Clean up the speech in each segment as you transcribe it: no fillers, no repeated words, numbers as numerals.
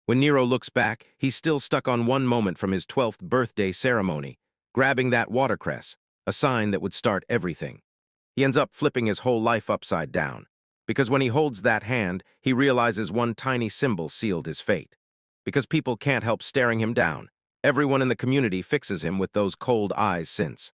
When Nero looks back, he's still stuck on one moment from his 12th birthday ceremony, grabbing that watercress, a sign that would start everything. He ends up flipping his whole life upside down, because when he holds that hand, he realizes one tiny symbol sealed his fate. Because people can't help staring him down, everyone in the community fixes him with those cold eyes since.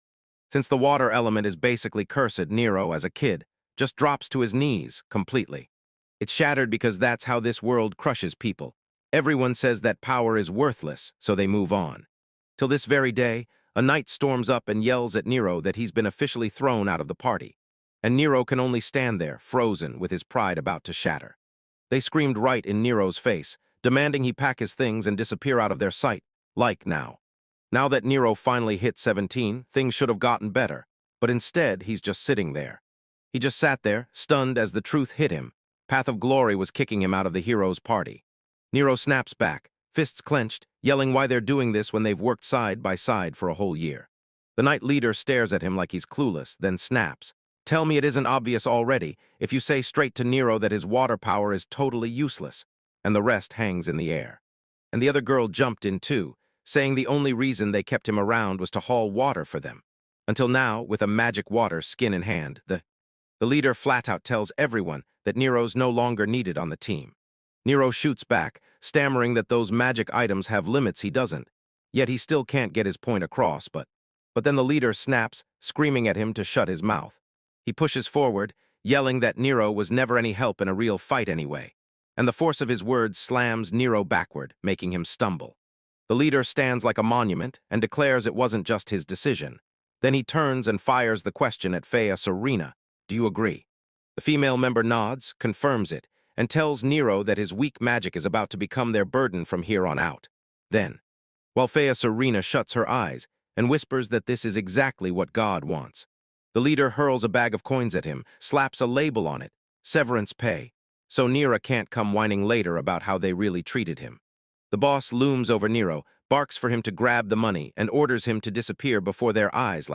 Since the water element is basically cursed, Nero, as a kid, just drops to his knees completely. It's shattered because that's how this world crushes people. Everyone says that power is worthless, so they move on. Till this very day, a knight storms up and yells at Nero that he's been officially thrown out of the party. And Nero can only stand there, frozen, with his pride about to shatter. They screamed right in Nero's face, demanding he pack his things and disappear out of their sight, like now. Now that Nero finally hit 17, things should have gotten better, but instead he's just sitting there. He just sat there, stunned as the truth hit him. Path of Glory was kicking him out of the hero's party. Nero snaps back, fists clenched, yelling why they're doing this when they've worked side by side for a whole year. The knight leader stares at him like he's clueless, then snaps. Tell me it isn't obvious already if you say straight to Nero that his water power is totally useless, and the rest hangs in the air. And the other girl jumped in too, saying the only reason they kept him around was to haul water for them. Until now, with a magic water skin in hand, the leader flat out tells everyone that Nero's no longer needed on the team. Nero shoots back, stammering that those magic items have limits he doesn't. Yet he still can't get his point across, but then the leader snaps, screaming at him to shut his mouth. He pushes forward, yelling that Nero was never any help in a real fight anyway. And the force of his words slams Nero backward, making him stumble. The leader stands like a monument and declares it wasn't just his decision. Then he turns and fires the question at Fea Serena. Do you agree? The female member nods, confirms it, and tells Nero that his weak magic is about to become their burden from here on out. Then, while Fea Serena shuts her eyes and whispers that this is exactly what God wants, the leader hurls a bag of coins at him, slaps a label on it, severance pay, so Nero can't come whining later about how they really treated him. The boss looms over Nero, barks for him to grab the money, and orders him to disappear before their eyes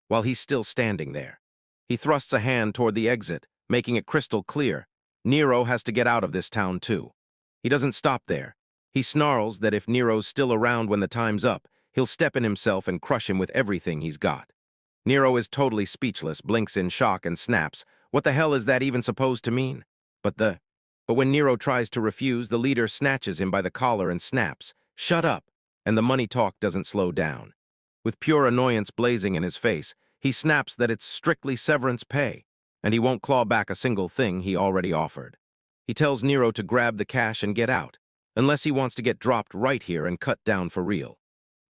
while he's still standing there. He thrusts a hand toward the exit, making it crystal clear. Nero has to get out of this town too. He doesn't stop there. He snarls that if Nero's still around when the time's up, he'll step in himself and crush him with everything he's got. Nero is totally speechless, blinks in shock and snaps. What the hell is that even supposed to mean? But when Nero tries to refuse, the leader snatches him by the collar and snaps, "Shut up!" And the money talk doesn't slow down. With pure annoyance blazing in his face, he snaps that it's strictly severance pay, and he won't claw back a single thing he already offered. He tells Nero to grab the cash and get out, unless he wants to get dropped right here and cut down for real.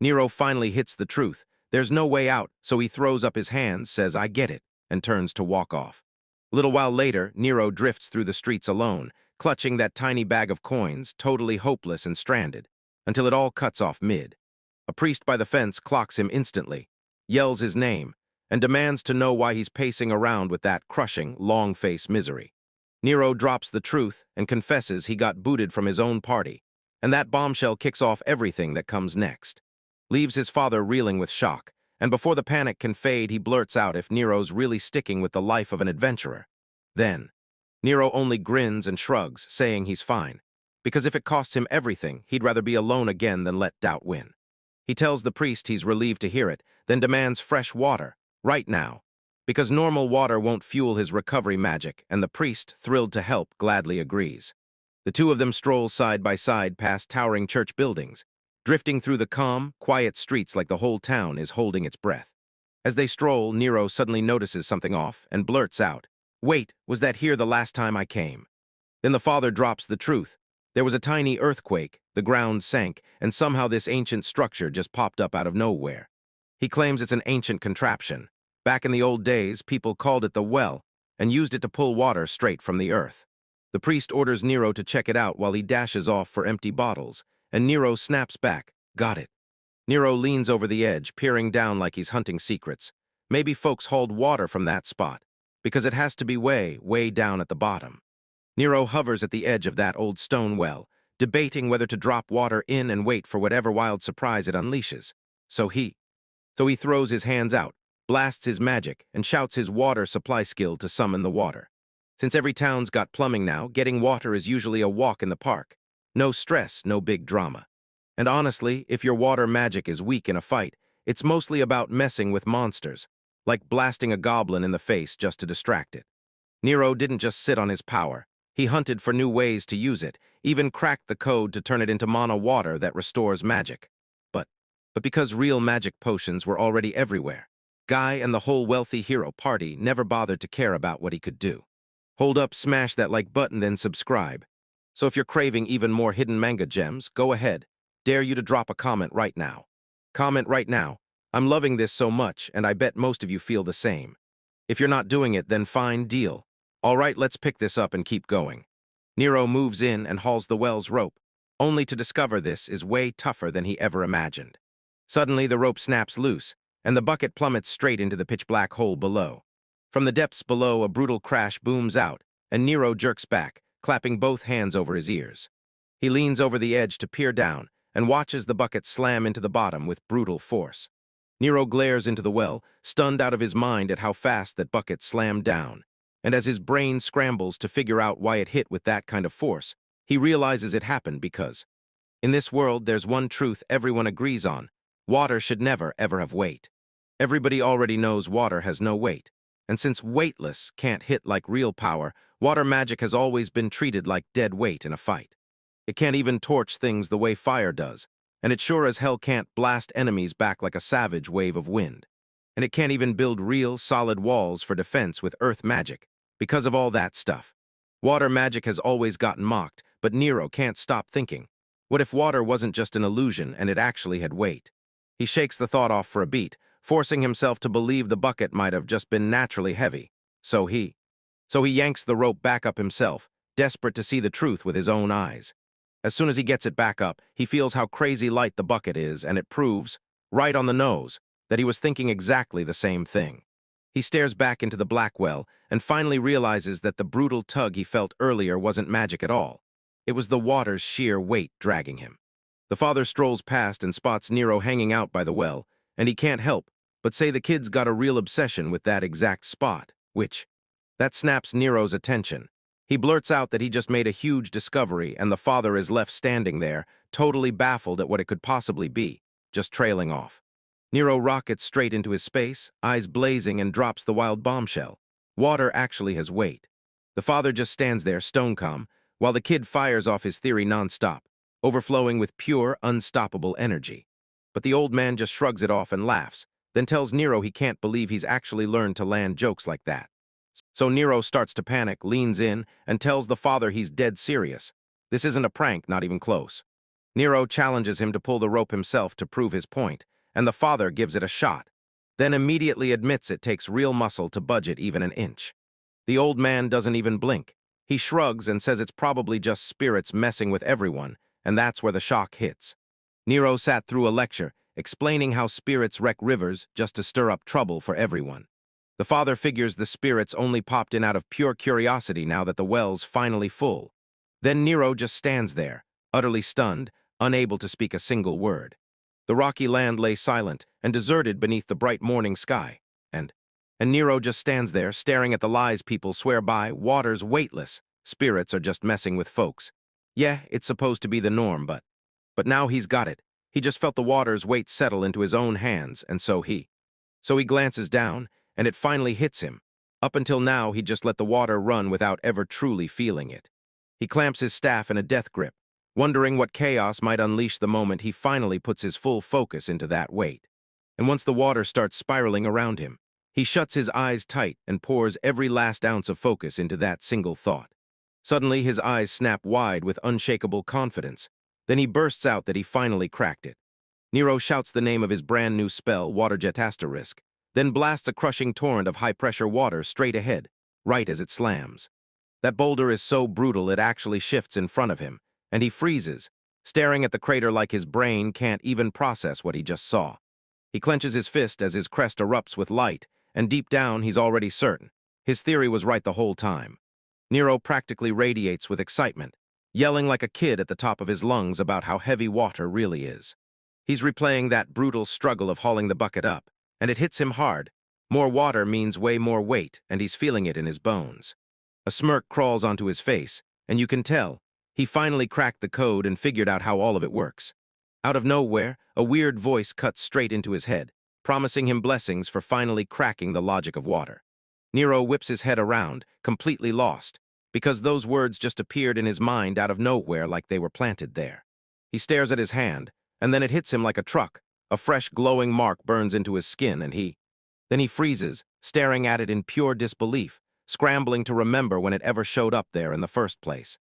Nero finally hits the truth. There's no way out, so he throws up his hands, says, "I get it," and turns to walk off. A little while later, Nero drifts through the streets alone, clutching that tiny bag of coins, totally hopeless and stranded, until it all cuts off mid. A priest by the fence clocks him instantly, yells his name, and demands to know why he's pacing around with that crushing, long-face misery. Nero drops the truth and confesses he got booted from his own party, and that bombshell kicks off everything that comes next. Leaves his father reeling with shock, and before the panic can fade, he blurts out if Nero's really sticking with the life of an adventurer. Then, Nero only grins and shrugs, saying he's fine, because if it costs him everything, he'd rather be alone again than let doubt win. He tells the priest he's relieved to hear it, then demands fresh water, right now, because normal water won't fuel his recovery magic, and the priest, thrilled to help, gladly agrees. The two of them stroll side by side past towering church buildings, drifting through the calm, quiet streets like the whole town is holding its breath. As they stroll, Nero suddenly notices something off and blurts out, "Wait, was that here the last time I came?" Then the father drops the truth. There was a tiny earthquake, the ground sank, and somehow this ancient structure just popped up out of nowhere. He claims it's an ancient contraption. Back in the old days, people called it the well and used it to pull water straight from the earth. The priest orders Nero to check it out while he dashes off for empty bottles, and Nero snaps back, "Got it." Nero leans over the edge, peering down like he's hunting secrets. Maybe folks hauled water from that spot, because it has to be way, way down at the bottom. Nero hovers at the edge of that old stone well, debating whether to drop water in and wait for whatever wild surprise it unleashes. So he throws his hands out, blasts his magic, and shouts his water supply skill to summon the water. Since every town's got plumbing now, getting water is usually a walk in the park. No stress, no big drama. And honestly, if your water magic is weak in a fight, it's mostly about messing with monsters, like blasting a goblin in the face just to distract it. Nero didn't just sit on his power. He hunted for new ways to use it, even cracked the code to turn it into mana water that restores magic. But, but because real magic potions were already everywhere, Guy and the whole wealthy hero party never bothered to care about what he could do. Hold up, smash that like button, then subscribe. So if you're craving even more hidden manga gems, go ahead. Dare you to drop a comment right now. Comment right now. I'm loving this so much, and I bet most of you feel the same. If you're not doing it, then fine, deal. All right, let's pick this up and keep going. Nero moves in and hauls the well's rope, only to discover this is way tougher than he ever imagined. Suddenly, the rope snaps loose, and the bucket plummets straight into the pitch-black hole below. From the depths below, a brutal crash booms out, and Nero jerks back, clapping both hands over his ears. He leans over the edge to peer down, and watches the bucket slam into the bottom with brutal force. Nero glares into the well, stunned out of his mind at how fast that bucket slammed down. And as his brain scrambles to figure out why it hit with that kind of force, he realizes it happened because, in this world, there's one truth everyone agrees on: water should never, ever have weight. Everybody already knows water has no weight, and since weightless can't hit like real power, water magic has always been treated like dead weight in a fight. It can't even torch things the way fire does, and it sure as hell can't blast enemies back like a savage wave of wind. And it can't even build real, solid walls for defense with earth magic, because of all that stuff. Water magic has always gotten mocked, but Nero can't stop thinking, what if water wasn't just an illusion and it actually had weight? He shakes the thought off for a beat, forcing himself to believe the bucket might have just been naturally heavy. So he yanks the rope back up himself, desperate to see the truth with his own eyes. As soon as he gets it back up, he feels how crazy light the bucket is, and it proves, right on the nose, that he was thinking exactly the same thing. He stares back into the black well and finally realizes that the brutal tug he felt earlier wasn't magic at all. It was the water's sheer weight dragging him. The father strolls past and spots Nero hanging out by the well, and he can't help but say the kid's got a real obsession with that exact spot, that snaps Nero's attention. He blurts out that he just made a huge discovery, and the father is left standing there, totally baffled at what it could possibly be, just trailing off. Nero rockets straight into his space, eyes blazing, and drops the wild bombshell. Water actually has weight. The father just stands there, stone calm, while the kid fires off his theory nonstop, overflowing with pure, unstoppable energy. But the old man just shrugs it off and laughs, then tells Nero he can't believe he's actually learned to land jokes like that. So Nero starts to panic, leans in, and tells the father he's dead serious. This isn't a prank, not even close. Nero challenges him to pull the rope himself to prove his point, and the father gives it a shot, then immediately admits it takes real muscle to budge it even an inch. The old man doesn't even blink. He shrugs and says it's probably just spirits messing with everyone, and that's where the shock hits. Nero sat through a lecture, explaining how spirits wreck rivers just to stir up trouble for everyone. The father figures the spirits only popped in out of pure curiosity now that the well's finally full. Then Nero just stands there, utterly stunned, unable to speak a single word. The rocky land lay silent and deserted beneath the bright morning sky, and Nero just stands there staring at the lies people swear by. Water's weightless. Spirits are just messing with folks. Yeah, it's supposed to be the norm, but now he's got it. He just felt the water's weight settle into his own hands, and so he glances down, and it finally hits him. Up until now, he'd just let the water run without ever truly feeling it. He clamps his staff in a death grip, wondering what chaos might unleash the moment he finally puts his full focus into that weight. And once the water starts spiraling around him, he shuts his eyes tight and pours every last ounce of focus into that single thought. Suddenly, his eyes snap wide with unshakable confidence. Then he bursts out that he finally cracked it. Nero shouts the name of his brand new spell, Water Jet Asterisk, then blasts a crushing torrent of high-pressure water straight ahead, right as it slams. That boulder is so brutal it actually shifts in front of him, and he freezes, staring at the crater like his brain can't even process what he just saw. He clenches his fist as his crest erupts with light, and deep down he's already certain. His theory was right the whole time. Nero practically radiates with excitement, yelling like a kid at the top of his lungs about how heavy water really is. He's replaying that brutal struggle of hauling the bucket up, and it hits him hard. More water means way more weight, and he's feeling it in his bones. A smirk crawls onto his face, and you can tell He finally cracked the code and figured out how all of it works. Out of nowhere, a weird voice cuts straight into his head, promising him blessings for finally cracking the logic of water. Nero whips his head around, completely lost, because those words just appeared in his mind out of nowhere like they were planted there. He stares at his hand, and then it hits him like a truck. A fresh glowing mark burns into his skin, and then he freezes, staring at it in pure disbelief, scrambling to remember when it ever showed up there in the first place.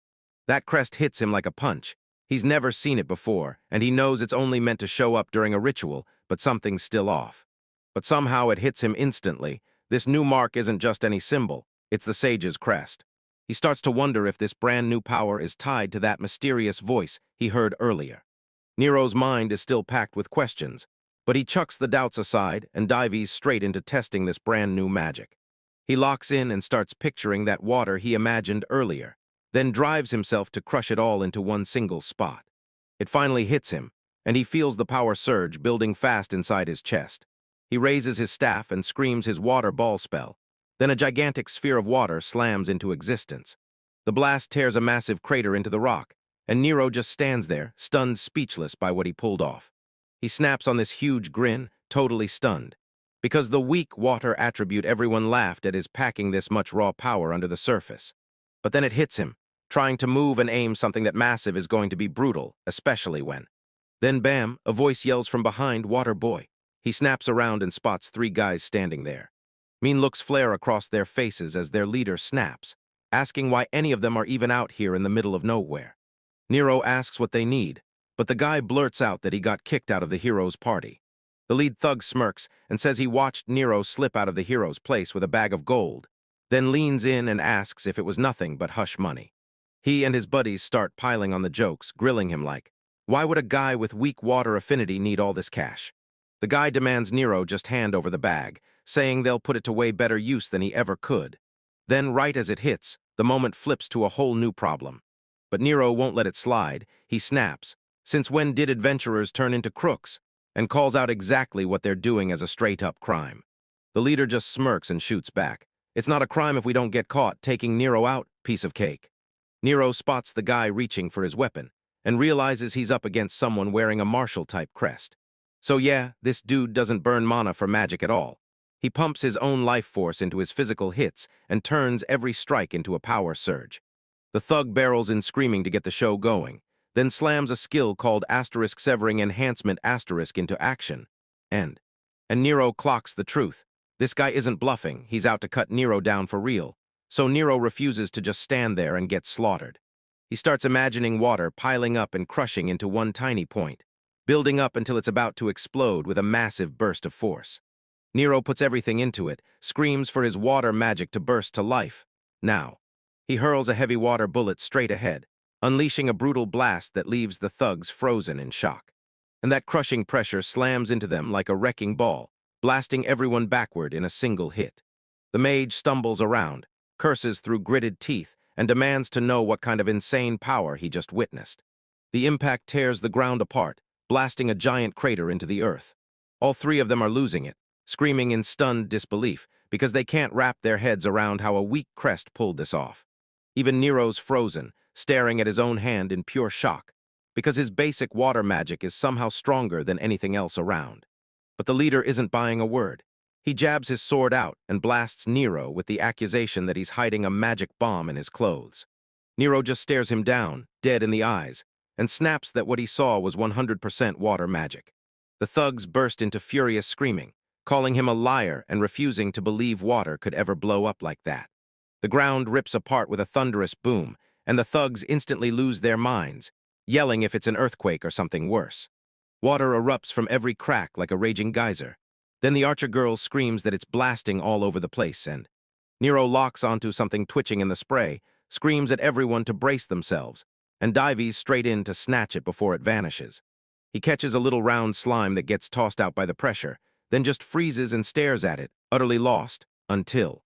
That crest hits him like a punch. He's never seen it before, and he knows it's only meant to show up during a ritual, but something's still off. But somehow it hits him instantly. This new mark isn't just any symbol, it's the sage's crest. He starts to wonder if this brand new power is tied to that mysterious voice he heard earlier. Nero's mind is still packed with questions, but he chucks the doubts aside and dives straight into testing this brand new magic. He locks in and starts picturing that water he imagined earlier, then drives himself to crush it all into one single spot. It finally hits him, and he feels the power surge building fast inside his chest. He raises his staff and screams his water ball spell. Then a gigantic sphere of water slams into existence. The blast tears a massive crater into the rock, and Nero just stands there, stunned speechless by what he pulled off. He snaps on this huge grin, totally stunned, because the weak water attribute everyone laughed at is packing this much raw power under the surface. But then it hits him. Trying to move and aim something that massive is going to be brutal, especially when. Then bam, a voice yells from behind, "Water boy." He snaps around and spots 3 guys standing there. Mean looks flare across their faces as their leader snaps, asking why any of them are even out here in the middle of nowhere. Nero asks what they need, but the guy blurts out that he got kicked out of the hero's party. The lead thug smirks and says he watched Nero slip out of the hero's place with a bag of gold, then leans in and asks if it was nothing but hush money. He and his buddies start piling on the jokes, grilling him like, why would a guy with weak water affinity need all this cash? The guy demands Nero just hand over the bag, saying they'll put it to way better use than he ever could. Then, right as it hits, the moment flips to a whole new problem. But Nero won't let it slide. He snaps, since when did adventurers turn into crooks? And calls out exactly what they're doing as a straight-up crime. The leader just smirks and shoots back. It's not a crime if we don't get caught taking Nero out, piece of cake. Nero spots the guy reaching for his weapon and realizes he's up against someone wearing a martial-type crest. So yeah, this dude doesn't burn mana for magic at all. He pumps his own life force into his physical hits and turns every strike into a power surge. The thug barrels in screaming to get the show going, then slams a skill called *severing enhancement* into action. And Nero clocks the truth. This guy isn't bluffing, he's out to cut Nero down for real. So Nero refuses to just stand there and get slaughtered. He starts imagining water piling up and crushing into one tiny point, building up until it's about to explode with a massive burst of force. Nero puts everything into it, screams for his water magic to burst to life. Now, he hurls a heavy water bullet straight ahead, unleashing a brutal blast that leaves the thugs frozen in shock. And that crushing pressure slams into them like a wrecking ball, blasting everyone backward in a single hit. The mage stumbles around, curses through gritted teeth, and demands to know what kind of insane power he just witnessed. The impact tears the ground apart, blasting a giant crater into the earth. All 3 of them are losing it, screaming in stunned disbelief, because they can't wrap their heads around how a weak crest pulled this off. Even Nero's frozen, staring at his own hand in pure shock, because his basic water magic is somehow stronger than anything else around. But the leader isn't buying a word. He jabs his sword out and blasts Nero with the accusation that he's hiding a magic bomb in his clothes. Nero just stares him down, dead in the eyes, and snaps that what he saw was 100% water magic. The thugs burst into furious screaming, calling him a liar and refusing to believe water could ever blow up like that. The ground rips apart with a thunderous boom, and the thugs instantly lose their minds, yelling if it's an earthquake or something worse. Water erupts from every crack like a raging geyser. Then the archer girl screams that it's blasting all over the place, and Nero locks onto something twitching in the spray, screams at everyone to brace themselves, and dives straight in to snatch it before it vanishes. He catches a little round slime that gets tossed out by the pressure, then just freezes and stares at it, utterly lost, until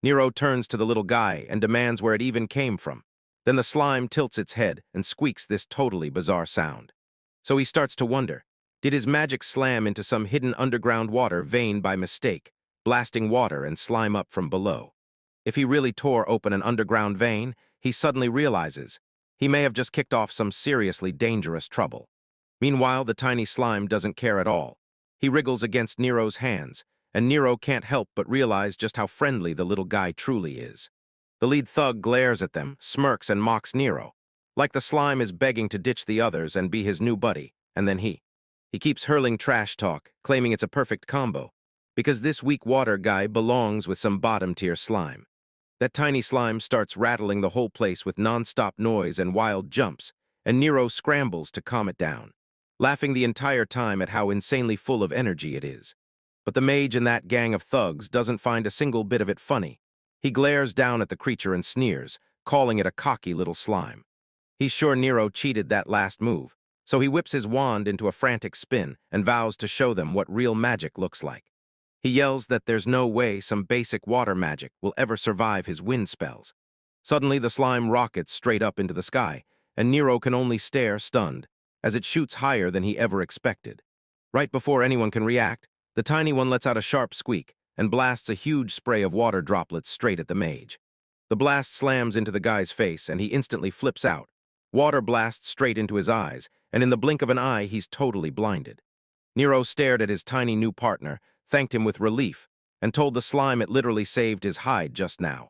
Nero turns to the little guy and demands where it even came from. Then the slime tilts its head and squeaks this totally bizarre sound. So he starts to wonder, did his magic slam into some hidden underground water vein by mistake, blasting water and slime up from below? If he really tore open an underground vein, he suddenly realizes He may have just kicked off some seriously dangerous trouble. Meanwhile, the tiny slime doesn't care at all. He wriggles against Nero's hands, and Nero can't help but realize just how friendly the little guy truly is. The lead thug glares at them, smirks, and mocks Nero, like the slime is begging to ditch the others and be his new buddy, and then he keeps hurling trash talk, claiming it's a perfect combo, because this weak water guy belongs with some bottom-tier slime. That tiny slime starts rattling the whole place with non-stop noise and wild jumps, and Nero scrambles to calm it down, laughing the entire time at how insanely full of energy it is. But the mage in that gang of thugs doesn't find a single bit of it funny. He glares down at the creature and sneers, calling it a cocky little slime. He's sure Nero cheated that last move, so he whips his wand into a frantic spin and vows to show them what real magic looks like. He yells that there's no way some basic water magic will ever survive his wind spells. Suddenly, the slime rockets straight up into the sky, and Nero can only stare stunned, as it shoots higher than he ever expected. Right before anyone can react, the tiny one lets out a sharp squeak and blasts a huge spray of water droplets straight at the mage. The blast slams into the guy's face, and he instantly flips out. Water blasts straight into his eyes, and in the blink of an eye, he's totally blinded. Nero stared at his tiny new partner, thanked him with relief, and told the slime it literally saved his hide just now.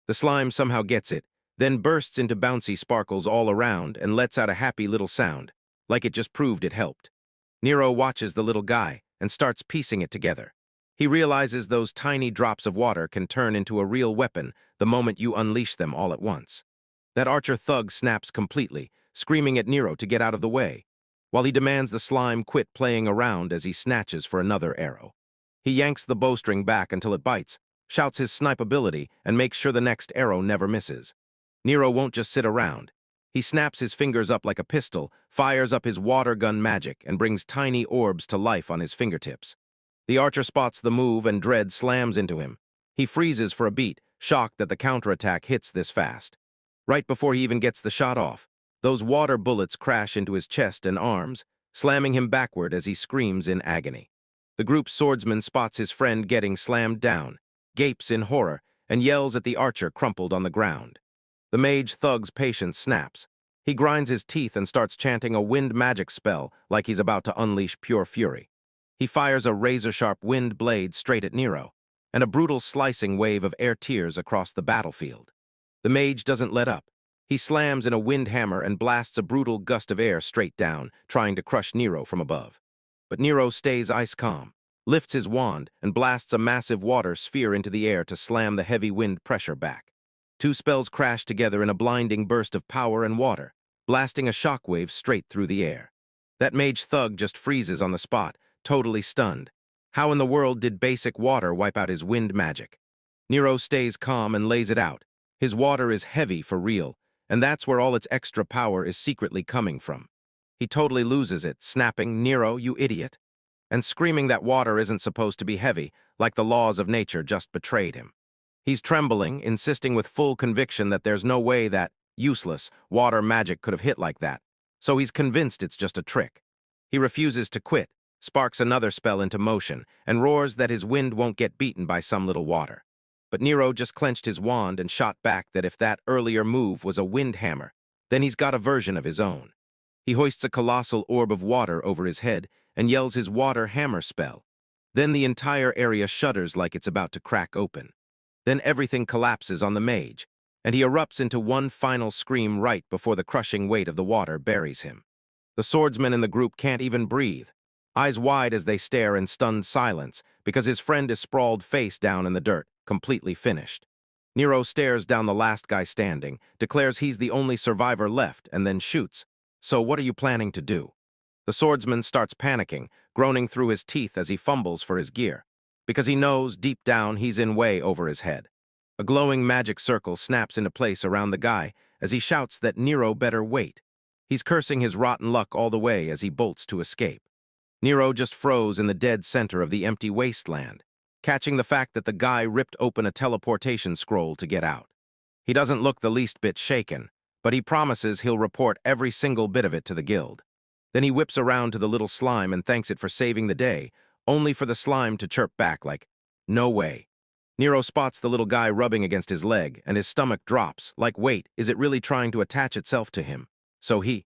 The slime somehow gets it, then bursts into bouncy sparkles all around and lets out a happy little sound, like it just proved it helped. Nero watches the little guy and starts piecing it together. He realizes those tiny drops of water can turn into a real weapon the moment you unleash them all at once. That archer thug snaps completely, screaming at Nero to get out of the way, while he demands the slime quit playing around as he snatches for another arrow. He yanks the bowstring back until it bites, shouts his snipe ability, and makes sure the next arrow never misses. Nero won't just sit around. He snaps his fingers up like a pistol, fires up his water gun magic, and brings tiny orbs to life on his fingertips. The archer spots the move and dread slams into him. He freezes for a beat, shocked that the counterattack hits this fast. Right before he even gets the shot off, those water bullets crash into his chest and arms, slamming him backward as he screams in agony. The group's swordsman spots his friend getting slammed down, gapes in horror, and yells at the archer crumpled on the ground. The mage thug's patience snaps. He grinds his teeth and starts chanting a wind magic spell like he's about to unleash pure fury. He fires a razor-sharp wind blade straight at Nero, and a brutal slicing wave of air tears across the battlefield. The mage doesn't let up. He slams in a wind hammer and blasts a brutal gust of air straight down, trying to crush Nero from above. But Nero stays ice calm, lifts his wand, and blasts a massive water sphere into the air to slam the heavy wind pressure back. Two spells crash together in a blinding burst of power and water, blasting a shockwave straight through the air. That mage thug just freezes on the spot, totally stunned. How in the world did basic water wipe out his wind magic? Nero stays calm and lays it out. His water is heavy for real, and that's where all its extra power is secretly coming from. He totally loses it, snapping, "Nero, you idiot," and screaming that water isn't supposed to be heavy, like the laws of nature just betrayed him. He's trembling, insisting with full conviction that there's no way that useless water magic could have hit like that, so he's convinced it's just a trick. He refuses to quit, sparks another spell into motion, and roars that his wind won't get beaten by some little water. But Nero just clenched his wand and shot back that if that earlier move was a wind hammer, then he's got a version of his own. He hoists a colossal orb of water over his head and yells his water hammer spell. Then the entire area shudders like it's about to crack open. Then everything collapses on the mage, and he erupts into one final scream right before the crushing weight of the water buries him. The swordsmen in the group can't even breathe, eyes wide as they stare in stunned silence because his friend is sprawled face down in the dirt, completely finished. Nero stares down the last guy standing, declares he's the only survivor left, and then shoots. "So what are you planning to do?" The swordsman starts panicking, groaning through his teeth as he fumbles for his gear, because he knows deep down he's in way over his head. A glowing magic circle snaps into place around the guy as he shouts that Nero better wait. He's cursing his rotten luck all the way as he bolts to escape. Nero just froze in the dead center of the empty wasteland, catching the fact that the guy ripped open a teleportation scroll to get out. He doesn't look the least bit shaken, but he promises he'll report every single bit of it to the guild. Then he whips around to the little slime and thanks it for saving the day, only for the slime to chirp back like, "No way." Nero spots the little guy rubbing against his leg, and his stomach drops, like, wait, is it really trying to attach itself to him? So he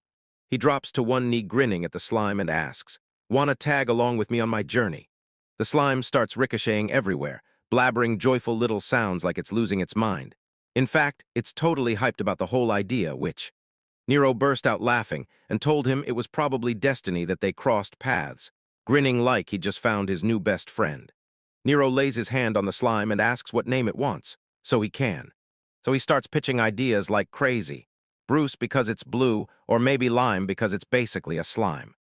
drops to one knee grinning at the slime and asks, "Wanna tag along with me on my journey?" The slime starts ricocheting everywhere, blabbering joyful little sounds like it's losing its mind. In fact, it's totally hyped about the whole idea, which Nero burst out laughing and told him it was probably destiny that they crossed paths, grinning like he'd just found his new best friend. Nero lays his hand on the slime and asks what name it wants, so he can. So he starts pitching ideas like crazy. Bruce because it's blue, or maybe Lime because it's basically a slime.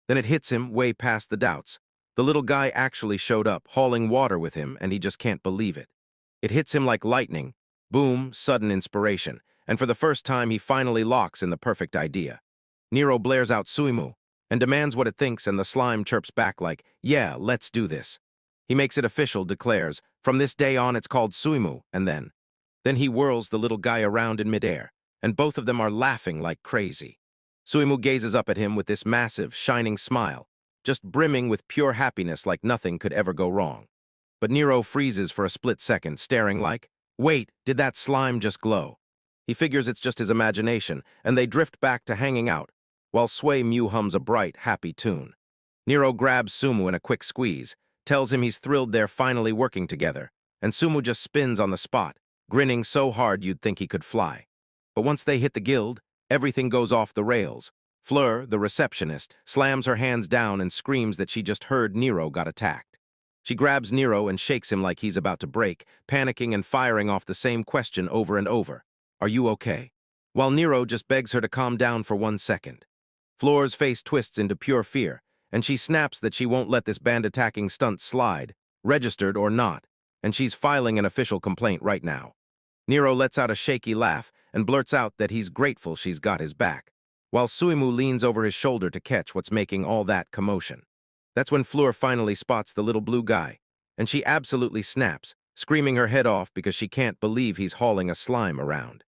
Then it hits him way past the doubts. The little guy actually showed up, hauling water with him, and he just can't believe it. It hits him like lightning. Boom, sudden inspiration. And for the first time, he finally locks in the perfect idea. Nero blares out Suimu and demands what it thinks, and the slime chirps back like, "Yeah, let's do this." He makes it official, declares, "From this day on, it's called Suimu," and then he whirls the little guy around in midair, and both of them are laughing like crazy. Suimu gazes up at him with this massive, shining smile, just brimming with pure happiness like nothing could ever go wrong. But Nero freezes for a split second, staring like, wait, did that slime just glow? He figures it's just his imagination, and they drift back to hanging out, while Suimu hums a bright, happy tune. Nero grabs Suimu in a quick squeeze, tells him he's thrilled they're finally working together, and Suimu just spins on the spot, grinning so hard you'd think he could fly. But once they hit the guild, everything goes off the rails. Fleur, the receptionist, slams her hands down and screams that she just heard Nero got attacked. She grabs Nero and shakes him like he's about to break, panicking and firing off the same question over and over. "Are you okay?" While Nero just begs her to calm down for 1 second. Fleur's face twists into pure fear, and she snaps that she won't let this band-attacking stunt slide, registered or not, and she's filing an official complaint right now. Nero lets out a shaky laugh and blurts out that he's grateful she's got his back, while Suimu leans over his shoulder to catch what's making all that commotion. That's when Fleur finally spots the little blue guy, and she absolutely snaps, screaming her head off because she can't believe he's hauling a slime around.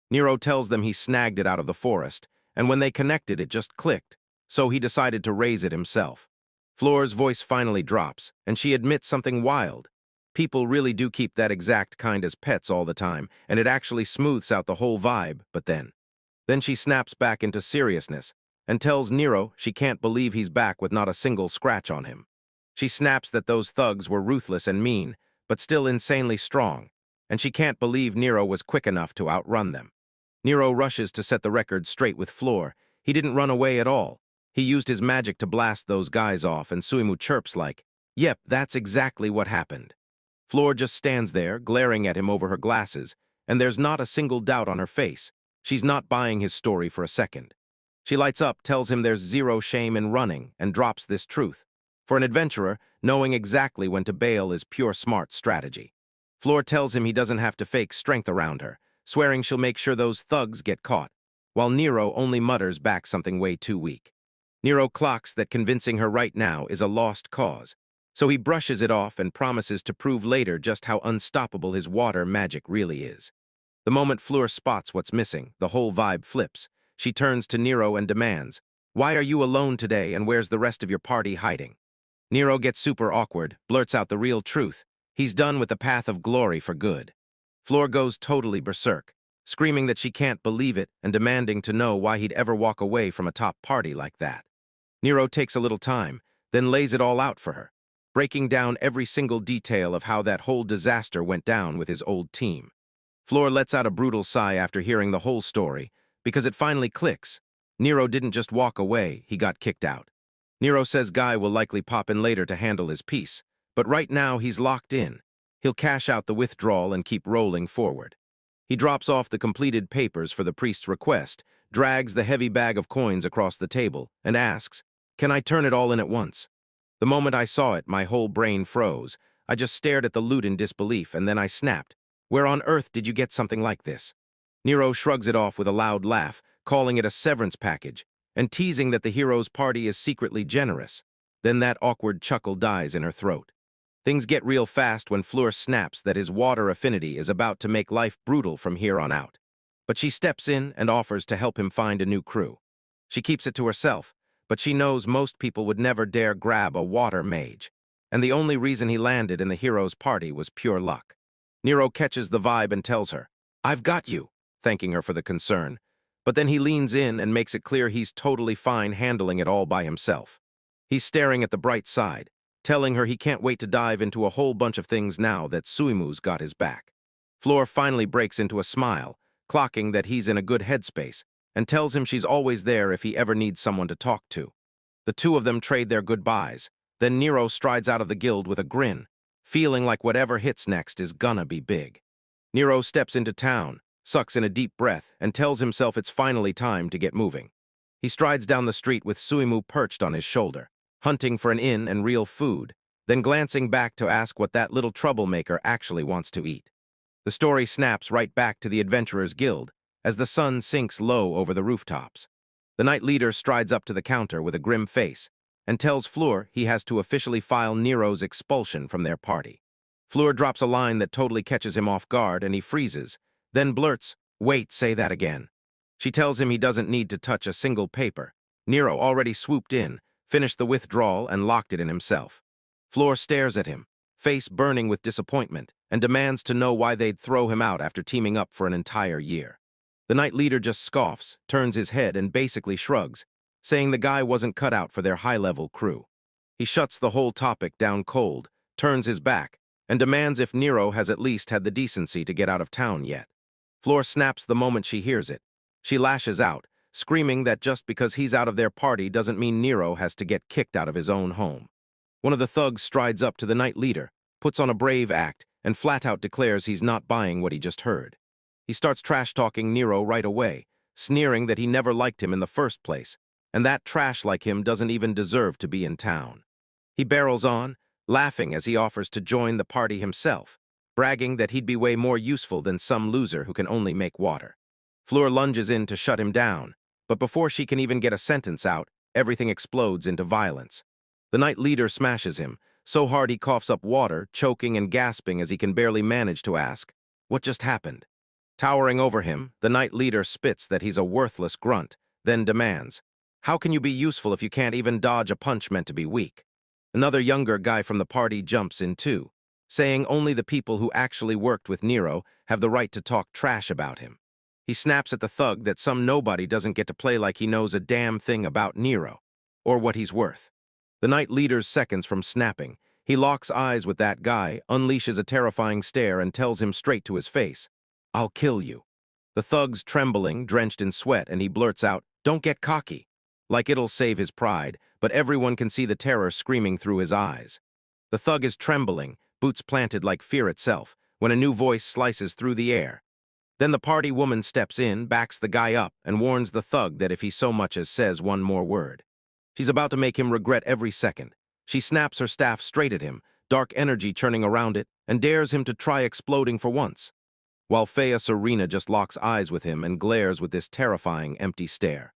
Nero tells them he snagged it out of the forest, and when they connected, it just clicked, so he decided to raise it himself. Fleur's voice finally drops, and she admits something wild. People really do keep that exact kind as pets all the time, and it actually smooths out the whole vibe, but then she snaps back into seriousness and tells Nero she can't believe he's back with not a single scratch on him. She snaps that those thugs were ruthless and mean, but still insanely strong, and she can't believe Nero was quick enough to outrun them. Nero rushes to set the record straight with Fleur. He didn't run away at all. He used his magic to blast those guys off, and Suimu chirps like, "Yep, that's exactly what happened." Fleur just stands there, glaring at him over her glasses, and there's not a single doubt on her face. She's not buying his story for a second. She lights up, tells him there's zero shame in running, and drops this truth. For an adventurer, knowing exactly when to bail is pure smart strategy. Fleur tells him he doesn't have to fake strength around her, swearing she'll make sure those thugs get caught, while Nero only mutters back something way too weak. Nero clocks that convincing her right now is a lost cause, so he brushes it off and promises to prove later just how unstoppable his water magic really is. The moment Fleur spots what's missing, the whole vibe flips. She turns to Nero and demands, "Why are you alone today, and where's the rest of your party hiding?" Nero gets super awkward, blurts out the real truth. He's done with the path of glory for good. Fleur goes totally berserk, screaming that she can't believe it and demanding to know why he'd ever walk away from a top party like that. Nero takes a little time, then lays it all out for her, breaking down every single detail of how that whole disaster went down with his old team. Fleur lets out a brutal sigh after hearing the whole story, because it finally clicks. Nero didn't just walk away, he got kicked out. Nero says Guy will likely pop in later to handle his piece, but right now he's locked in. He'll cash out the withdrawal and keep rolling forward. He drops off the completed papers for the priest's request, drags the heavy bag of coins across the table, and asks, "Can I turn it all in at once?" The moment I saw it, my whole brain froze. I just stared at the loot in disbelief, and then I snapped. "Where on earth did you get something like this?" Nero shrugs it off with a loud laugh, calling it a severance package, and teasing that the hero's party is secretly generous. Then that awkward chuckle dies in her throat. Things get real fast when Fleur snaps that his water affinity is about to make life brutal from here on out. But she steps in and offers to help him find a new crew. She keeps it to herself, but she knows most people would never dare grab a water mage, and the only reason he landed in the hero's party was pure luck. Nero catches the vibe and tells her, "I've got you," thanking her for the concern. But then he leans in and makes it clear he's totally fine handling it all by himself. He's staring at the bright side, telling her he can't wait to dive into a whole bunch of things now that Suimu's got his back. Floor finally breaks into a smile, clocking that he's in a good headspace, and tells him she's always there if he ever needs someone to talk to. The two of them trade their goodbyes. Then Nero strides out of the guild with a grin, feeling like whatever hits next is gonna be big. Nero steps into town, sucks in a deep breath, and tells himself it's finally time to get moving. He strides down the street with Suimu perched on his shoulder, hunting for an inn and real food, then glancing back to ask what that little troublemaker actually wants to eat. The story snaps right back to the Adventurers Guild as the sun sinks low over the rooftops. The knight leader strides up to the counter with a grim face and tells Fleur he has to officially file Nero's expulsion from their party. Fleur drops a line that totally catches him off guard and he freezes, then blurts, "Wait, say that again." She tells him he doesn't need to touch a single paper. Nero already swooped in, finished the withdrawal, and locked it in himself. Fleur stares at him, face burning with disappointment, and demands to know why they'd throw him out after teaming up for an entire year. The knight leader just scoffs, turns his head, and basically shrugs, saying the guy wasn't cut out for their high-level crew. He shuts the whole topic down cold, turns his back, and demands if Nero has at least had the decency to get out of town yet. Fleur snaps the moment she hears it. She lashes out, screaming that just because he's out of their party doesn't mean Nero has to get kicked out of his own home. One of the thugs strides up to the knight leader, puts on a brave act, and flat-out declares he's not buying what he just heard. He starts trash-talking Nero right away, sneering that he never liked him in the first place, and that trash like him doesn't even deserve to be in town. He barrels on, laughing as he offers to join the party himself, bragging that he'd be way more useful than some loser who can only make water. Fleur lunges in to shut him down, but before she can even get a sentence out, everything explodes into violence. The knight leader smashes him, so hard he coughs up water, choking and gasping as he can barely manage to ask, "What just happened?" Towering over him, the knight leader spits that he's a worthless grunt, then demands, "How can you be useful if you can't even dodge a punch meant to be weak?" Another younger guy from the party jumps in too, saying only the people who actually worked with Nero have the right to talk trash about him. He snaps at the thug that some nobody doesn't get to play like he knows a damn thing about Nero, or what he's worth. The knight leader's seconds from snapping. He locks eyes with that guy, unleashes a terrifying stare, and tells him straight to his face, "I'll kill you." The thug's trembling, drenched in sweat, and he blurts out, "Don't get cocky," like it'll save his pride, but everyone can see the terror screaming through his eyes. The thug is trembling, boots planted like fear itself, when a new voice slices through the air. Then the party woman steps in, backs the guy up, and warns the thug that if he so much as says one more word, she's about to make him regret every second. She snaps her staff straight at him, dark energy churning around it, and dares him to try exploding for once. While Fea Serena just locks eyes with him and glares with this terrifying, empty stare.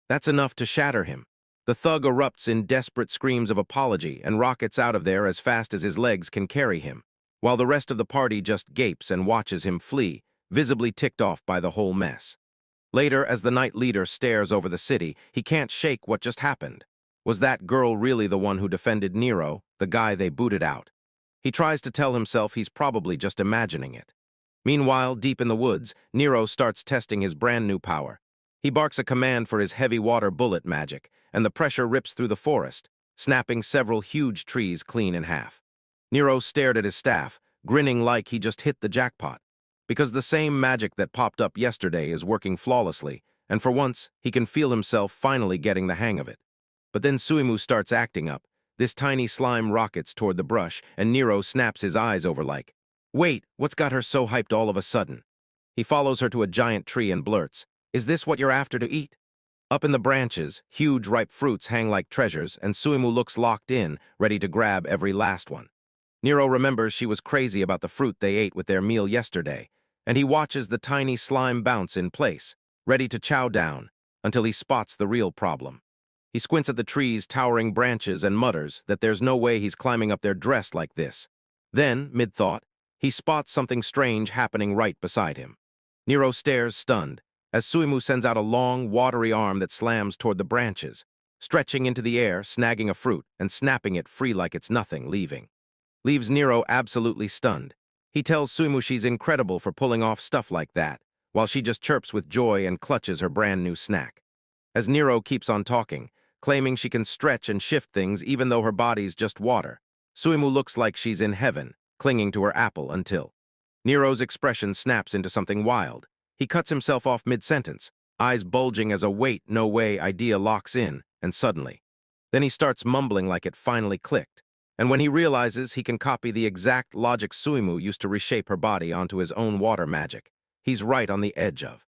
That's enough to shatter him. The thug erupts in desperate screams of apology and rockets out of there as fast as his legs can carry him, while the rest of the party just gapes and watches him flee, visibly ticked off by the whole mess. Later, as the knight leader stares over the city, he can't shake what just happened. Was that girl really the one who defended Nero, the guy they booted out? He tries to tell himself he's probably just imagining it. Meanwhile, deep in the woods, Nero starts testing his brand new power. He barks a command for his heavy water bullet magic, and the pressure rips through the forest, snapping several huge trees clean in half. Nero stared at his staff, grinning like he just hit the jackpot, because the same magic that popped up yesterday is working flawlessly, and for once, he can feel himself finally getting the hang of it. But then Suimu starts acting up. This tiny slime rockets toward the brush, and Nero snaps his eyes over like, "Wait, what's got her so hyped all of a sudden?" He follows her to a giant tree and blurts, "Is this what you're after to eat?" Up in the branches, huge ripe fruits hang like treasures, and Suimu looks locked in, ready to grab every last one. Nero remembers she was crazy about the fruit they ate with their meal yesterday, and he watches the tiny slime bounce in place, ready to chow down, until he spots the real problem. He squints at the tree's towering branches and mutters that there's no way he's climbing up their dress like this. Then, mid-thought, he spots something strange happening right beside him. Nero stares stunned, as Suimu sends out a long, watery arm that slams toward the branches, stretching into the air, snagging a fruit, and snapping it free like it's nothing, leaves Nero absolutely stunned. He tells Suimu she's incredible for pulling off stuff like that, while she just chirps with joy and clutches her brand new snack. As Nero keeps on talking, claiming she can stretch and shift things even though her body's just water, Suimu looks like she's in heaven, clinging to her apple until Nero's expression snaps into something wild. He cuts himself off mid-sentence, eyes bulging as a wait, no way idea locks in, and suddenly. Then he starts mumbling like it finally clicked. And when he realizes he can copy the exact logic Suimu used to reshape her body onto his own water magic, he's right on the edge of.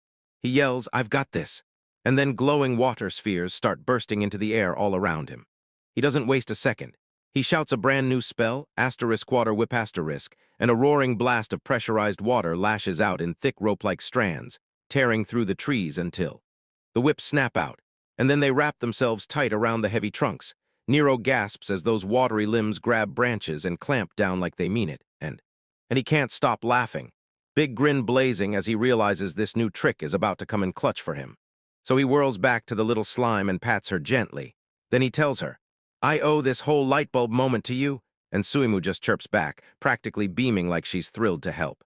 He yells, "I've got this!" And then glowing water spheres start bursting into the air all around him. He doesn't waste a second. He shouts a brand new spell, **water whip **, and a roaring blast of pressurized water lashes out in thick rope-like strands, tearing through the trees until the whips snap out, and then they wrap themselves tight around the heavy trunks. Nero gasps as those watery limbs grab branches and clamp down like they mean it, and he can't stop laughing, big grin blazing as he realizes this new trick is about to come in clutch for him. So he whirls back to the little slime and pats her gently. Then he tells her, "I owe this whole light bulb moment to you," and Suimu just chirps back, practically beaming like she's thrilled to help.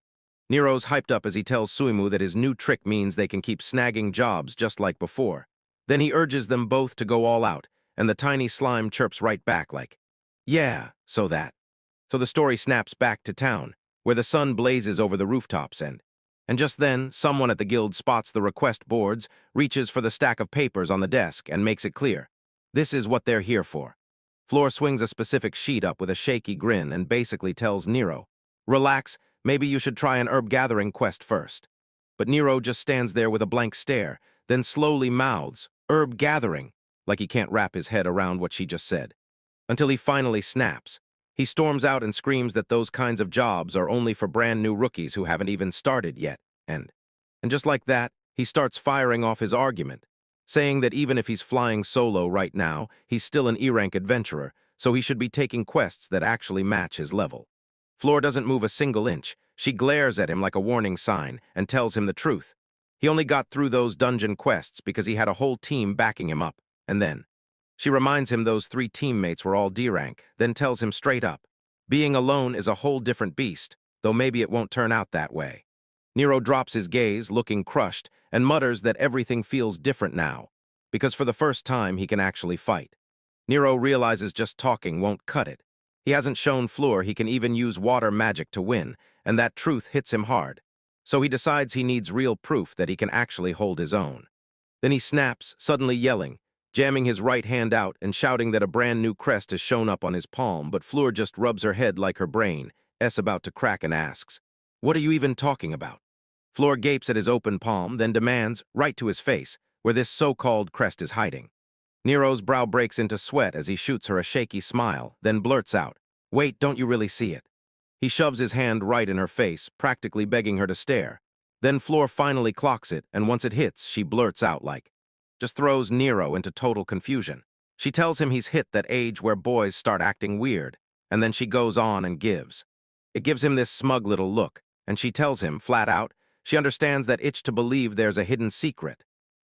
Nero's hyped up as he tells Suimu that his new trick means they can keep snagging jobs just like before. Then he urges them both to go all out, and the tiny slime chirps right back like, "Yeah, so the story snaps back to town, where the sun blazes over the rooftops and just then, someone at the guild spots the request boards, reaches for the stack of papers on the desk, and makes it clear. This is what they're here for. Floor swings a specific sheet up with a shaky grin and basically tells Nero, "Relax, maybe you should try an herb gathering quest first." But Nero just stands there with a blank stare, then slowly mouths, "Herb gathering," like he can't wrap his head around what she just said. Until he finally snaps. He storms out and screams that those kinds of jobs are only for brand new rookies who haven't even started yet, and just like that, he starts firing off his argument, saying that even if he's flying solo right now, he's still an E-rank adventurer, so he should be taking quests that actually match his level. Floor doesn't move a single inch. She glares at him like a warning sign and tells him the truth. He only got through those dungeon quests because he had a whole team backing him up, and then she reminds him those 3 teammates were all D-rank, then tells him straight up, being alone is a whole different beast, though maybe it won't turn out that way. Nero drops his gaze, looking crushed, and mutters that everything feels different now, because for the first time he can actually fight. Nero realizes just talking won't cut it. He hasn't shown Floor he can even use water magic to win, and that truth hits him hard. So he decides he needs real proof that he can actually hold his own. Then he snaps, suddenly yelling, jamming his right hand out and shouting that a brand new crest has shown up on his palm, but Floor just rubs her head like her brain, about to crack, and asks, "What are you even talking about?" Floor gapes at his open palm, then demands, right to his face, where this so-called crest is hiding. Nero's brow breaks into sweat as he shoots her a shaky smile, then blurts out, "Wait, don't you really see it?" He shoves his hand right in her face, practically begging her to stare. Then Floor finally clocks it, and once it hits, she blurts out like, just throws Nero into total confusion. She tells him he's hit that age where boys start acting weird, and then she goes on and gives. It gives him this smug little look, and she tells him, flat out, she understands that itch to believe there's a hidden secret.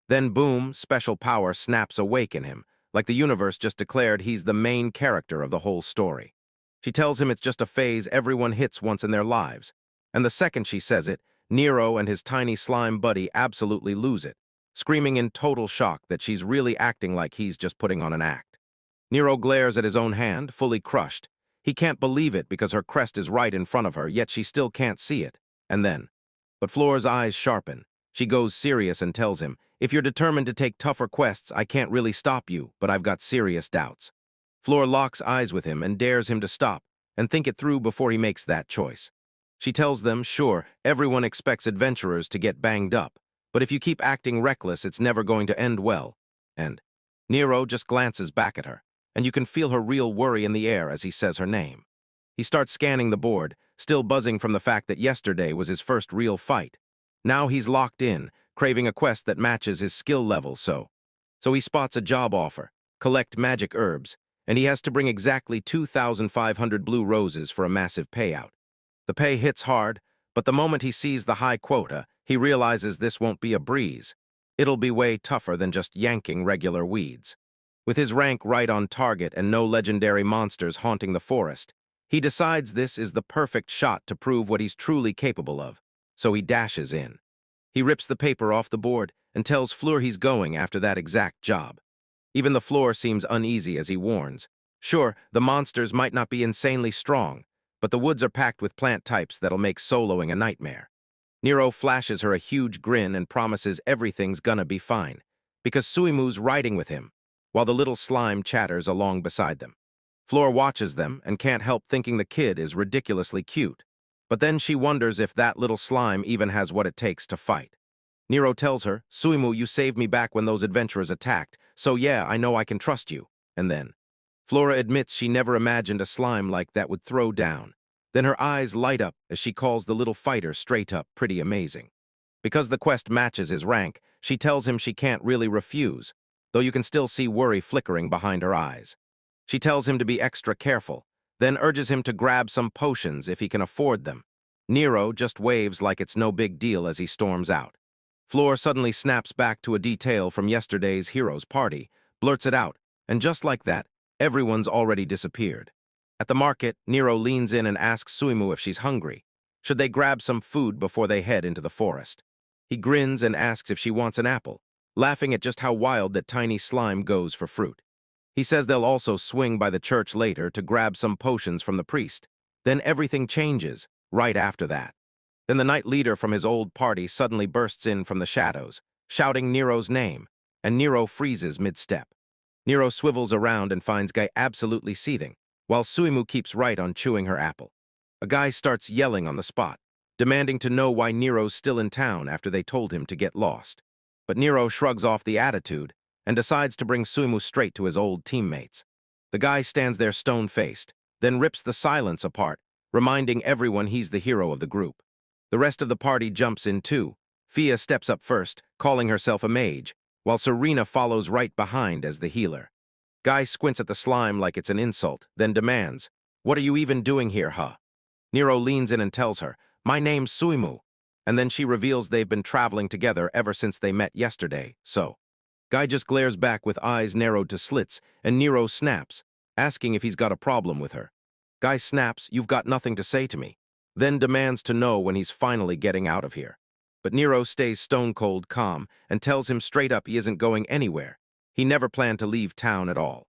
Then boom, special power snaps awake in him, like the universe just declared he's the main character of the whole story. She tells him it's just a phase everyone hits once in their lives, and the second she says it, Nero and his tiny slime buddy absolutely lose it, screaming in total shock that she's really acting like he's just putting on an act. Nero glares at his own hand, fully crushed. He can't believe it because her crest is right in front of her, yet she still can't see it. And then, but Floor's eyes sharpen. She goes serious and tells him, "If you're determined to take tougher quests, I can't really stop you, but I've got serious doubts." Floor locks eyes with him and dares him to stop and think it through before he makes that choice. She tells them, sure, everyone expects adventurers to get banged up, but if you keep acting reckless, it's never going to end well. And Nero just glances back at her, and you can feel her real worry in the air as he says her name. He starts scanning the board, still buzzing from the fact that yesterday was his first real fight. Now he's locked in, craving a quest that matches his skill level, so he spots a job offer, collect magic herbs, and he has to bring exactly 2,500 blue roses for a massive payout. The pay hits hard, but the moment he sees the high quota, he realizes this won't be a breeze. It'll be way tougher than just yanking regular weeds. With his rank right on target and no legendary monsters haunting the forest, He decides this is the perfect shot to prove what he's truly capable of, so he dashes in. He rips the paper off the board and tells Fleur he's going after that exact job. Even the floor seems uneasy as he warns. Sure, the monsters might not be insanely strong, but the woods are packed with plant types that'll make soloing a nightmare. Nero flashes her a huge grin and promises everything's gonna be fine, because Suimu's riding with him, while the little slime chatters along beside them. Fleur watches them and can't help thinking the kid is ridiculously cute, but then she wonders if that little slime even has what it takes to fight. Nero tells her, Suimu, you saved me back when those adventurers attacked, so yeah, I know I can trust you. And then, Flora admits she never imagined a slime like that would throw down. Then her eyes light up as she calls the little fighter straight up pretty amazing. Because the quest matches his rank, she tells him she can't really refuse, though you can still see worry flickering behind her eyes. She tells him to be extra careful, then urges him to grab some potions if he can afford them. Nero just waves like it's no big deal as he storms out. Fleur suddenly snaps back to a detail from yesterday's heroes' party, blurts it out, and just like that, everyone's already disappeared. At the market, Nero leans in and asks Suimu if she's hungry. Should they grab some food before they head into the forest? He grins and asks if she wants an apple, laughing at just how wild that tiny slime goes for fruit. He says they'll also swing by the church later to grab some potions from the priest. Then everything changes, right after that. Then the knight leader from his old party suddenly bursts in from the shadows, shouting Nero's name, and Nero freezes mid-step. Nero swivels around and finds Guy absolutely seething, while Suimu keeps right on chewing her apple. A guy starts yelling on the spot, demanding to know why Nero's still in town after they told him to get lost. But Nero shrugs off the attitude and decides to bring Suimu straight to his old teammates. The guy stands there stone-faced, then rips the silence apart, reminding everyone he's the hero of the group. The rest of the party jumps in too. Fia steps up first, calling herself a mage, while Serena follows right behind as the healer. Guy squints at the slime like it's an insult, then demands, "What are you even doing here, huh?" Nero leans in and tells her, "My name's Suimu," and then she reveals they've been traveling together ever since they met yesterday, so. Guy just glares back with eyes narrowed to slits, and Nero snaps, asking if he's got a problem with her. Guy snaps, "You've got nothing to say to me," then demands to know when he's finally getting out of here. But Nero stays stone-cold calm and tells him straight up he isn't going anywhere. He never planned to leave town at all.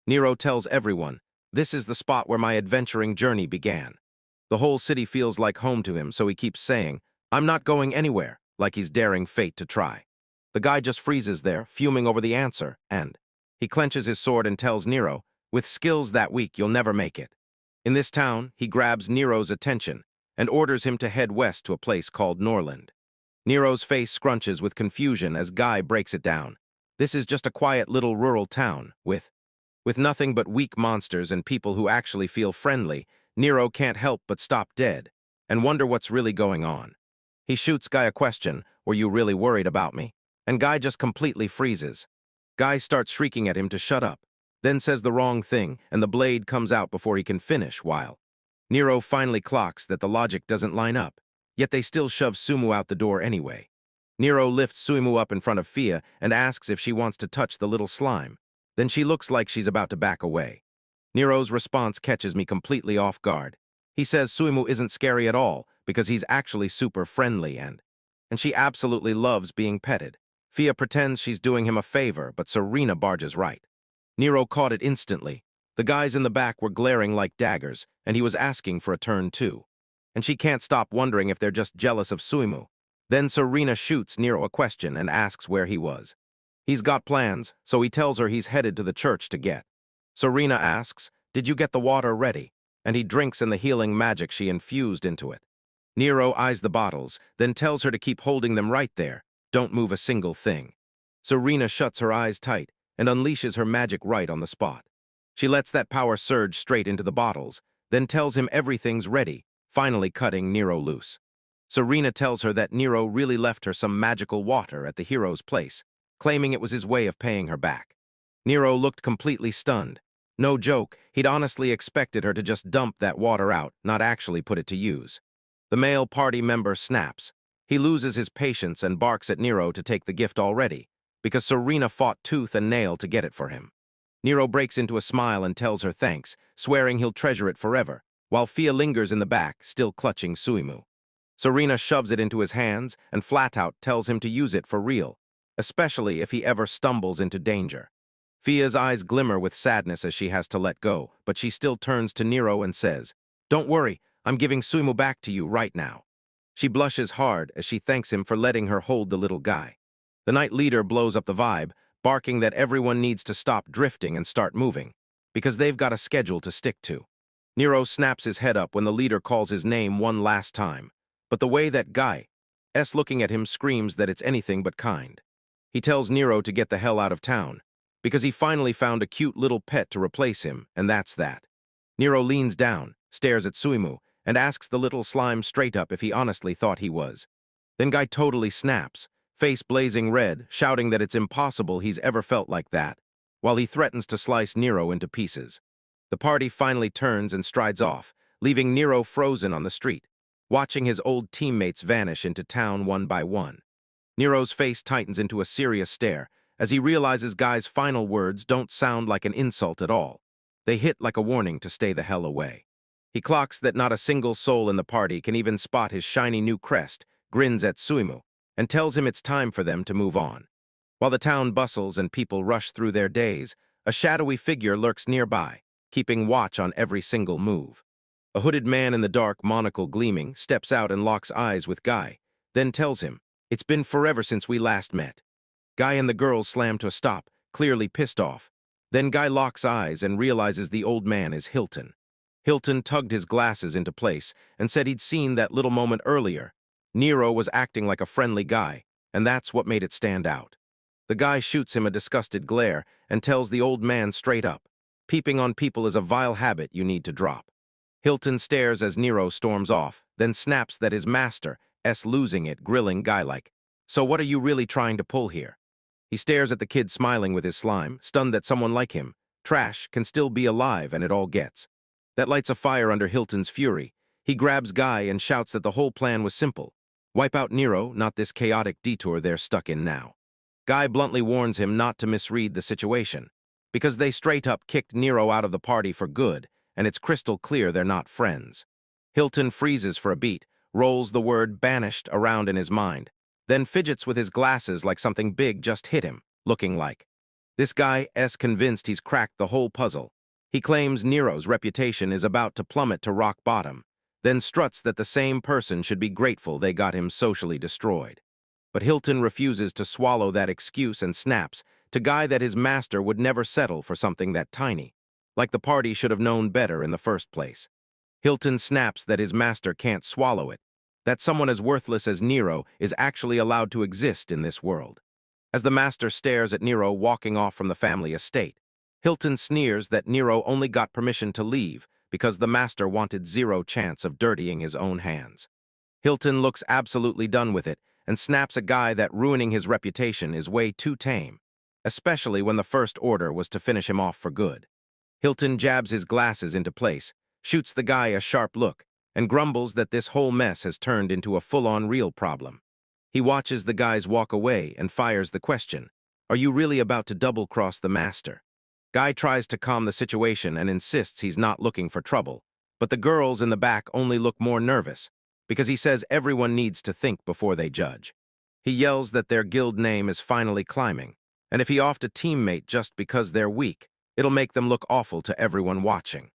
Nero tells everyone, "This is the spot where my adventuring journey began." The whole city feels like home to him, so he keeps saying, "I'm not going anywhere," like he's daring fate to try. The guy just freezes there, fuming over the answer, and he clenches his sword and tells Nero, "With skills that weak, you'll never make it." In this town, he grabs Nero's attention and orders him to head west to a place called Norland. Nero's face scrunches with confusion as Guy breaks it down. This is just a quiet little rural town, with nothing but weak monsters and people who actually feel friendly. Nero can't help but stop dead and wonder what's really going on. He shoots Guy a question, "Were you really worried about me?" And Guy just completely freezes. Guy starts shrieking at him to shut up, then says the wrong thing, and the blade comes out before he can finish, while Nero finally clocks that the logic doesn't line up, yet they still shove Suimu out the door anyway. Nero lifts Suimu up in front of Fia and asks if she wants to touch the little slime. Then she looks like she's about to back away. Nero's response catches me completely off guard. He says Suimu isn't scary at all because he's actually super friendly and she absolutely loves being petted. Fia pretends she's doing him a favor, but Serena barges right. Nero caught it instantly. The guys in the back were glaring like daggers, and he was asking for a turn too. And she can't stop wondering if they're just jealous of Suimu. Then Serena shoots Nero a question and asks where he was. He's got plans, so he tells her he's headed to the church to get. Serena asks, "Did you get the water ready?" And he drinks in the healing magic she infused into it. Nero eyes the bottles, then tells her to keep holding them right there. Don't move a single thing. Serena shuts her eyes tight and unleashes her magic right on the spot. She lets that power surge straight into the bottles, then tells him everything's ready, finally cutting Nero loose. Serena tells her that Nero really left her some magical water at the hero's place, claiming it was his way of paying her back. Nero looked completely stunned. No joke, he'd honestly expected her to just dump that water out, not actually put it to use. The male party member snaps. He loses his patience and barks at Nero to take the gift already, because Serena fought tooth and nail to get it for him. Nero breaks into a smile and tells her thanks, swearing he'll treasure it forever, while Fia lingers in the back, still clutching Suimu. Serena shoves it into his hands and flat out tells him to use it for real, especially if he ever stumbles into danger. Fia's eyes glimmer with sadness as she has to let go, but she still turns to Nero and says, "Don't worry, I'm giving Suimu back to you right now." She blushes hard as she thanks him for letting her hold the little guy. The night leader blows up the vibe, barking that everyone needs to stop drifting and start moving, because they've got a schedule to stick to. Nero snaps his head up when the leader calls his name one last time, but the way that guy looking at him screams that it's anything but kind. He tells Nero to get the hell out of town, because he finally found a cute little pet to replace him, and that's that. Nero leans down, stares at Suimu, and asks the little slime straight up if he honestly thought he was. Then Guy totally snaps, face blazing red, shouting that it's impossible he's ever felt like that, while he threatens to slice Nero into pieces. The party finally turns and strides off, leaving Nero frozen on the street, watching his old teammates vanish into town one by one. Nero's face tightens into a serious stare as he realizes Guy's final words don't sound like an insult at all. They hit like a warning to stay the hell away. He clocks that not a single soul in the party can even spot his shiny new crest, grins at Suimu, and tells him it's time for them to move on. While the town bustles and people rush through their days, a shadowy figure lurks nearby, keeping watch on every single move. A hooded man in the dark, monocle gleaming, steps out and locks eyes with Guy, then tells him, "It's been forever since we last met." Guy and the girls slam to a stop, clearly pissed off. Then Guy locks eyes and realizes the old man is Hilton. Hilton tugged his glasses into place and said he'd seen that little moment earlier. Nero was acting like a friendly guy, and that's what made it stand out. The guy shoots him a disgusted glare and tells the old man straight up, "Peeping on people is a vile habit you need to drop." Hilton stares as Nero storms off, then snaps that his master losing it, grilling Guy like, "So what are you really trying to pull here?" He stares at the kid smiling with his slime, stunned that someone like him, trash, can still be alive and it all gets. That lights a fire under Hilton's fury. He grabs Guy and shouts that the whole plan was simple. Wipe out Nero, not this chaotic detour they're stuck in now. Guy bluntly warns him not to misread the situation, because they straight up kicked Nero out of the party for good, and it's crystal clear they're not friends. Hilton freezes for a beat, rolls the word banished around in his mind, then fidgets with his glasses like something big just hit him, looking like. This guy's convinced he's cracked the whole puzzle. He claims Nero's reputation is about to plummet to rock bottom, then struts that the same person should be grateful they got him socially destroyed. But Hilton refuses to swallow that excuse and snaps to Guy that his master would never settle for something that tiny, like the party should have known better in the first place. Hilton snaps that his master can't swallow it, that someone as worthless as Nero is actually allowed to exist in this world. As the master stares at Nero walking off from the family estate, Hilton sneers that Nero only got permission to leave because the master wanted zero chance of dirtying his own hands. Hilton looks absolutely done with it and snaps at Guy that ruining his reputation is way too tame, especially when the first order was to finish him off for good. Hilton jabs his glasses into place, shoots the guy a sharp look, and grumbles that this whole mess has turned into a full-on real problem. He watches the guys walk away and fires the question, "Are you really about to double-cross the master?" Guy tries to calm the situation and insists he's not looking for trouble, but the girls in the back only look more nervous, because he says everyone needs to think before they judge. He yells that their guild name is finally climbing, and if he offed a teammate just because they're weak, it'll make them look awful to everyone watching.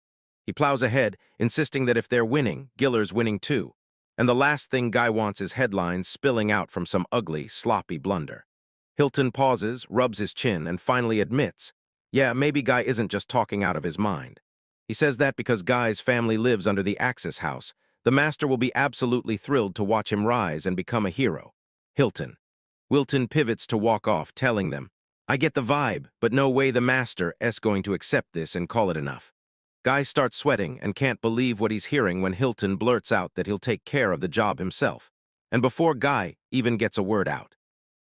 He plows ahead, insisting that if they're winning, Giller's winning too, and the last thing Guy wants is headlines spilling out from some ugly, sloppy blunder. Hilton pauses, rubs his chin, and finally admits, yeah, maybe Guy isn't just talking out of his mind. He says that because Guy's family lives under the Axis house, the master will be absolutely thrilled to watch him rise and become a hero. Hilton. Wilton pivots to walk off, telling them, "I get the vibe, but no way the master's going to accept this and call it enough." Guy starts sweating and can't believe what he's hearing when Hilton blurts out that he'll take care of the job himself. And before Guy even gets a word out,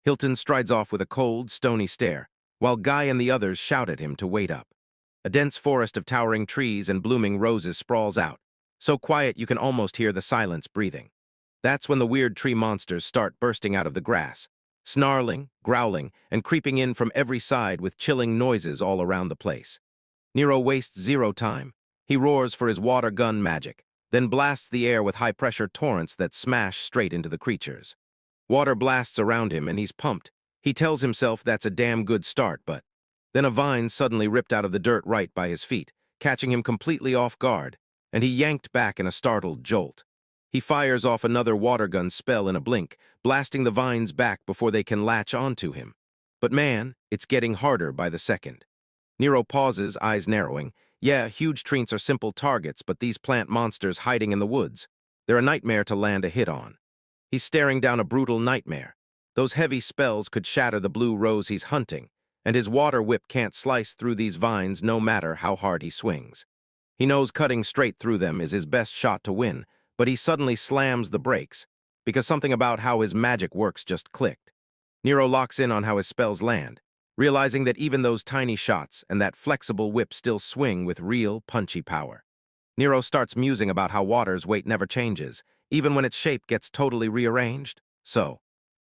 Hilton strides off with a cold, stony stare, while Guy and the others shout at him to wait up. A dense forest of towering trees and blooming roses sprawls out, so quiet you can almost hear the silence breathing. That's when the weird tree monsters start bursting out of the grass, snarling, growling, and creeping in from every side with chilling noises all around the place. Nero wastes zero time, He roars for his water gun magic, then blasts the air with high-pressure torrents that smash straight into the creatures. Water blasts around him and he's pumped. He tells himself that's a damn good start, but then a vine suddenly ripped out of the dirt right by his feet, catching him completely off guard, and he yanked back in a startled jolt. He fires off another water gun spell in a blink, blasting the vines back before they can latch onto him. But man, it's getting harder by the second. Nero pauses, eyes narrowing. Yeah, huge treants are simple targets, but these plant monsters hiding in the woods, they're a nightmare to land a hit on. He's staring down a brutal nightmare. Those heavy spells could shatter the blue rose he's hunting, and his water whip can't slice through these vines no matter how hard he swings. He knows cutting straight through them is his best shot to win, but he suddenly slams the brakes, because something about how his magic works just clicked. Nero locks in on how his spells land, realizing that even those tiny shots and that flexible whip still swing with real, punchy power. Nero starts musing about how water's weight never changes, even when its shape gets totally rearranged. So,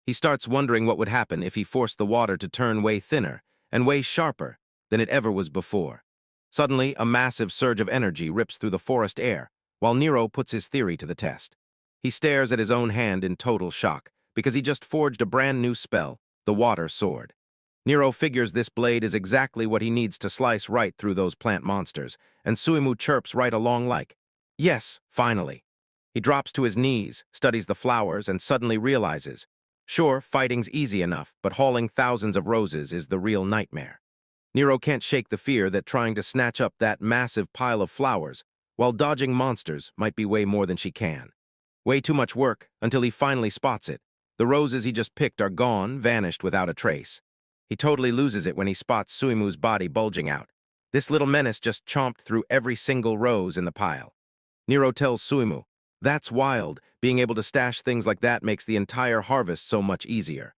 he starts wondering what would happen if he forced the water to turn way thinner and way sharper than it ever was before. Suddenly, a massive surge of energy rips through the forest air, while Nero puts his theory to the test. He stares at his own hand in total shock, because he just forged a brand new spell, the Water Sword. Nero figures this blade is exactly what he needs to slice right through those plant monsters, and Suimu chirps right along like, "Yes, finally." He drops to his knees, studies the flowers, and suddenly realizes, sure, fighting's easy enough, but hauling thousands of roses is the real nightmare. Nero can't shake the fear that trying to snatch up that massive pile of flowers while dodging monsters might be way more than she can. Way too much work until he finally spots it. The roses he just picked are gone, vanished without a trace. He totally loses it when he spots Suimu's body bulging out. This little menace just chomped through every single rose in the pile. Nero tells Suimu, "That's wild. Being able to stash things like that makes the entire harvest so much easier."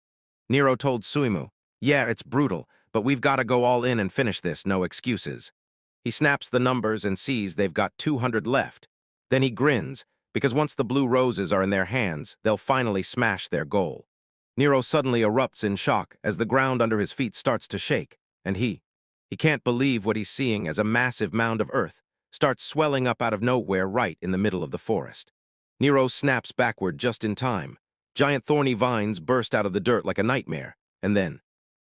Nero told Suimu, "Yeah, it's brutal, but we've got to go all in and finish this, no excuses." He snaps the numbers and sees they've got 200 left. Then he grins, because once the blue roses are in their hands, they'll finally smash their goal. Nero suddenly erupts in shock as the ground under his feet starts to shake, and he can't believe what he's seeing as a massive mound of earth starts swelling up out of nowhere right in the middle of the forest. Nero snaps backward just in time. Giant thorny vines burst out of the dirt like a nightmare, and then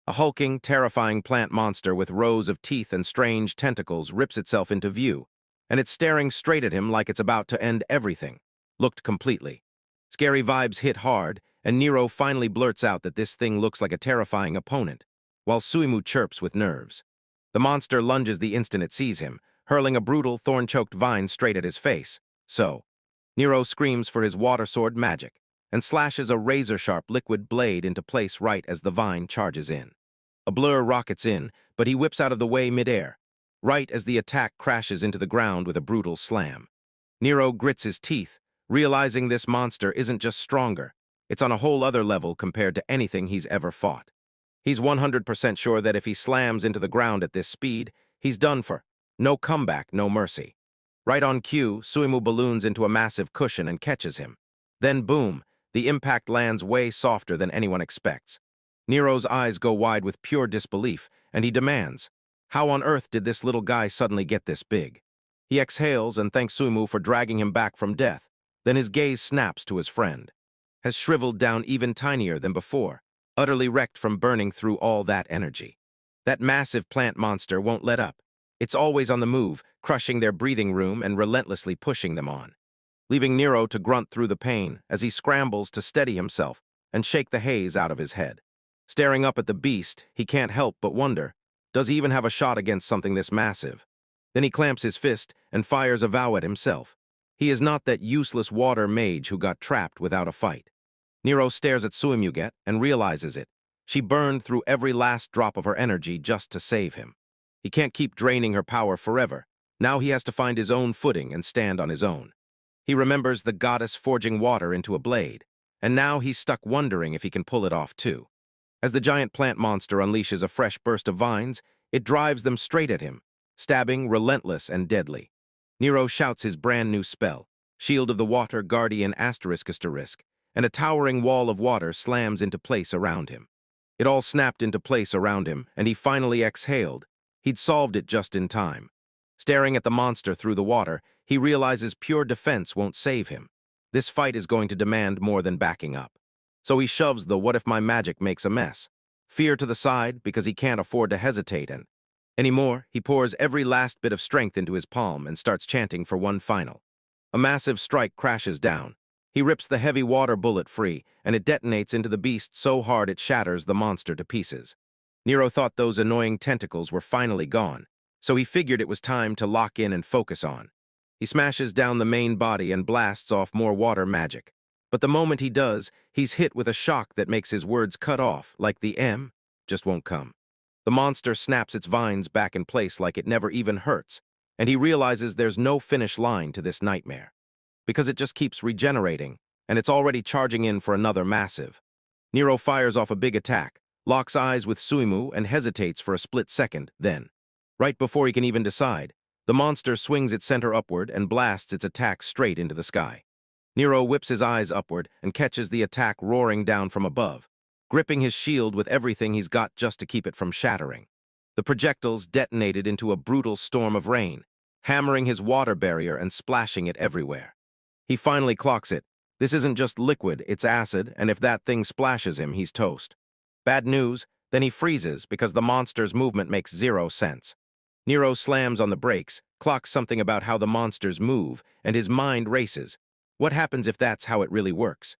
a hulking, terrifying plant monster with rows of teeth and strange tentacles rips itself into view, and it's staring straight at him like it's about to end everything, looked completely. Scary vibes hit hard, and Nero finally blurts out that this thing looks like a terrifying opponent, while Suimu chirps with nerves. The monster lunges the instant it sees him, hurling a brutal, thorn-choked vine straight at his face. So, Nero screams for his water sword magic, and slashes a razor-sharp liquid blade into place right as the vine charges in. A blur rockets in, but he whips out of the way midair, right as the attack crashes into the ground with a brutal slam. Nero grits his teeth, realizing this monster isn't just stronger, it's on a whole other level compared to anything he's ever fought. He's 100% sure that if he slams into the ground at this speed, he's done for. No comeback, no mercy. Right on cue, Suimu balloons into a massive cushion and catches him. Then boom, the impact lands way softer than anyone expects. Nero's eyes go wide with pure disbelief, and he demands, how on earth did this little guy suddenly get this big? He exhales and thanks Suimu for dragging him back from death. Then his gaze snaps to his friend. Has shriveled down even tinier than before, utterly wrecked from burning through all that energy. That massive plant monster won't let up. It's always on the move, crushing their breathing room and relentlessly pushing them on, leaving Nero to grunt through the pain as he scrambles to steady himself and shake the haze out of his head. Staring up at the beast, he can't help but wonder, does he even have a shot against something this massive? Then he clamps his fist and fires a vow at himself. He is not that useless water mage who got trapped without a fight. Nero stares at Suimu and realizes it. She burned through every last drop of her energy just to save him. He can't keep draining her power forever. Now he has to find his own footing and stand on his own. He remembers the goddess forging water into a blade, and now he's stuck wondering if he can pull it off too. As the giant plant monster unleashes a fresh burst of vines, it drives them straight at him, stabbing, relentless, and deadly. Nero shouts his brand new spell, Shield of the Water Guardian ***, and a towering wall of water slams into place around him. It all snapped into place around him, and he finally exhaled. He'd solved it just in time. Staring at the monster through the water, he realizes pure defense won't save him. This fight is going to demand more than backing up. So he shoves the "what if my magic makes a mess" fear to the side because he can't afford to hesitate, and anymore, he pours every last bit of strength into his palm and starts chanting for one final. A massive strike crashes down. He rips the heavy water bullet free, and it detonates into the beast so hard it shatters the monster to pieces. Nero thought those annoying tentacles were finally gone, so he figured it was time to lock in and focus on. He smashes down the main body and blasts off more water magic. But the moment he does, he's hit with a shock that makes his words cut off, like the M just won't come. The monster snaps its vines back in place like it never even hurts, and he realizes there's no finish line to this nightmare. Because it just keeps regenerating, and it's already charging in for another massive. Nero fires off a big attack, locks eyes with Suimu, and hesitates for a split second, then, right before he can even decide, the monster swings its center upward and blasts its attack straight into the sky. Nero whips his eyes upward and catches the attack roaring down from above, gripping his shield with everything he's got just to keep it from shattering. The projectiles detonated into a brutal storm of rain, hammering his water barrier and splashing it everywhere. He finally clocks it. This isn't just liquid, it's acid, and if that thing splashes him, he's toast. Bad news, then he freezes because the monster's movement makes zero sense. Nero slams on the brakes, clocks something about how the monsters move, and his mind races. What happens if that's how it really works?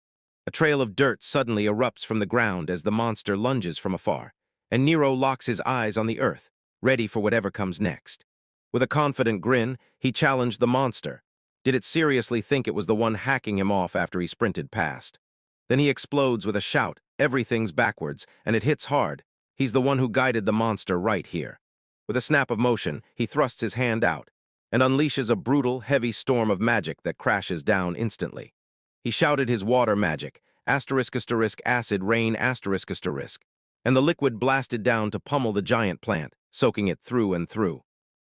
A trail of dirt suddenly erupts from the ground as the monster lunges from afar, and Nero locks his eyes on the earth, ready for whatever comes next. With a confident grin, he challenged the monster. Did it seriously think it was the one hacking him off after he sprinted past? Then he explodes with a shout, everything's backwards, and it hits hard. He's the one who guided the monster right here. With a snap of motion, he thrusts his hand out and unleashes a brutal, heavy storm of magic that crashes down instantly. He shouted his water magic, acid rain, and the liquid blasted down to pummel the giant plant, soaking it through and through.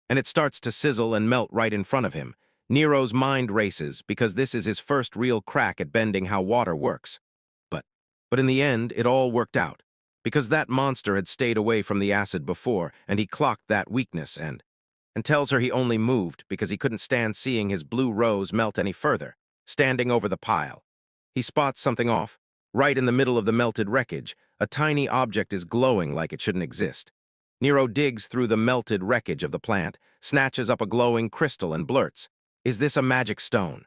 And it starts to sizzle and melt right in front of him. Nero's mind races because this is his first real crack at bending how water works. But in the end, it all worked out, because that monster had stayed away from the acid before, and he clocked that weakness and tells her he only moved because he couldn't stand seeing his blue rose melt any further, standing over the pile. He spots something off. Right in the middle of the melted wreckage, a tiny object is glowing like it shouldn't exist. Nero digs through the melted wreckage of the plant, snatches up a glowing crystal and blurts, "Is this a magic stone?"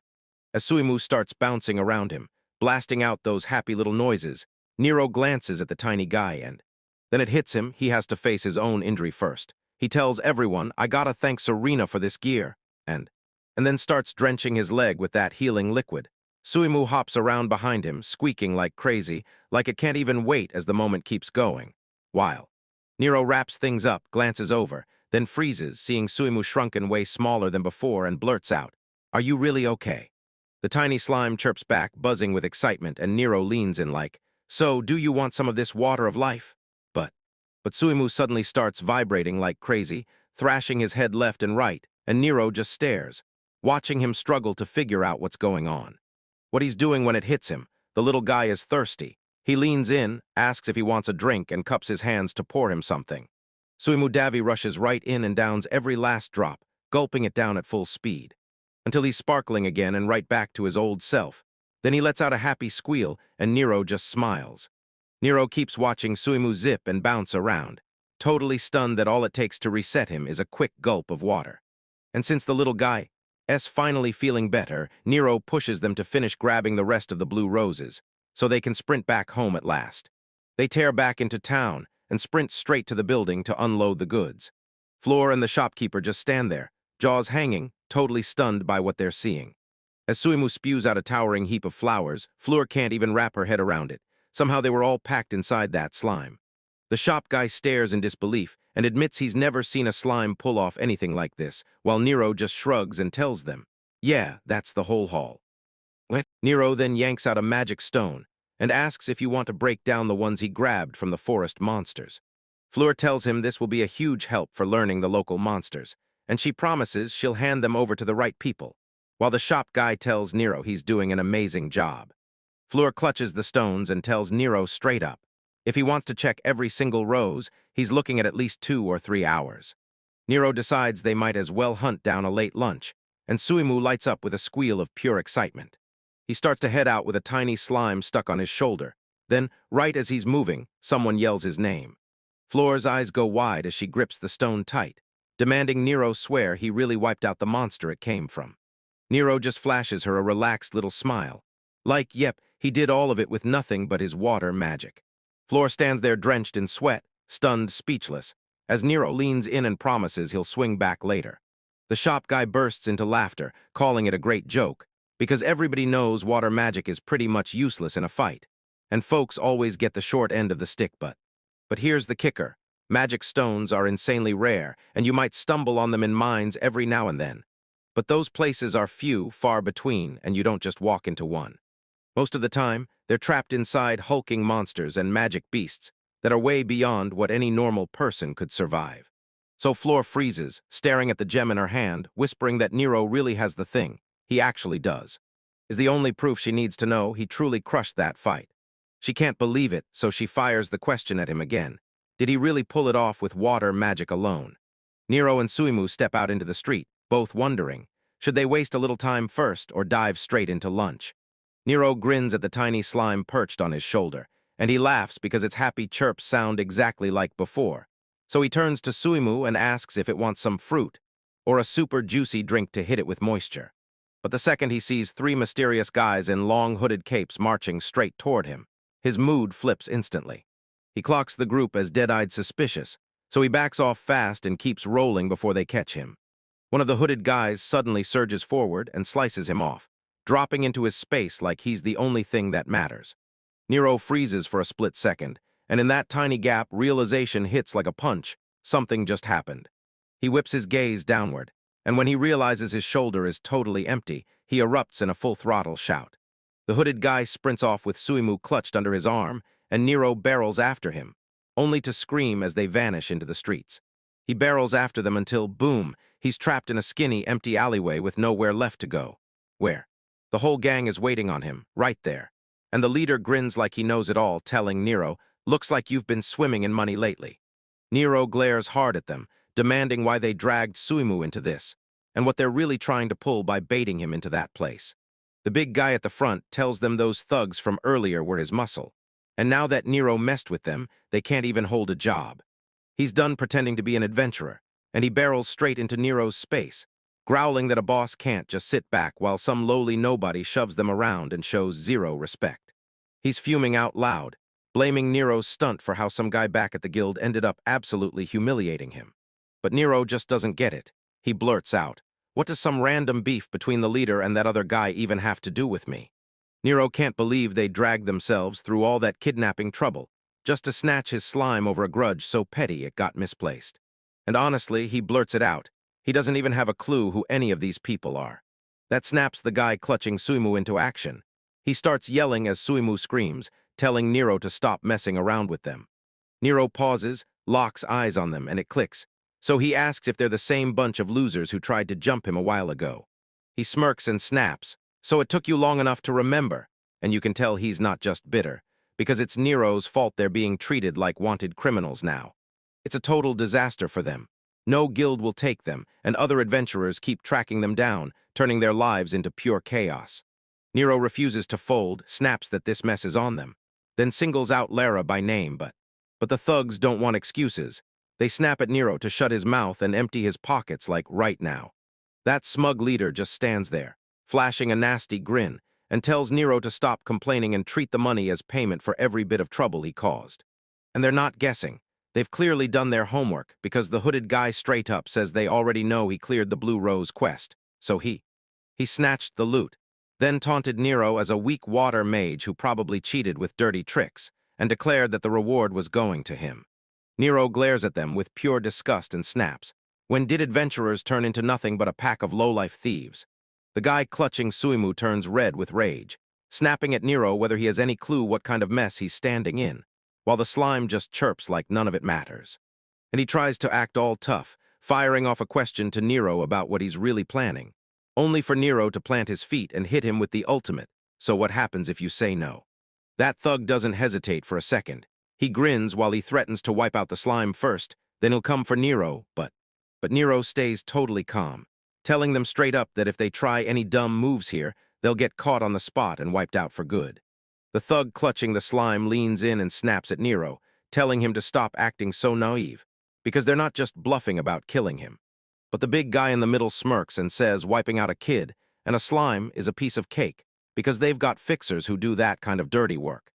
As Suimu starts bouncing around him, blasting out those happy little noises, Nero glances at the tiny guy and then it hits him. He has to face his own injury first. He tells everyone, "I gotta thank Serena for this gear," and then starts drenching his leg with that healing liquid. Suimu hops around behind him, squeaking like crazy, like it can't even wait as the moment keeps going. While Nero wraps things up, glances over, then freezes, seeing Suimu shrunken way smaller than before, and blurts out, "Are you really okay?" The tiny slime chirps back, buzzing with excitement, and Nero leans in like, "So, do you want some of this water of life?" But Suimu suddenly starts vibrating like crazy, thrashing his head left and right, and Nero just stares, watching him struggle to figure out what's going on. What he's doing when it hits him, the little guy is thirsty. He leans in, asks if he wants a drink, and cups his hands to pour him something. Suimu Davi rushes right in and downs every last drop, gulping it down at full speed, until he's sparkling again and right back to his old self. Then he lets out a happy squeal, and Nero just smiles. Nero keeps watching Suimu zip and bounce around, totally stunned that all it takes to reset him is a quick gulp of water. And since the little guy's finally feeling better, Nero pushes them to finish grabbing the rest of the blue roses, so they can sprint back home at last. They tear back into town and sprint straight to the building to unload the goods. Fleur and the shopkeeper just stand there, jaws hanging, totally stunned by what they're seeing. As Suimu spews out a towering heap of flowers, Fleur can't even wrap her head around it. Somehow they were all packed inside that slime. The shop guy stares in disbelief and admits he's never seen a slime pull off anything like this, while Nero just shrugs and tells them, "Yeah, that's the whole haul." Nero then yanks out a magic stone and asks if you want to break down the ones he grabbed from the forest monsters. Fleur tells him this will be a huge help for learning the local monsters, and she promises she'll hand them over to the right people, while the shop guy tells Nero he's doing an amazing job. Fleur clutches the stones and tells Nero straight up, if he wants to check every single rose, he's looking at least 2 or 3 hours. Nero decides they might as well hunt down a late lunch, and Suimu lights up with a squeal of pure excitement. He starts to head out with a tiny slime stuck on his shoulder. Then, right as he's moving, someone yells his name. Floor's eyes go wide as she grips the stone tight, demanding Nero swear he really wiped out the monster it came from. Nero just flashes her a relaxed little smile. Like, yep, he did all of it with nothing but his water magic. Floor stands there drenched in sweat, stunned, speechless, as Nero leans in and promises he'll swing back later. The shop guy bursts into laughter, calling it a great joke, because everybody knows water magic is pretty much useless in a fight, and folks always get the short end of the stick. But here's the kicker. Magic stones are insanely rare, and you might stumble on them in mines every now and then. But those places are few, far between, and you don't just walk into one. Most of the time, they're trapped inside hulking monsters and magic beasts that are way beyond what any normal person could survive. So Floor freezes, staring at the gem in her hand, whispering that Nero really has the thing. He actually does. Is the only proof she needs to know he truly crushed that fight. She can't believe it, so she fires the question at him again. Did he really pull it off with water magic alone? Nero and Suimu step out into the street, both wondering, should they waste a little time first or dive straight into lunch? Nero grins at the tiny slime perched on his shoulder, and he laughs because its happy chirps sound exactly like before. So he turns to Suimu and asks if it wants some fruit, or a super juicy drink to hit it with moisture. But the second he sees three mysterious guys in long hooded capes marching straight toward him, his mood flips instantly. He clocks the group as dead-eyed suspicious, so he backs off fast and keeps rolling before they catch him. One of the hooded guys suddenly surges forward and slices him off, dropping into his space like he's the only thing that matters. Nero freezes for a split second, and in that tiny gap, realization hits like a punch. Something just happened. He whips his gaze downward, and when he realizes his shoulder is totally empty, he erupts in a full-throttle shout. The hooded guy sprints off with Suimu clutched under his arm, and Nero barrels after him, only to scream as they vanish into the streets. He barrels after them until, boom, he's trapped in a skinny, empty alleyway with nowhere left to go. Where? The whole gang is waiting on him, right there. And the leader grins like he knows it all, telling Nero, "Looks like you've been swimming in money lately." Nero glares hard at them, demanding why they dragged Suimu into this, and what they're really trying to pull by baiting him into that place. The big guy at the front tells them those thugs from earlier were his muscle, and now that Nero messed with them, they can't even hold a job. He's done pretending to be an adventurer, and he barrels straight into Nero's space, growling that a boss can't just sit back while some lowly nobody shoves them around and shows zero respect. He's fuming out loud, blaming Nero's stunt for how some guy back at the guild ended up absolutely humiliating him. But Nero just doesn't get it. He blurts out, "What does some random beef between the leader and that other guy even have to do with me?" Nero can't believe they dragged themselves through all that kidnapping trouble, just to snatch his slime over a grudge so petty it got misplaced. And honestly, he blurts it out. He doesn't even have a clue who any of these people are. That snaps the guy clutching Suimu into action. He starts yelling as Suimu screams, telling Nero to stop messing around with them. Nero pauses, locks eyes on them, and it clicks. So he asks if they're the same bunch of losers who tried to jump him a while ago. He smirks and snaps, "So it took you long enough to remember," and you can tell he's not just bitter, because it's Nero's fault they're being treated like wanted criminals now. It's a total disaster for them. No guild will take them, and other adventurers keep tracking them down, turning their lives into pure chaos. Nero refuses to fold, snaps that this mess is on them, then singles out Lara by name, but the thugs don't want excuses. They snap at Nero to shut his mouth and empty his pockets like right now. That smug leader just stands there, flashing a nasty grin, and tells Nero to stop complaining and treat the money as payment for every bit of trouble he caused. And they're not guessing. They've clearly done their homework, because the hooded guy straight up says they already know he cleared the Blue Rose quest, so he snatched the loot, then taunted Nero as a weak water mage who probably cheated with dirty tricks, and declared that the reward was going to him. Nero glares at them with pure disgust and snaps. When did adventurers turn into nothing but a pack of low-life thieves? The guy clutching Suimu turns red with rage, snapping at Nero whether he has any clue what kind of mess he's standing in, while the slime just chirps like none of it matters. And he tries to act all tough, firing off a question to Nero about what he's really planning, only for Nero to plant his feet and hit him with the ultimate, "So what happens if you say no?" That thug doesn't hesitate for a second. He grins while he threatens to wipe out the slime first, then he'll come for Nero, but But Nero stays totally calm, telling them straight up that if they try any dumb moves here, they'll get caught on the spot and wiped out for good. The thug clutching the slime leans in and snaps at Nero, telling him to stop acting so naive, because they're not just bluffing about killing him. But the big guy in the middle smirks and says wiping out a kid and a slime is a piece of cake, because they've got fixers who do that kind of dirty work.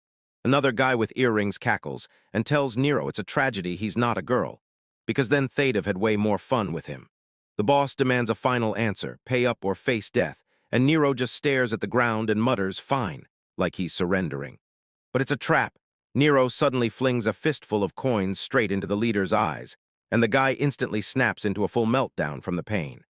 Another guy with earrings cackles and tells Nero it's a tragedy he's not a girl, because then they'd have had way more fun with him. The boss demands a final answer, pay up or face death, and Nero just stares at the ground and mutters, fine, like he's surrendering. But it's a trap. Nero suddenly flings a fistful of coins straight into the leader's eyes, and the guy instantly snaps into a full meltdown from the pain.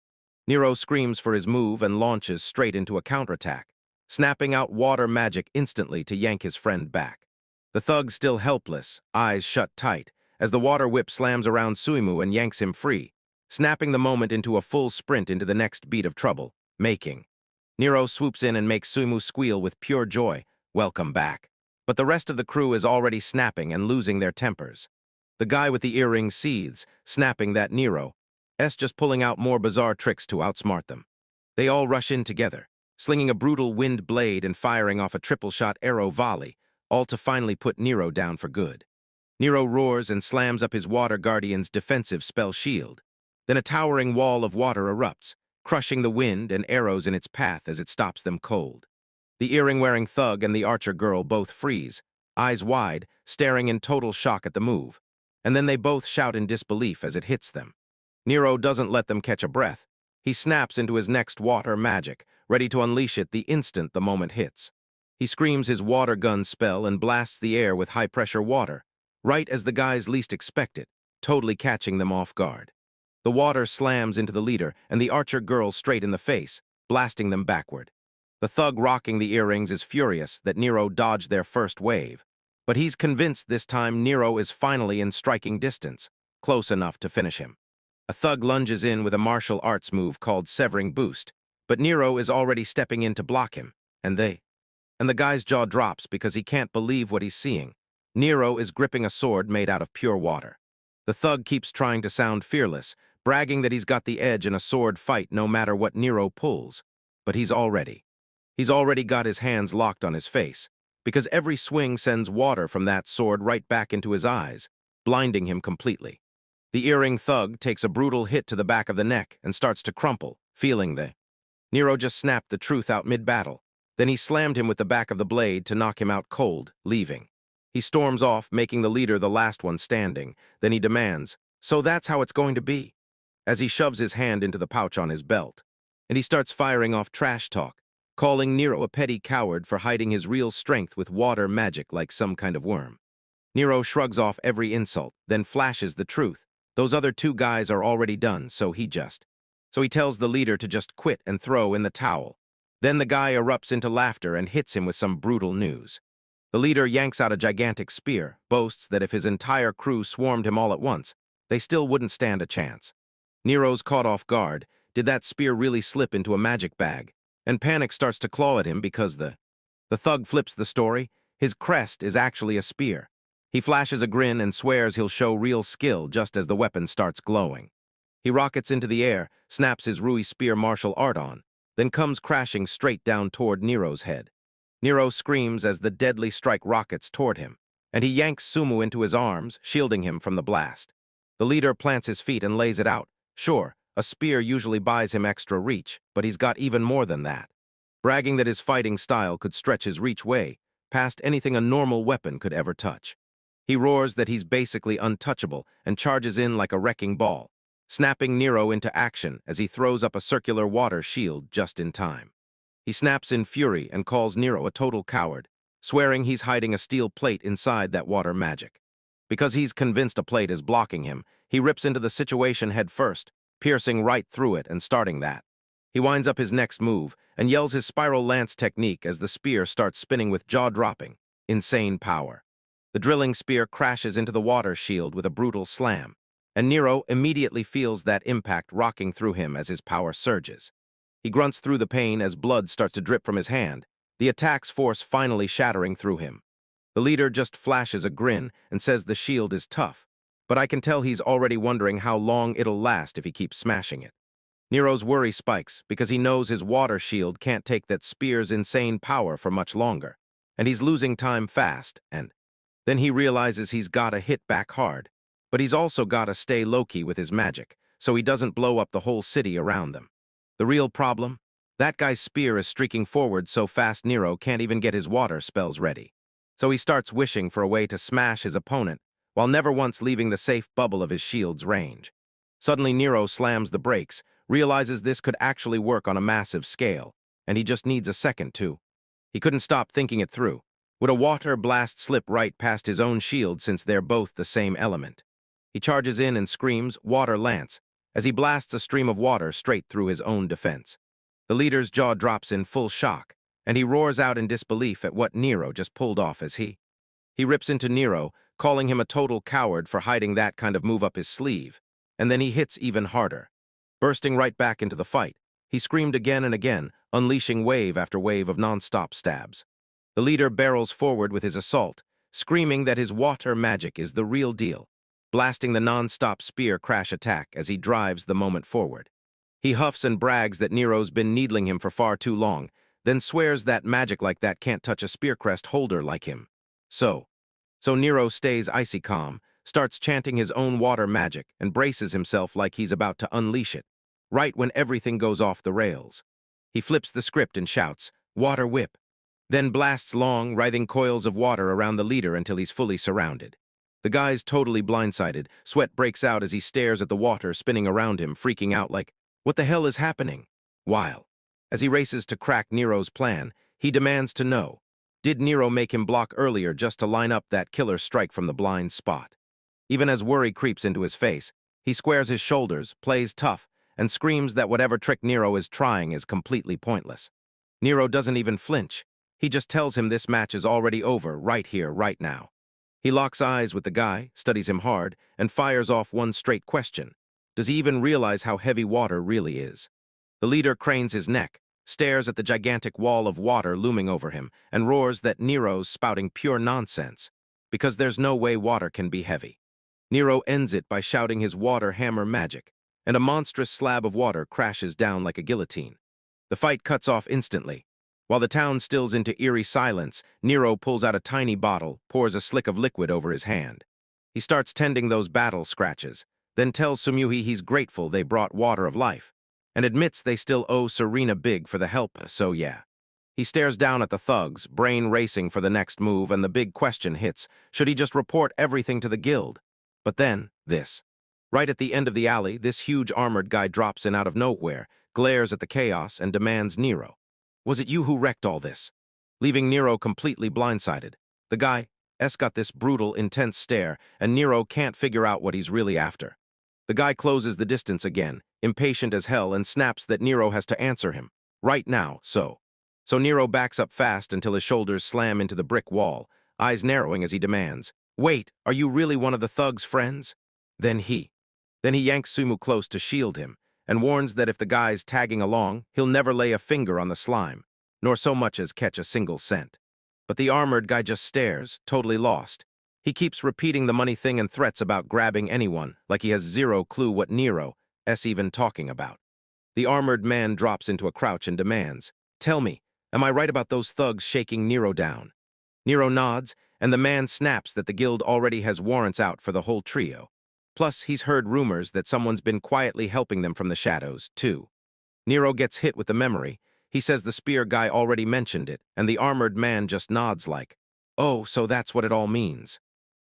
Nero screams for his move and launches straight into a counterattack, snapping out water magic instantly to yank his friend back. The thug still helpless, eyes shut tight, as the water whip slams around Suimu and yanks him free, snapping the moment into a full sprint into the next beat of trouble, making. Nero swoops in and makes Suimu squeal with pure joy, welcome back. But the rest of the crew is already snapping and losing their tempers. The guy with the earring seethes, snapping that Nero's just pulling out more bizarre tricks to outsmart them. They all rush in together, slinging a brutal wind blade and firing off a triple-shot arrow volley, all to finally put Nero down for good. Nero roars and slams up his water guardian's defensive spell shield. Then a towering wall of water erupts, crushing the wind and arrows in its path as it stops them cold. The earring-wearing thug and the archer girl both freeze, eyes wide, staring in total shock at the move, and then they both shout in disbelief as it hits them. Nero doesn't let them catch a breath. He snaps into his next water magic, ready to unleash it the instant the moment hits. He screams his water gun spell and blasts the air with high-pressure water, right as the guys least expect it, totally catching them off guard. The water slams into the leader and the archer girl straight in the face, blasting them backward. The thug rocking the earrings is furious that Nero dodged their first wave, but he's convinced this time Nero is finally in striking distance, close enough to finish him. A thug lunges in with a martial arts move called Severing Boost, but Nero is already stepping in to block him, and the guy's jaw drops because he can't believe what he's seeing. Nero is gripping a sword made out of pure water. The thug keeps trying to sound fearless, bragging that he's got the edge in a sword fight no matter what Nero pulls, but he's already got his hands locked on his face, because every swing sends water from that sword right back into his eyes, blinding him completely. The earring thug takes a brutal hit to the back of the neck and starts to crumple, feeling Nero just snapped the truth out mid-battle. Then he slammed him with the back of the blade to knock him out cold, leaving. He storms off, making the leader the last one standing. Then he demands, "So that's how it's going to be," as he shoves his hand into the pouch on his belt. And he starts firing off trash talk, calling Nero a petty coward for hiding his real strength with water magic like some kind of worm. Nero shrugs off every insult, then flashes the truth. Those other two guys are already done, so he tells the leader to just quit and throw in the towel. Then the guy erupts into laughter and hits him with some brutal news. The leader yanks out a gigantic spear, boasts that if his entire crew swarmed him all at once, they still wouldn't stand a chance. Nero's caught off guard. Did that spear really slip into a magic bag? And panic starts to claw at him because the thug flips the story. His crest is actually a spear. He flashes a grin and swears he'll show real skill just as the weapon starts glowing. He rockets into the air, snaps his Rui spear martial art on, then comes crashing straight down toward Nero's head. Nero screams as the deadly strike rockets toward him, and he yanks Suimu into his arms, shielding him from the blast. The leader plants his feet and lays it out. Sure, a spear usually buys him extra reach, but he's got even more than that. Bragging that his fighting style could stretch his reach way past anything a normal weapon could ever touch. He roars that he's basically untouchable and charges in like a wrecking ball, snapping Nero into action as he throws up a circular water shield just in time. He snaps in fury and calls Nero a total coward, swearing he's hiding a steel plate inside that water magic. Because he's convinced a plate is blocking him, he rips into the situation head first, piercing right through it and starting that. He winds up his next move and yells his spiral lance technique as the spear starts spinning with jaw-dropping, insane power. The drilling spear crashes into the water shield with a brutal slam, and Nero immediately feels that impact rocking through him as his power surges. He grunts through the pain as blood starts to drip from his hand, the attack's force finally shattering through him. The leader just flashes a grin and says the shield is tough, but I can tell he's already wondering how long it'll last if he keeps smashing it. Nero's worry spikes because he knows his water shield can't take that spear's insane power for much longer, and he's losing time fast, and then he realizes he's gotta hit back hard, but he's also gotta stay low-key with his magic, so he doesn't blow up the whole city around them. The real problem? That guy's spear is streaking forward so fast Nero can't even get his water spells ready. So he starts wishing for a way to smash his opponent, while never once leaving the safe bubble of his shield's range. Suddenly Nero slams the brakes, realizes this could actually work on a massive scale, and he just needs a second to. He couldn't stop thinking it through. Would a water blast slip right past his own shield since they're both the same element? He charges in and screams, "Water Lance," as he blasts a stream of water straight through his own defense. The leader's jaw drops in full shock, and he roars out in disbelief at what Nero just pulled off as he rips into Nero, calling him a total coward for hiding that kind of move up his sleeve, and then he hits even harder. Bursting right back into the fight, he screamed again and again, unleashing wave after wave of non-stop stabs. The leader barrels forward with his assault, screaming that his water magic is the real deal, blasting the non-stop spear crash attack as he drives the moment forward. He huffs and brags that Nero's been needling him for far too long, then swears that magic like that can't touch a spear crest holder like him. So Nero stays icy calm, starts chanting his own water magic, and braces himself like he's about to unleash it, right when everything goes off the rails. He flips the script and shouts, "Water whip," then blasts long, writhing coils of water around the leader until he's fully surrounded. The guy's totally blindsided, sweat breaks out as he stares at the water spinning around him, freaking out like, what the hell is happening? While, as he races to crack Nero's plan, he demands to know, did Nero make him block earlier just to line up that killer strike from the blind spot? Even as worry creeps into his face, he squares his shoulders, plays tough, and screams that whatever trick Nero is trying is completely pointless. Nero doesn't even flinch. He just tells him this match is already over, right here, right now. He locks eyes with the guy, studies him hard, and fires off one straight question. Does he even realize how heavy water really is? The leader cranes his neck, stares at the gigantic wall of water looming over him, and roars that Nero's spouting pure nonsense, because there's no way water can be heavy. Nero ends it by shouting his water hammer magic, and a monstrous slab of water crashes down like a guillotine. The fight cuts off instantly. While the town stills into eerie silence, Nero pulls out a tiny bottle, pours a slick of liquid over his hand. He starts tending those battle scratches, then tells Suimu he's grateful they brought water of life, and admits they still owe Serena big for the help, so yeah. He stares down at the thugs, brain racing for the next move, and the big question hits, should he just report everything to the guild? But then, this. Right at the end of the alley, this huge armored guy drops in out of nowhere, glares at the chaos, and demands Nero. Was it you who wrecked all this? Leaving Nero completely blindsided. The guy's got this brutal, intense stare, and Nero can't figure out what he's really after. The guy closes the distance again, impatient as hell, and snaps that Nero has to answer him. Right now, So Nero backs up fast until his shoulders slam into the brick wall, eyes narrowing as he demands, "Wait, are you really one of the thug's friends?" Then he yanks Suimu close to shield him, and warns that if the guy's tagging along, he'll never lay a finger on the slime, nor so much as catch a single scent. But the armored guy just stares, totally lost. He keeps repeating the money thing and threats about grabbing anyone, like he has zero clue what Nero's even talking about. The armored man drops into a crouch and demands, "Tell me, am I right about those thugs shaking Nero down?" Nero nods, and the man snaps that the guild already has warrants out for the whole trio. Plus, he's heard rumors that someone's been quietly helping them from the shadows, too. Nero gets hit with the memory. He says the spear guy already mentioned it, and the armored man just nods like, "Oh, so that's what it all means."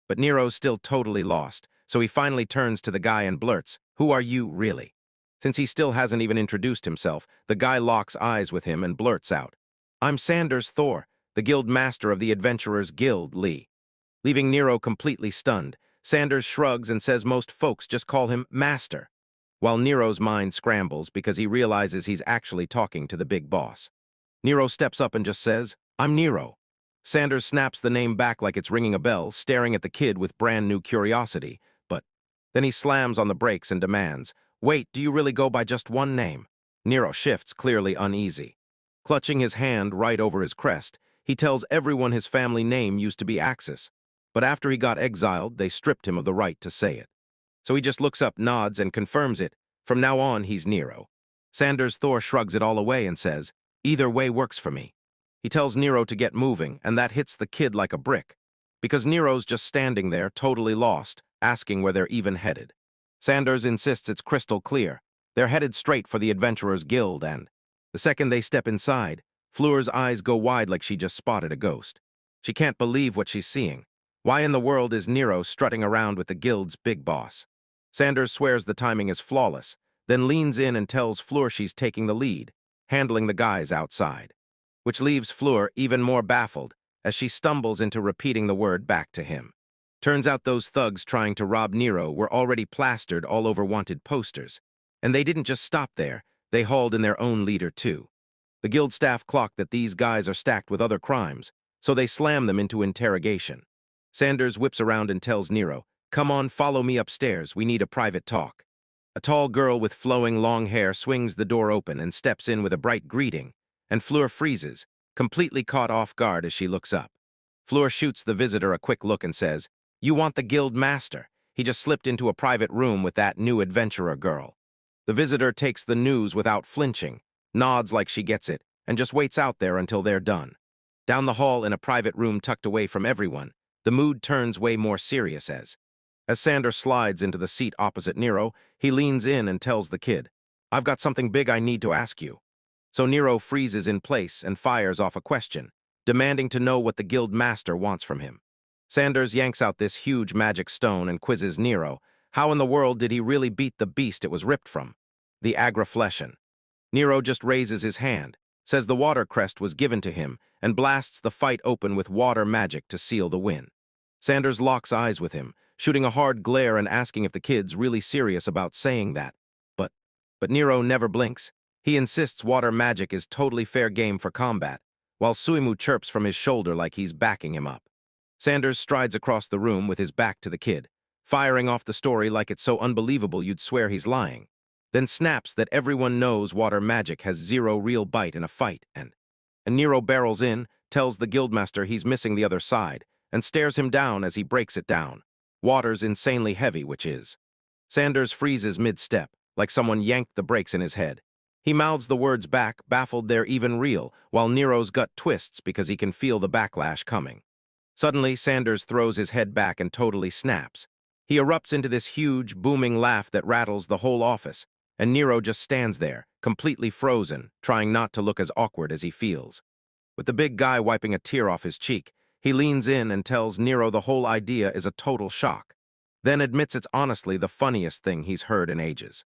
But Nero's still totally lost, so he finally turns to the guy and blurts, "Who are you, really?" Since he still hasn't even introduced himself, the guy locks eyes with him and blurts out, "I'm Sanders Thor, the guild master of the Adventurers Guild, Lee." Leaving Nero completely stunned, Sanders shrugs and says most folks just call him Master, while Nero's mind scrambles because he realizes he's actually talking to the big boss. Nero steps up and just says, "I'm Nero." Sanders snaps the name back like it's ringing a bell, staring at the kid with brand new curiosity, but then he slams on the brakes and demands, "Wait, do you really go by just one name?" Nero shifts, clearly uneasy. Clutching his hand right over his crest, he tells everyone his family name used to be Axis, but after he got exiled, they stripped him of the right to say it. So he just looks up, nods, and confirms it. From now on, he's Nero. Sanders Thor shrugs it all away and says, either way works for me. He tells Nero to get moving, and that hits the kid like a brick. Because Nero's just standing there, totally lost, asking where they're even headed. Sanders insists it's crystal clear. They're headed straight for the Adventurers Guild, and the second they step inside, Fleur's eyes go wide like she just spotted a ghost. She can't believe what she's seeing. Why in the world is Nero strutting around with the guild's big boss? Sanders swears the timing is flawless, then leans in and tells Fleur she's taking the lead, handling the guys outside. Which leaves Fleur even more baffled as she stumbles into repeating the word back to him. Turns out those thugs trying to rob Nero were already plastered all over wanted posters. And they didn't just stop there, they hauled in their own leader too. The guild staff clocked that these guys are stacked with other crimes, so they slam them into interrogation. Sanders whips around and tells Nero, come on, follow me upstairs, we need a private talk. A tall girl with flowing long hair swings the door open and steps in with a bright greeting, and Fleur freezes, completely caught off guard as she looks up. Fleur shoots the visitor a quick look and says, you want the guild master? He just slipped into a private room with that new adventurer girl. The visitor takes the news without flinching, nods like she gets it, and just waits out there until they're done. Down the hall in a private room tucked away from everyone, the mood turns way more serious as Sanders slides into the seat opposite Nero, he leans in and tells the kid, I've got something big I need to ask you. So Nero freezes in place and fires off a question, demanding to know what the guild master wants from him. Sanders yanks out this huge magic stone and quizzes Nero, how in the world did he really beat the beast it was ripped from? The agraflession. Nero just raises his hand, says the water crest was given to him, and blasts the fight open with water magic to seal the win. Sanders locks eyes with him, shooting a hard glare and asking if the kid's really serious about saying that. But Nero never blinks. He insists water magic is totally fair game for combat, while Suimu chirps from his shoulder like he's backing him up. Sanders strides across the room with his back to the kid, firing off the story like it's so unbelievable you'd swear he's lying, then snaps that everyone knows water magic has zero real bite in a fight, and Nero barrels in, tells the guildmaster he's missing the other side, and stares him down as he breaks it down. Water's insanely heavy, which is. Sanders freezes mid-step, like someone yanked the brakes in his head. He mouths the words back, baffled they're even real, while Nero's gut twists because he can feel the backlash coming. Suddenly, Sanders throws his head back and totally snaps. He erupts into this huge, booming laugh that rattles the whole office, and Nero just stands there, completely frozen, trying not to look as awkward as he feels. With the big guy wiping a tear off his cheek, he leans in and tells Nero the whole idea is a total shock, then admits it's honestly the funniest thing he's heard in ages.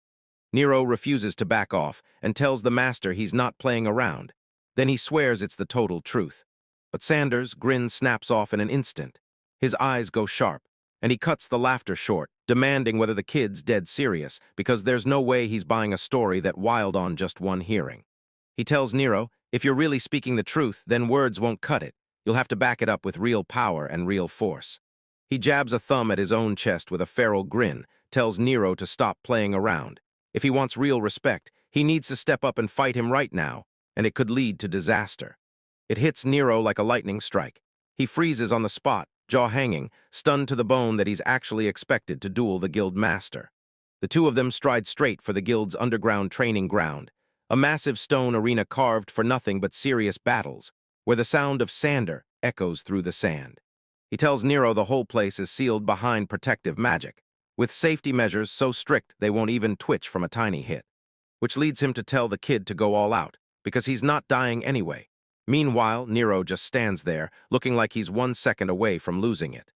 Nero refuses to back off and tells the master he's not playing around. Then he swears it's the total truth. But Sanders' grin snaps off in an instant. His eyes go sharp, and he cuts the laughter short, demanding whether the kid's dead serious, because there's no way he's buying a story that wild on just one hearing. He tells Nero, if you're really speaking the truth, then words won't cut it. You'll have to back it up with real power and real force. He jabs a thumb at his own chest with a feral grin, tells Nero to stop playing around. If he wants real respect, he needs to step up and fight him right now, and it could lead to disaster. It hits Nero like a lightning strike. He freezes on the spot, jaw hanging, stunned to the bone that he's actually expected to duel the guild master. The two of them stride straight for the guild's underground training ground, a massive stone arena carved for nothing but serious battles, where the sound of Sander echoes through the sand. He tells Nero the whole place is sealed behind protective magic, with safety measures so strict they won't even twitch from a tiny hit, which leads him to tell the kid to go all out, because he's not dying anyway. Meanwhile, Nero just stands there, looking like he's 1 second away from losing it.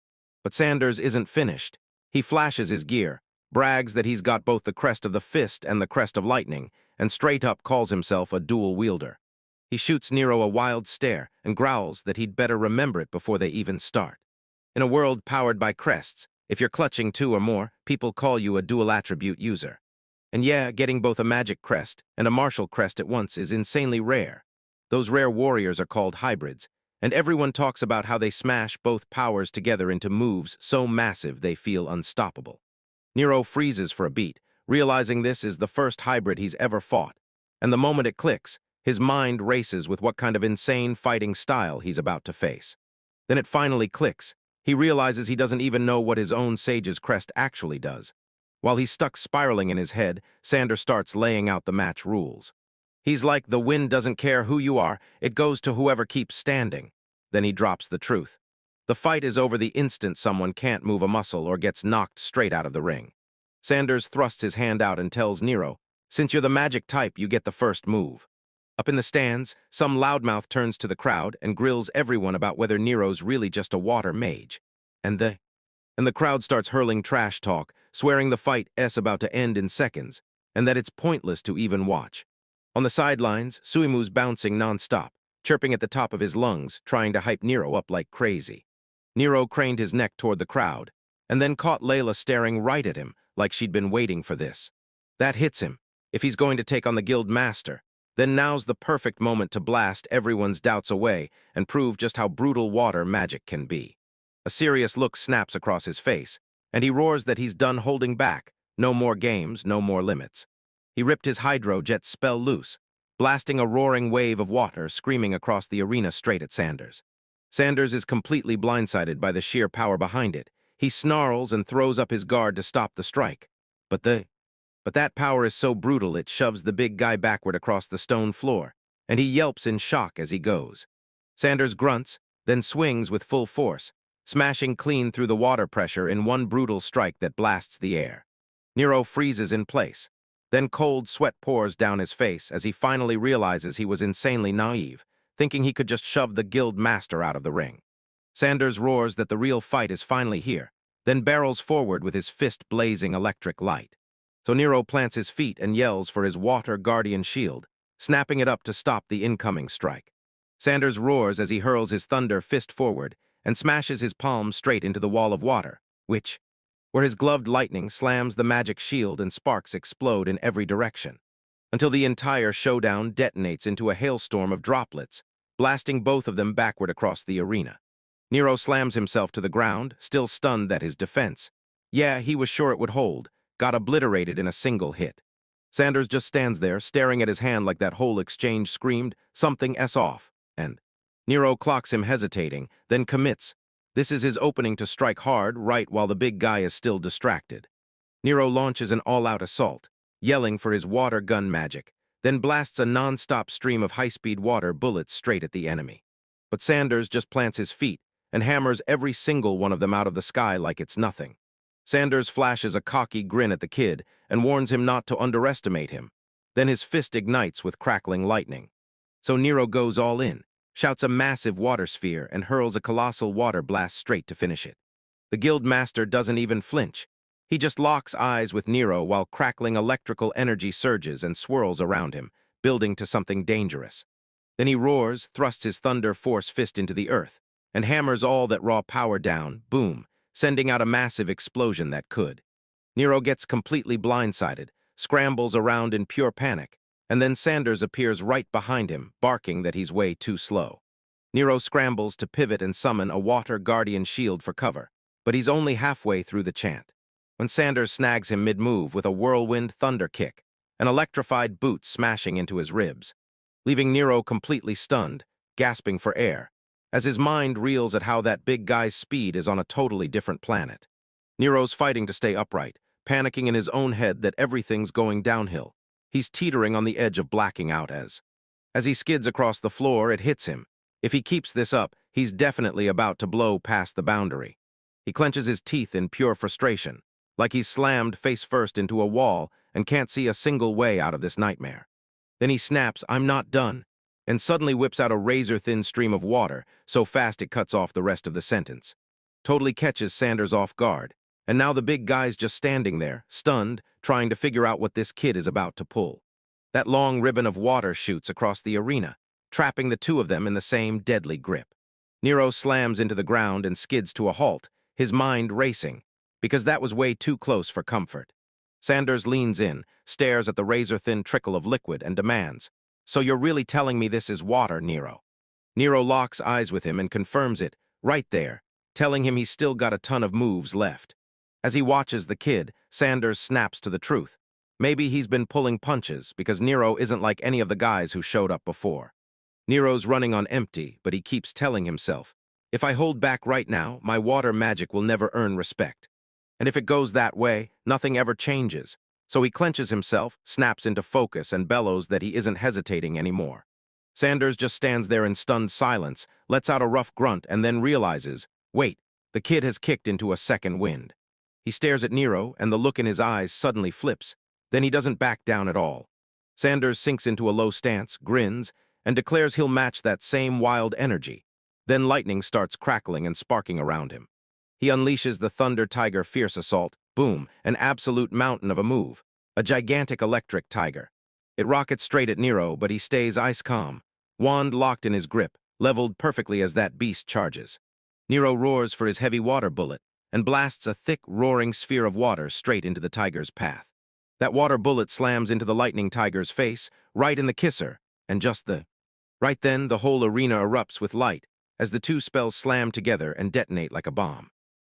But Sanders isn't finished. He flashes his gear, brags that he's got both the crest of the fist and the crest of lightning, and straight up calls himself a dual wielder. He shoots Nero a wild stare and growls that he'd better remember it before they even start. In a world powered by crests, if you're clutching 2 or more, people call you a dual attribute user. And yeah, getting both a magic crest and a martial crest at once is insanely rare. Those rare warriors are called hybrids, and everyone talks about how they smash both powers together into moves so massive they feel unstoppable. Nero freezes for a beat, realizing this is the first hybrid he's ever fought, and the moment it clicks, his mind races with what kind of insane fighting style he's about to face. Then it finally clicks. He realizes he doesn't even know what his own sage's crest actually does. While he's stuck spiraling in his head, Sanders starts laying out the match rules. He's like, the wind doesn't care who you are, it goes to whoever keeps standing. Then he drops the truth. The fight is over the instant someone can't move a muscle or gets knocked straight out of the ring. Sanders thrusts his hand out and tells Nero, "Since you're the magic type, you get the first move." Up in the stands, some loudmouth turns to the crowd and grills everyone about whether Nero's really just a water mage. And the crowd starts hurling trash talk, swearing the fight is about to end in seconds, and that it's pointless to even watch. On the sidelines, Suimu's bouncing nonstop, chirping at the top of his lungs, trying to hype Nero up like crazy. Nero craned his neck toward the crowd, and then caught Layla staring right at him, like she'd been waiting for this. That hits him. If he's going to take on the guild master, then now's the perfect moment to blast everyone's doubts away and prove just how brutal water magic can be. A serious look snaps across his face, and he roars that he's done holding back. No more games, no more limits. He ripped his hydro-jet spell loose, blasting a roaring wave of water screaming across the arena straight at Sanders. Sanders is completely blindsided by the sheer power behind it. He snarls and throws up his guard to stop the strike. But that power is so brutal it shoves the big guy backward across the stone floor, and he yelps in shock as he goes. Sanders grunts, then swings with full force, smashing clean through the water pressure in one brutal strike that blasts the air. Nero freezes in place. Then cold sweat pours down his face as he finally realizes he was insanely naive, thinking he could just shove the guild master out of the ring. Sanders roars that the real fight is finally here, then barrels forward with his fist blazing electric light. So Nero plants his feet and yells for his water guardian shield, snapping it up to stop the incoming strike. Sanders roars as he hurls his thunder fist forward and smashes his palm straight into the wall of water, where his gloved lightning slams the magic shield and sparks explode in every direction, until the entire showdown detonates into a hailstorm of droplets, blasting both of them backward across the arena. Nero slams himself to the ground, still stunned at his defense. Yeah, he was sure it would hold, got obliterated in a single hit. Sanders just stands there, staring at his hand like that whole exchange screamed, "Something S off," and Nero clocks him hesitating, then commits. This is his opening to strike hard, right while the big guy is still distracted. Nero launches an all-out assault, yelling for his water gun magic, then blasts a non-stop stream of high-speed water bullets straight at the enemy. But Sanders just plants his feet and hammers every single one of them out of the sky like it's nothing. Sanders flashes a cocky grin at the kid and warns him not to underestimate him. Then his fist ignites with crackling lightning. So Nero goes all in, shouts a massive water sphere, and hurls a colossal water blast straight to finish it. The guild master doesn't even flinch. He just locks eyes with Nero while crackling electrical energy surges and swirls around him, building to something dangerous. Then he roars, thrusts his thunder force fist into the earth, and hammers all that raw power down, boom, sending out a massive explosion that could. Nero gets completely blindsided, scrambles around in pure panic, and then Sanders appears right behind him, barking that he's way too slow. Nero scrambles to pivot and summon a water guardian shield for cover, but he's only halfway through the chant, when Sanders snags him mid-move with a whirlwind thunder kick, an electrified boot smashing into his ribs, leaving Nero completely stunned, gasping for air, as his mind reels at how that big guy's speed is on a totally different planet. Nero's fighting to stay upright, panicking in his own head that everything's going downhill. He's teetering on the edge of blacking out as he skids across the floor, it hits him. If he keeps this up, he's definitely about to blow past the boundary. He clenches his teeth in pure frustration, like he's slammed face first into a wall and can't see a single way out of this nightmare. Then he snaps, "I'm not done," and suddenly whips out a razor-thin stream of water, so fast it cuts off the rest of the sentence. Totally catches Sanders off guard, and now the big guy's just standing there, stunned, trying to figure out what this kid is about to pull. That long ribbon of water shoots across the arena, trapping the two of them in the same deadly grip. Nero slams into the ground and skids to a halt, his mind racing, because that was way too close for comfort. Sanders leans in, stares at the razor-thin trickle of liquid, and demands, "So you're really telling me this is water, Nero?" Nero locks eyes with him and confirms it, right there, telling him he's still got a ton of moves left. As he watches the kid, Sanders snaps to the truth. Maybe he's been pulling punches, because Nero isn't like any of the guys who showed up before. Nero's running on empty, but he keeps telling himself, "If I hold back right now, my water magic will never earn respect." And if it goes that way, nothing ever changes. So he clenches himself, snaps into focus, and bellows that he isn't hesitating anymore. Sanders just stands there in stunned silence, lets out a rough grunt, and then realizes, wait, the kid has kicked into a second wind. He stares at Nero, and the look in his eyes suddenly flips. Then he doesn't back down at all. Sanders sinks into a low stance, grins, and declares he'll match that same wild energy. Then lightning starts crackling and sparking around him. He unleashes the Thunder Tiger Fierce Assault, boom, an absolute mountain of a move. A gigantic electric tiger. It rockets straight at Nero, but he stays ice calm. Wand locked in his grip, leveled perfectly as that beast charges. Nero roars for his heavy water bullet, and blasts a thick, roaring sphere of water straight into the tiger's path. That water bullet slams into the lightning tiger's face, right in the kisser, and right then the whole arena erupts with light, as the two spells slam together and detonate like a bomb.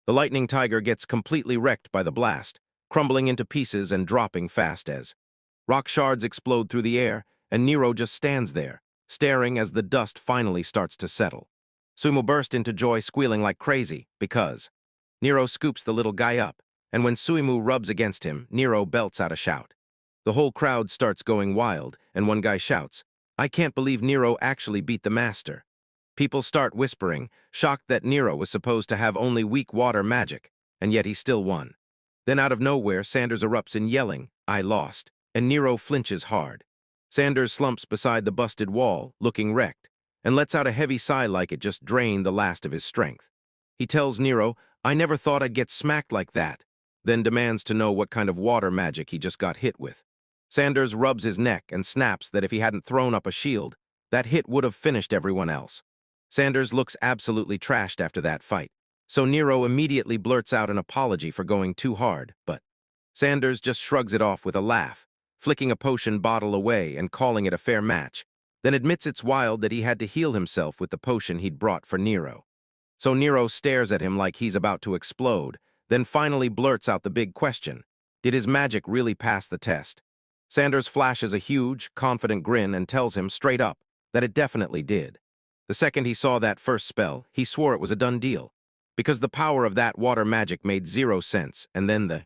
The lightning tiger gets completely wrecked by the blast, crumbling into pieces and dropping fast as rock shards explode through the air, and Nero just stands there, staring as the dust finally starts to settle. Suimu burst into joy, squealing like crazy, because Nero scoops the little guy up, and when Suimu rubs against him, Nero belts out a shout. The whole crowd starts going wild, and one guy shouts, "I can't believe Nero actually beat the master." People start whispering, shocked that Nero was supposed to have only weak water magic, and yet he still won. Then out of nowhere, Sanders erupts in yelling, "I lost," and Nero flinches hard. Sanders slumps beside the busted wall, looking wrecked, and lets out a heavy sigh like it just drained the last of his strength. He tells Nero, "I never thought I'd get smacked like that," then demands to know what kind of water magic he just got hit with. Sanders rubs his neck and snaps that if he hadn't thrown up a shield, that hit would have finished everyone else. Sanders looks absolutely trashed after that fight, so Nero immediately blurts out an apology for going too hard, but Sanders just shrugs it off with a laugh, flicking a potion bottle away and calling it a fair match, then admits it's wild that he had to heal himself with the potion he'd brought for Nero. So Nero stares at him like he's about to explode, then finally blurts out the big question: did his magic really pass the test? Sanders flashes a huge, confident grin and tells him straight up that it definitely did. The second he saw that first spell, he swore it was a done deal, because the power of that water magic made 0 sense, and then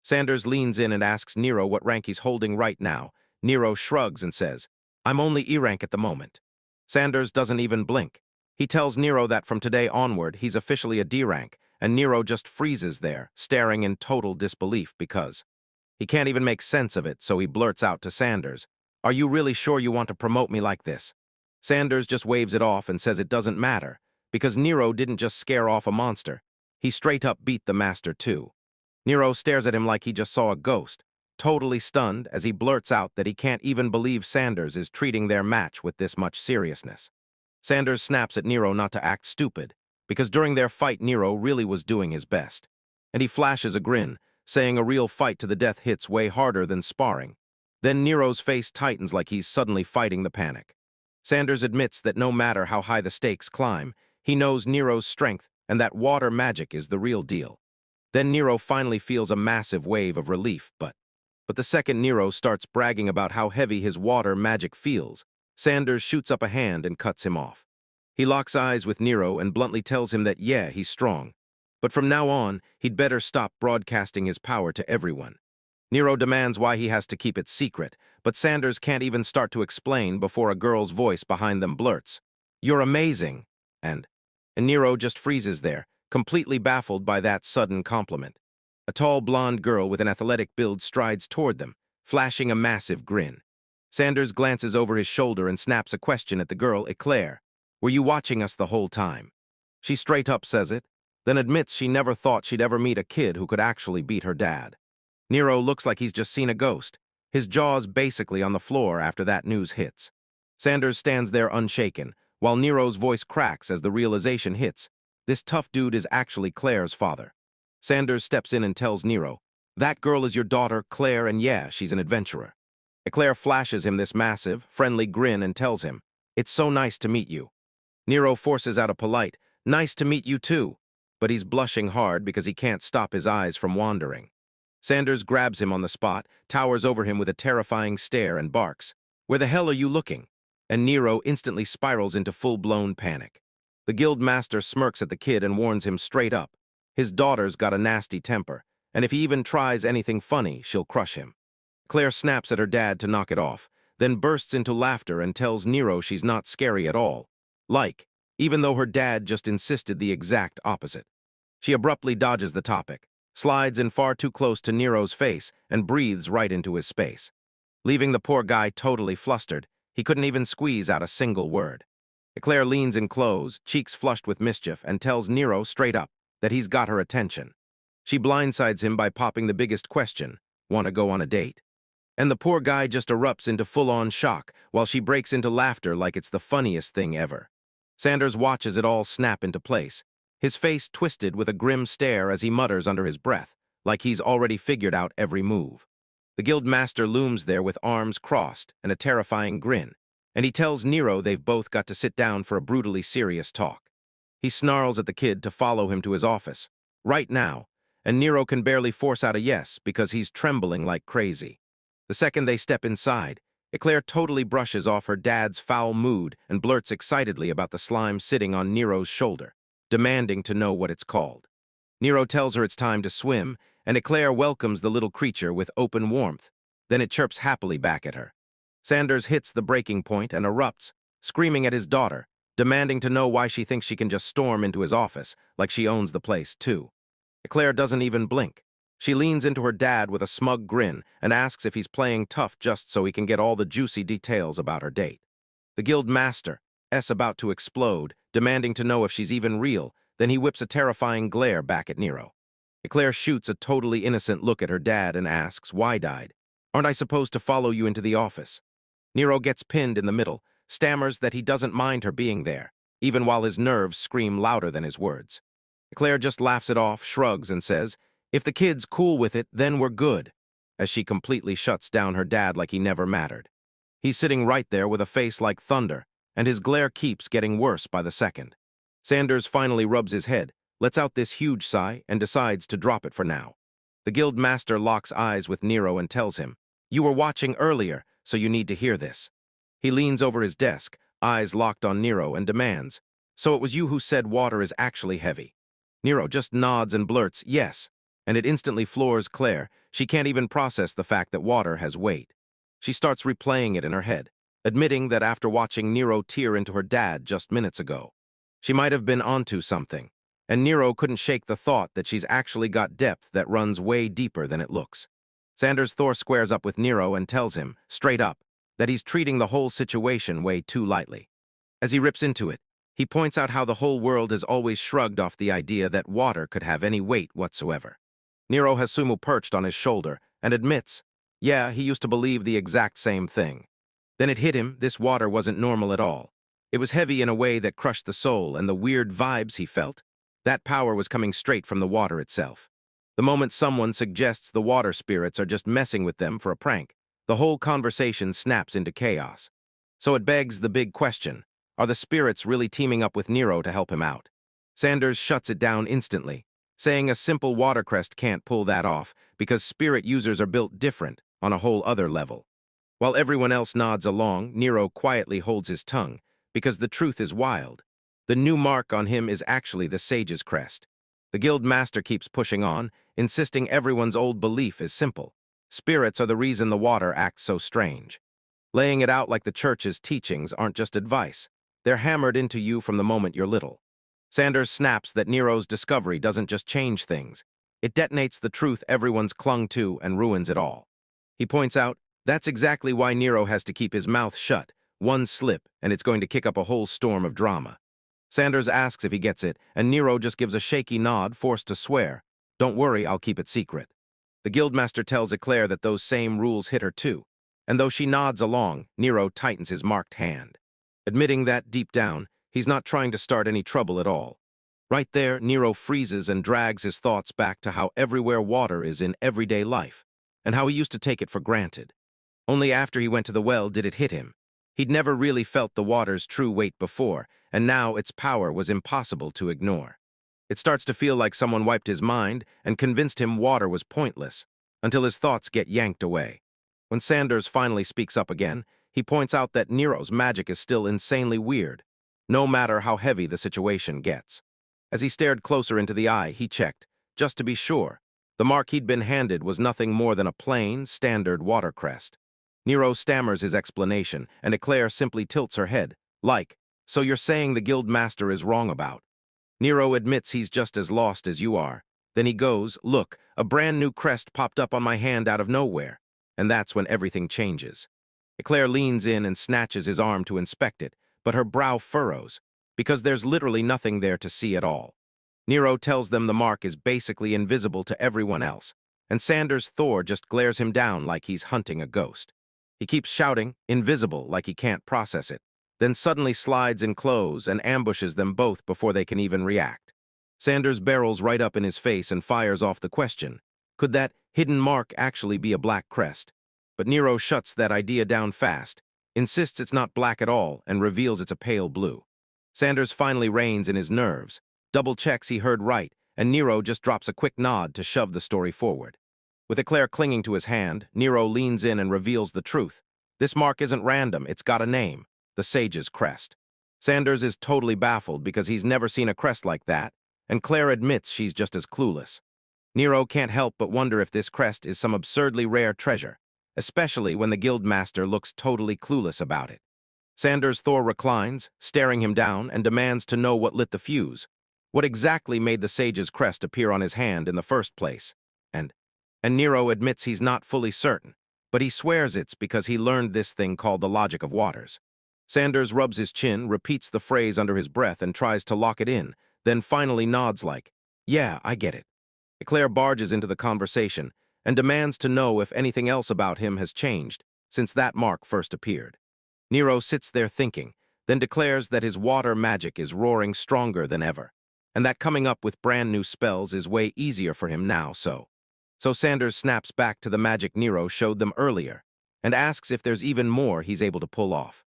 Sanders leans in and asks Nero what rank he's holding right now. Nero shrugs and says, "I'm only E rank at the moment." Sanders doesn't even blink. He tells Nero that from today onward, he's officially a D rank, and Nero just freezes there, staring in total disbelief because he can't even make sense of it, so he blurts out to Sanders, "Are you really sure you want to promote me like this?" Sanders just waves it off and says it doesn't matter, because Nero didn't just scare off a monster. He straight up beat the master too. Nero stares at him like he just saw a ghost, totally stunned as he blurts out that he can't even believe Sanders is treating their match with this much seriousness. Sanders snaps at Nero not to act stupid, because during their fight Nero really was doing his best. And he flashes a grin, saying a real fight to the death hits way harder than sparring. Then Nero's face tightens like he's suddenly fighting the panic. Sanders admits that no matter how high the stakes climb, he knows Nero's strength and that water magic is the real deal. Then Nero finally feels a massive wave of relief, but the second Nero starts bragging about how heavy his water magic feels, Sanders shoots up a hand and cuts him off. He locks eyes with Nero and bluntly tells him that yeah, he's strong, but from now on, he'd better stop broadcasting his power to everyone. Nero demands why he has to keep it secret, but Sanders can't even start to explain before a girl's voice behind them blurts, "You're amazing," and Nero just freezes there, completely baffled by that sudden compliment. A tall blonde girl with an athletic build strides toward them, flashing a massive grin. Sanders glances over his shoulder and snaps a question at the girl, Clare. "Were you watching us the whole time?" She straight up says it, then admits she never thought she'd ever meet a kid who could actually beat her dad. Nero looks like he's just seen a ghost, his jaws basically on the floor after that news hits. Sanders stands there unshaken, while Nero's voice cracks as the realization hits. This tough dude is actually Claire's father. Sanders steps in and tells Nero, "That girl is your daughter, Clare, and yeah, she's an adventurer." Clare flashes him this massive, friendly grin and tells him, "It's so nice to meet you." Nero forces out a polite, "Nice to meet you too," but he's blushing hard because he can't stop his eyes from wandering. Sanders grabs him on the spot, towers over him with a terrifying stare and barks, "Where the hell are you looking?" And Nero instantly spirals into full-blown panic. The guild master smirks at the kid and warns him straight up. His daughter's got a nasty temper, and if he even tries anything funny, she'll crush him. Clare snaps at her dad to knock it off, then bursts into laughter and tells Nero she's not scary at all. Even though her dad just insisted the exact opposite. She abruptly dodges the topic, slides in far too close to Nero's face, and breathes right into his space. Leaving the poor guy totally flustered, he couldn't even squeeze out a single word. Clare leans in close, cheeks flushed with mischief, and tells Nero straight up that he's got her attention. She blindsides him by popping the biggest question, "Want to go on a date?" And the poor guy just erupts into full-on shock while she breaks into laughter like it's the funniest thing ever. Sanders watches it all snap into place, his face twisted with a grim stare as he mutters under his breath, like he's already figured out every move. The guild master looms there with arms crossed and a terrifying grin, and he tells Nero they've both got to sit down for a brutally serious talk. He snarls at the kid to follow him to his office, right now, and Nero can barely force out a yes because he's trembling like crazy. The second they step inside, Clare totally brushes off her dad's foul mood and blurts excitedly about the slime sitting on Nero's shoulder, demanding to know what it's called. Nero tells her it's time to swim, and Clare welcomes the little creature with open warmth. Then it chirps happily back at her. Sanders hits the breaking point and erupts, screaming at his daughter, demanding to know why she thinks she can just storm into his office like she owns the place too. Clare doesn't even blink. She leans into her dad with a smug grin and asks if he's playing tough just so he can get all the juicy details about her date. The guild master is about to explode, demanding to know if she's even real, then he whips a terrifying glare back at Nero. Clare shoots a totally innocent look at her dad and asks, "Wide-eyed, aren't I supposed to follow you into the office?" Nero gets pinned in the middle, stammers that he doesn't mind her being there, even while his nerves scream louder than his words. Clare just laughs it off, shrugs, and says, "If the kid's cool with it, then we're good," as she completely shuts down her dad like he never mattered. He's sitting right there with a face like thunder, and his glare keeps getting worse by the second. Sanders finally rubs his head, lets out this huge sigh, and decides to drop it for now. The guild master locks eyes with Nero and tells him, "You were watching earlier, so you need to hear this." He leans over his desk, eyes locked on Nero, and demands, "So it was you who said water is actually heavy?" Nero just nods and blurts, "Yes," and it instantly floors Clare. She can't even process the fact that water has weight. She starts replaying it in her head, admitting that after watching Nero tear into her dad just minutes ago, she might have been onto something, and Nero couldn't shake the thought that she's actually got depth that runs way deeper than it looks. Sanders Thor squares up with Nero and tells him, straight up, that he's treating the whole situation way too lightly. As he rips into it, he points out how the whole world has always shrugged off the idea that water could have any weight whatsoever. Nero has Suimu perched on his shoulder and admits, yeah, he used to believe the exact same thing. Then it hit him, this water wasn't normal at all. It was heavy in a way that crushed the soul, and the weird vibes he felt, that power was coming straight from the water itself. The moment someone suggests the water spirits are just messing with them for a prank, the whole conversation snaps into chaos. So it begs the big question, are the spirits really teaming up with Nero to help him out? Sanders shuts it down instantly, saying a simple water crest can't pull that off because spirit users are built different on a whole other level. While everyone else nods along, Nero quietly holds his tongue because the truth is wild. The new mark on him is actually the sage's crest. The guild master keeps pushing on, insisting everyone's old belief is simple. Spirits are the reason the water acts so strange. Laying it out like the church's teachings aren't just advice. They're hammered into you from the moment you're little. Sanders snaps that Nero's discovery doesn't just change things. It detonates the truth everyone's clung to and ruins it all. He points out, that's exactly why Nero has to keep his mouth shut. One slip, and it's going to kick up a whole storm of drama. Sanders asks if he gets it, and Nero just gives a shaky nod, forced to swear, "Don't worry, I'll keep it secret." The guildmaster tells Clare that those same rules hit her too, and though she nods along, Nero tightens his marked hand, admitting that, deep down, he's not trying to start any trouble at all. Right there, Nero freezes and drags his thoughts back to how everywhere water is in everyday life, and how he used to take it for granted. Only after he went to the well did it hit him. He'd never really felt the water's true weight before, and now its power was impossible to ignore. It starts to feel like someone wiped his mind and convinced him water was pointless, until his thoughts get yanked away. When Sanders finally speaks up again, he points out that Nero's magic is still insanely weird, no matter how heavy the situation gets. As he stared closer into the eye, he checked, just to be sure. The mark he'd been handed was nothing more than a plain, standard water crest. Nero stammers his explanation, and Clare simply tilts her head, like, "So you're saying the guild master is wrong about?" Nero admits he's just as lost as you are. Then he goes, "Look, a brand new crest popped up on my hand out of nowhere." And that's when everything changes. Clare leans in and snatches his arm to inspect it, but her brow furrows, because there's literally nothing there to see at all. Nero tells them the mark is basically invisible to everyone else, and Sanders Thor just glares him down like he's hunting a ghost. He keeps shouting, "Invisible," like he can't process it, then suddenly slides in close and ambushes them both before they can even react. Sanders barrels right up in his face and fires off the question, could that hidden mark actually be a black crest? But Nero shuts that idea down fast, insists it's not black at all, and reveals it's a pale blue. Sanders finally reins in his nerves, double-checks he heard right, and Nero just drops a quick nod to shove the story forward. With Clare clinging to his hand, Nero leans in and reveals the truth. This mark isn't random, it's got a name, the Sage's Crest. Sanders is totally baffled because he's never seen a crest like that, and Clare admits she's just as clueless. Nero can't help but wonder if this crest is some absurdly rare treasure, especially when the guildmaster looks totally clueless about it. Sanders Thor reclines, staring him down, and demands to know what lit the fuse. What exactly made the Sage's Crest appear on his hand in the first place? And Nero admits he's not fully certain, but he swears it's because he learned this thing called the logic of waters. Sanders rubs his chin, repeats the phrase under his breath, and tries to lock it in, then finally nods like, "Yeah, I get it." Clare barges into the conversation and demands to know if anything else about him has changed since that mark first appeared. Nero sits there thinking, then declares that his water magic is roaring stronger than ever, and that coming up with brand new spells is way easier for him now, so Sanders snaps back to the magic Nero showed them earlier and asks if there's even more he's able to pull off.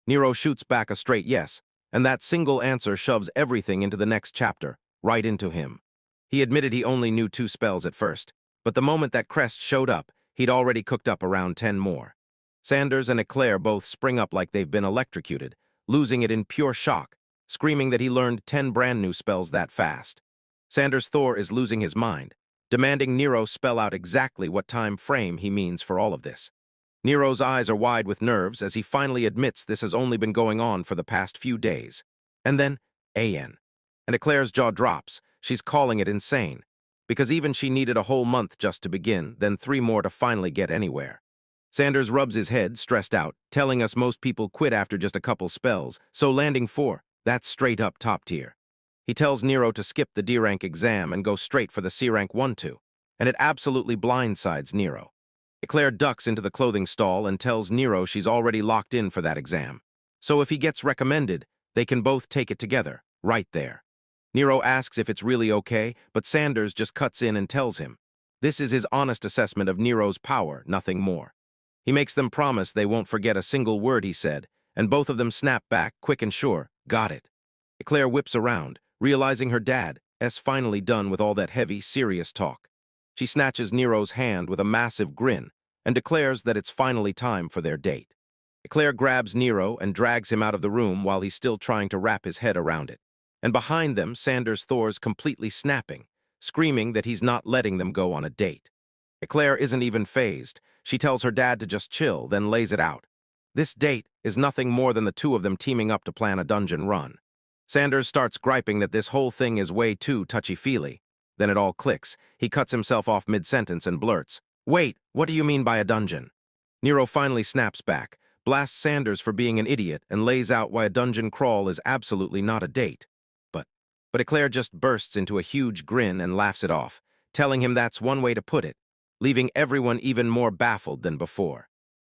Nero shoots back a straight yes, and that single answer shoves everything into the next chapter, right into him. He admitted he only knew 2 spells at first, but the moment that crest showed up, he'd already cooked up around 10 more. Sanders and Clare both spring up like they've been electrocuted, losing it in pure shock, screaming that he learned 10 brand new spells that fast. Sanders Thor is losing his mind, demanding Nero spell out exactly what time frame he means for all of this. Nero's eyes are wide with nerves as he finally admits this has only been going on for the past few days. And then, and Clare's jaw drops. She's calling it insane, because even she needed a whole month just to begin, then 3 more to finally get anywhere. Sanders rubs his head, stressed out, telling us most people quit after just a couple spells, so landing 4, that's straight up top tier. He tells Nero to skip the D-rank exam and go straight for the C-rank 1-2, and it absolutely blindsides Nero. Clare ducks into the clothing stall and tells Nero she's already locked in for that exam, so if he gets recommended, they can both take it together, right there. Nero asks if it's really okay, but Sanders just cuts in and tells him. This is his honest assessment of Nero's power, nothing more. He makes them promise they won't forget a single word he said, and both of them snap back, quick and sure, got it. Clare whips around, realizing her dad's finally done with all that heavy, serious talk. She snatches Nero's hand with a massive grin and declares that it's finally time for their date. Clare grabs Nero and drags him out of the room while he's still trying to wrap his head around it. And behind them, Sanders Thor's completely snapping, screaming that he's not letting them go on a date. Clare isn't even fazed. She tells her dad to just chill, then lays it out. This date is nothing more than the 2 of them teaming up to plan a dungeon run. Sanders starts griping that this whole thing is way too touchy-feely. Then it all clicks. He cuts himself off mid-sentence and blurts, "Wait, what do you mean by a dungeon?" Nero finally snaps back, blasts Sanders for being an idiot, and lays out why a dungeon crawl is absolutely not a date. But Clare just bursts into a huge grin and laughs it off, telling him that's one way to put it, leaving everyone even more baffled than before.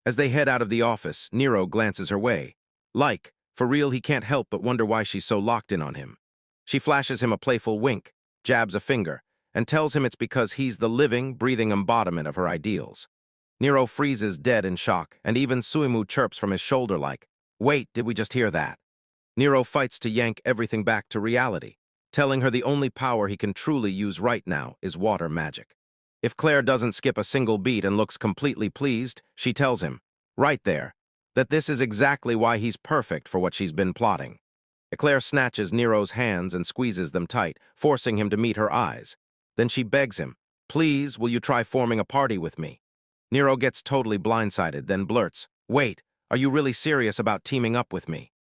As they head out of the office, Nero glances her way. Like, for real, he can't help but wonder why she's so locked in on him. She flashes him a playful wink, jabs a finger, and tells him it's because he's the living, breathing embodiment of her ideals. Nero freezes dead in shock, and even Suimu chirps from his shoulder like, "Wait, did we just hear that?" Nero fights to yank everything back to reality, telling her the only power he can truly use right now is water magic. If Clare doesn't skip a single beat and looks completely pleased, she tells him, right there, that this is exactly why he's perfect for what she's been plotting. Clare snatches Nero's hands and squeezes them tight, forcing him to meet her eyes. Then she begs him, Please, will you try forming a party with me? Nero gets totally blindsided, then blurts, wait, are you really serious about teaming up with me?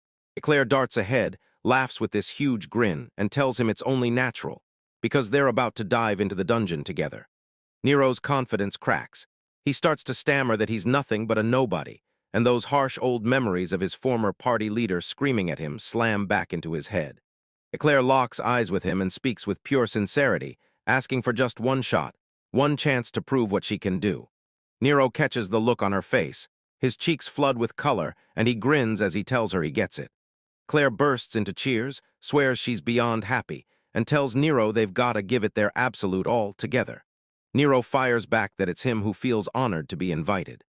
Clare darts ahead, laughs with this huge grin, and tells him it's only natural, because they're about to dive into the dungeon together. Nero's confidence cracks. He starts to stammer that he's nothing but a nobody, and those harsh old memories of his former party leader screaming at him slam back into his head. Clare locks eyes with him and speaks with pure sincerity, asking for just one shot, one chance to prove what she can do. Nero catches the look on her face. His cheeks flood with color, and he grins as he tells her he gets it. Clare bursts into cheers, swears she's beyond happy, and tells Nero they've gotta give it their absolute all together. Nero fires back that it's him who feels honored to be invited.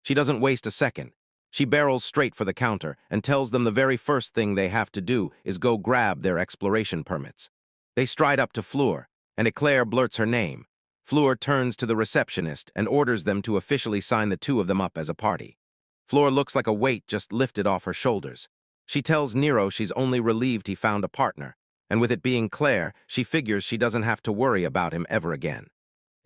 She doesn't waste a second. She barrels straight for the counter and tells them the very first thing they have to do is go grab their exploration permits. They stride up to Fleur, and Clare blurts her name. Fleur turns to the receptionist and orders them to officially sign the two of them up as a party. Fleur looks like a weight just lifted off her shoulders. She tells Nero she's only relieved he found a partner, and with it being Clare, she figures she doesn't have to worry about him ever again.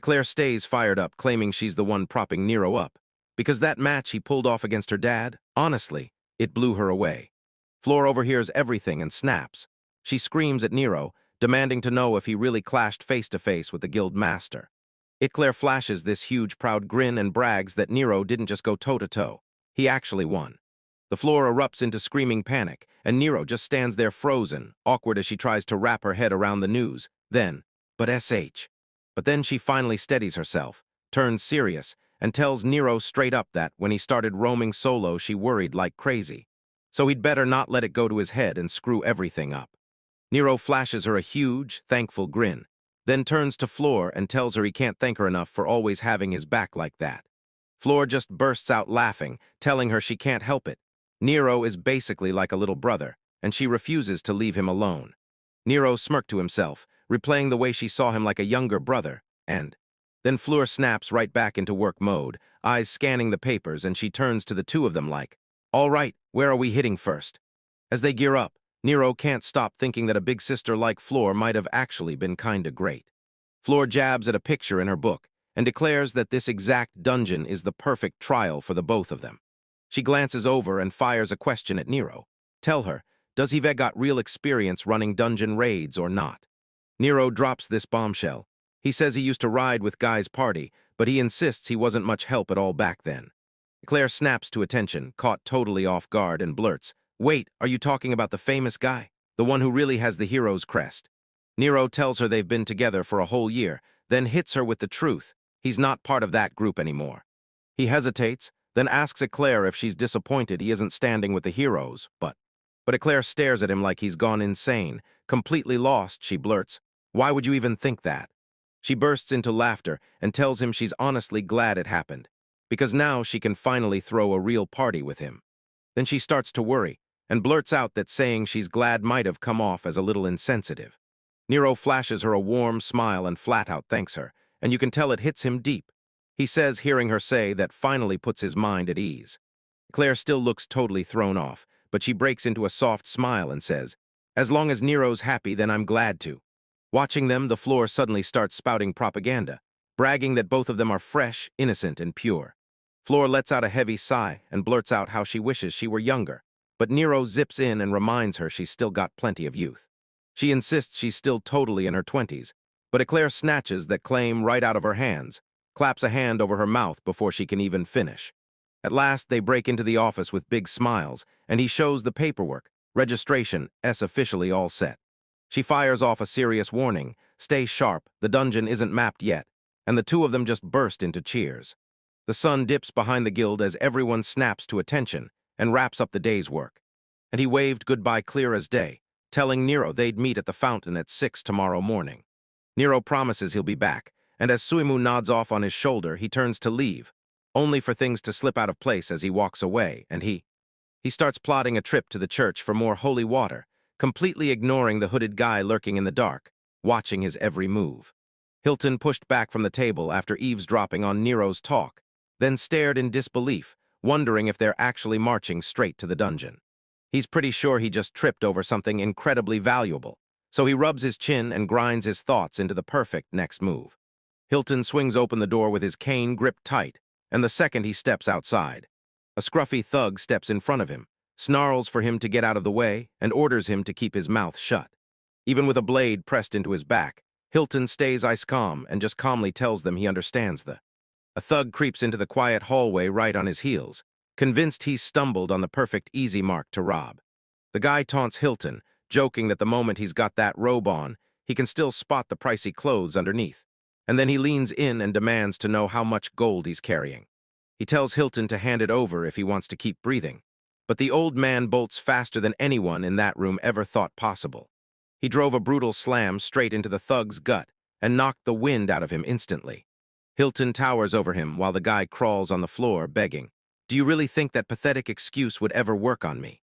Clare stays fired up, claiming she's the one propping Nero up. Because that match he pulled off against her dad, honestly, it blew her away. Fleur overhears everything and snaps. She screams at Nero, demanding to know if he really clashed face-to-face with the guild master. Clare flashes this huge proud grin and brags that Nero didn't just go toe-to-toe. He actually won. The floor erupts into screaming panic, and Nero just stands there frozen, awkward as she tries to wrap her head around the news. But then she finally steadies herself, turns serious, and tells Nero straight up that when he started roaming solo she worried like crazy. So he'd better not let it go to his head and screw everything up. Nero flashes her a huge, thankful grin, then turns to Fleur and tells her he can't thank her enough for always having his back like that. Fleur just bursts out laughing, telling her she can't help it. Nero is basically like a little brother, and she refuses to leave him alone. Nero smirked to himself, replaying the way she saw him like a younger brother, and then Fleur snaps right back into work mode, eyes scanning the papers, and she turns to the two of them like, all right, where are we hitting first? As they gear up, Nero can't stop thinking that a big sister like Fleur might have actually been kinda great. Fleur jabs at a picture in her book and declares that this exact dungeon is the perfect trial for the both of them. She glances over and fires a question at Nero. Tell her, does he got real experience running dungeon raids or not? Nero drops this bombshell. He says he used to ride with Guy's party, but he insists he wasn't much help at all back then. Clare snaps to attention, caught totally off guard, and blurts, wait, are you talking about the famous guy? The one who really has the hero's crest? Nero tells her they've been together for a whole year, then hits her with the truth. He's not part of that group anymore. He hesitates, then asks Clare if she's disappointed he isn't standing with the heroes, but Clare stares at him like he's gone insane. Completely lost, she blurts, why would you even think that? She bursts into laughter and tells him she's honestly glad it happened, because now she can finally throw a real party with him. Then she starts to worry, and blurts out that saying she's glad might have come off as a little insensitive. Nero flashes her a warm smile and flat-out thanks her, and you can tell it hits him deep. He says, hearing her say, that finally puts his mind at ease. Clare still looks totally thrown off, but she breaks into a soft smile and says, as long as Nero's happy, then I'm glad to. Watching them, the floor suddenly starts spouting propaganda, bragging that both of them are fresh, innocent, and pure. Fleur lets out a heavy sigh and blurts out how she wishes she were younger, but Nero zips in and reminds her she's still got plenty of youth. She insists she's still totally in her 20s, but Clare snatches that claim right out of her hands, claps a hand over her mouth before she can even finish. At last, they break into the office with big smiles, and he shows the paperwork, registration, officially all set. She fires off a serious warning, stay sharp, the dungeon isn't mapped yet, and the two of them just burst into cheers. The sun dips behind the guild as everyone snaps to attention and wraps up the day's work. And he waved goodbye clear as day, telling Nero they'd meet at the fountain at 6 tomorrow morning. Nero promises he'll be back, and as Suimu nods off on his shoulder, he turns to leave, only for things to slip out of place as he walks away, and he starts plotting a trip to the church for more holy water, completely ignoring the hooded guy lurking in the dark, watching his every move. Hilton pushed back from the table after eavesdropping on Nero's talk, then stared in disbelief, wondering if they're actually marching straight to the dungeon. He's pretty sure he just tripped over something incredibly valuable, so he rubs his chin and grinds his thoughts into the perfect next move. Hilton swings open the door with his cane gripped tight, and the second he steps outside, a scruffy thug steps in front of him, snarls for him to get out of the way, and orders him to keep his mouth shut. Even with a blade pressed into his back, Hilton stays ice calm and just calmly tells them he understands. A thug creeps into the quiet hallway right on his heels, convinced he's stumbled on the perfect easy mark to rob. The guy taunts Hilton, joking that the moment he's got that robe on, he can still spot the pricey clothes underneath. And then he leans in and demands to know how much gold he's carrying. He tells Hilton to hand it over if he wants to keep breathing. But the old man bolts faster than anyone in that room ever thought possible. He drove a brutal slam straight into the thug's gut and knocked the wind out of him instantly. Hilton towers over him while the guy crawls on the floor, begging, "Do you really think that pathetic excuse would ever work on me?"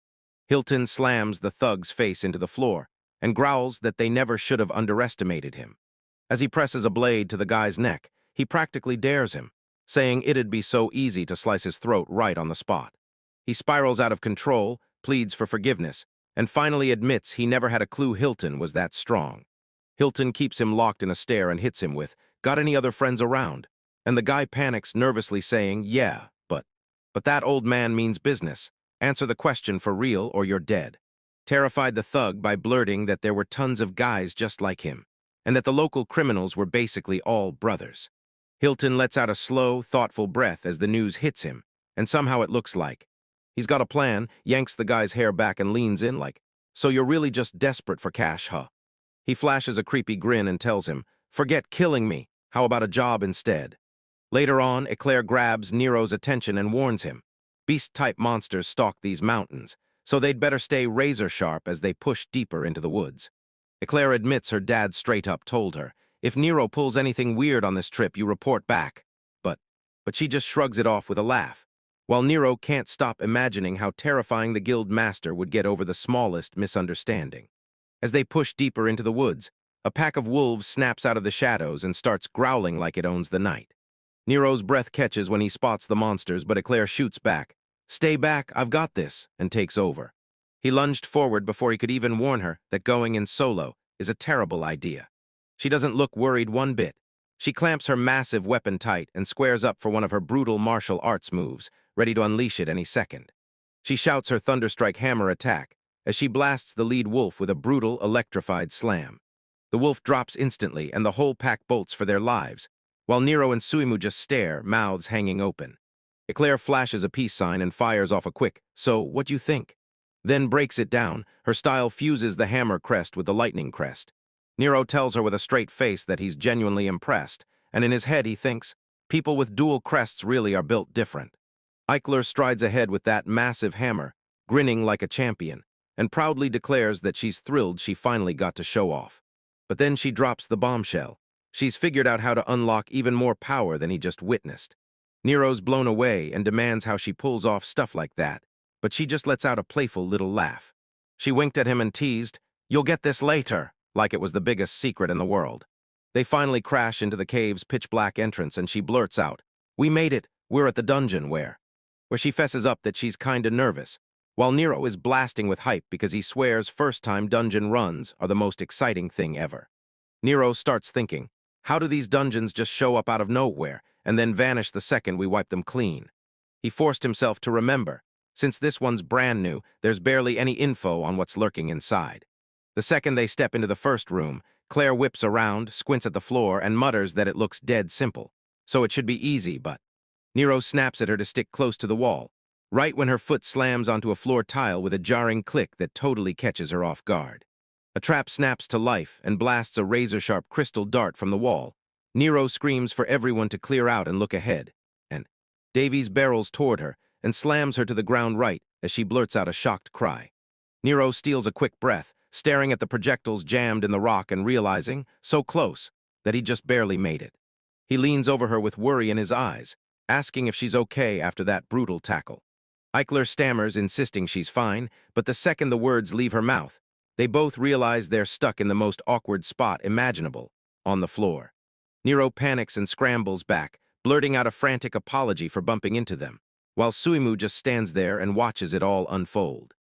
Hilton slams the thug's face into the floor and growls that they never should have underestimated him. As he presses a blade to the guy's neck, he practically dares him, saying it'd be so easy to slice his throat right on the spot. He spirals out of control, pleads for forgiveness, and finally admits he never had a clue Hilton was that strong. Hilton keeps him locked in a stare and hits him with, "Got any other friends around?" And the guy panics, nervously saying, "Yeah, but that old man means business. Answer the question for real or you're dead." Terrified the thug by blurting that there were tons of guys just like him, and that the local criminals were basically all brothers. Hilton lets out a slow, thoughtful breath as the news hits him, and somehow it looks like he's got a plan, yanks the guy's hair back and leans in like, "So you're really just desperate for cash, huh?" He flashes a creepy grin and tells him, "Forget killing me. How about a job instead?" Later on, Clare grabs Nero's attention and warns him, beast-type monsters stalk these mountains, so they'd better stay razor-sharp as they push deeper into the woods. Clare admits her dad straight-up told her, "If Nero pulls anything weird on this trip, you report back." But she just shrugs it off with a laugh, while Nero can't stop imagining how terrifying the guild master would get over the smallest misunderstanding. As they push deeper into the woods, a pack of wolves snaps out of the shadows and starts growling like it owns the night. Nero's breath catches when he spots the monsters, but Clare shoots back, "Stay back, I've got this," and takes over. He lunged forward before he could even warn her that going in solo is a terrible idea. She doesn't look worried one bit. She clamps her massive weapon tight and squares up for one of her brutal martial arts moves, ready to unleash it any second. She shouts her Thunderstrike hammer attack as she blasts the lead wolf with a brutal, electrified slam. The wolf drops instantly and the whole pack bolts for their lives, while Nero and Suimu just stare, mouths hanging open. Clare flashes a peace sign and fires off a quick, "So, what do you think?" Then breaks it down. Her style fuses the hammer crest with the lightning crest. Nero tells her with a straight face that he's genuinely impressed, and in his head he thinks, people with dual crests really are built different. Eichler strides ahead with that massive hammer, grinning like a champion, and proudly declares that she's thrilled she finally got to show off. But then she drops the bombshell. She's figured out how to unlock even more power than he just witnessed. Nero's blown away and demands how she pulls off stuff like that, but she just lets out a playful little laugh. She winked at him and teased, "You'll get this later," like it was the biggest secret in the world. They finally crash into the cave's pitch-black entrance and she blurts out, "We made it, we're at the dungeon where she fesses up that she's kinda nervous, while Nero is blasting with hype because he swears first-time dungeon runs are the most exciting thing ever. Nero starts thinking, how do these dungeons just show up out of nowhere and then vanish the second we wipe them clean? He forced himself to remember. Since this one's brand new, there's barely any info on what's lurking inside. The second they step into the first room, Clare whips around, squints at the floor, and mutters that it looks dead simple. So it should be easy, but Nero snaps at her to stick close to the wall, right when her foot slams onto a floor tile with a jarring click that totally catches her off guard. A trap snaps to life and blasts a razor-sharp crystal dart from the wall. Nero screams for everyone to clear out and look ahead, and Davies barrels toward her and slams her to the ground right as she blurts out a shocked cry. Nero steals a quick breath, staring at the projectiles jammed in the rock and realizing, so close, that he just barely made it. He leans over her with worry in his eyes, asking if she's okay after that brutal tackle. Eichler stammers, insisting she's fine, but the second the words leave her mouth, they both realize they're stuck in the most awkward spot imaginable, on the floor. Nero panics and scrambles back, blurting out a frantic apology for bumping into them, while Suimu just stands there and watches it all unfold.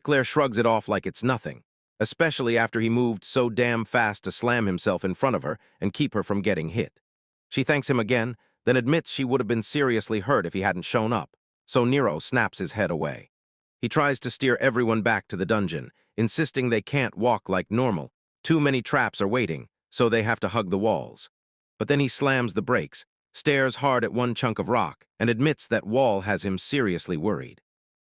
Clare shrugs it off like it's nothing, especially after he moved so damn fast to slam himself in front of her and keep her from getting hit. She thanks him again, then admits she would have been seriously hurt if he hadn't shown up, so Nero snaps his head away. He tries to steer everyone back to the dungeon, insisting they can't walk like normal. Too many traps are waiting, so they have to hug the walls. But then he slams the brakes, stares hard at one chunk of rock, and admits that wall has him seriously worried.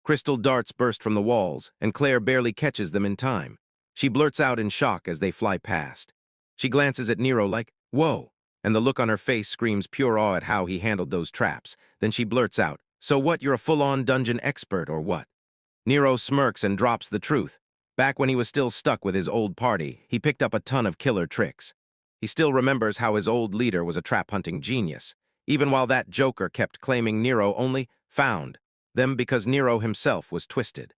Crystal darts burst from the walls, and Clare barely catches them in time. She blurts out in shock as they fly past. She glances at Nero like, "Whoa," and the look on her face screams pure awe at how he handled those traps. Then she blurts out, "So what, you're a full-on dungeon expert or what?" Nero smirks and drops the truth. Back when he was still stuck with his old party, he picked up a ton of killer tricks. He still remembers how his old leader was a trap-hunting genius, even while that joker kept claiming Nero only found them because Nero himself was twisted.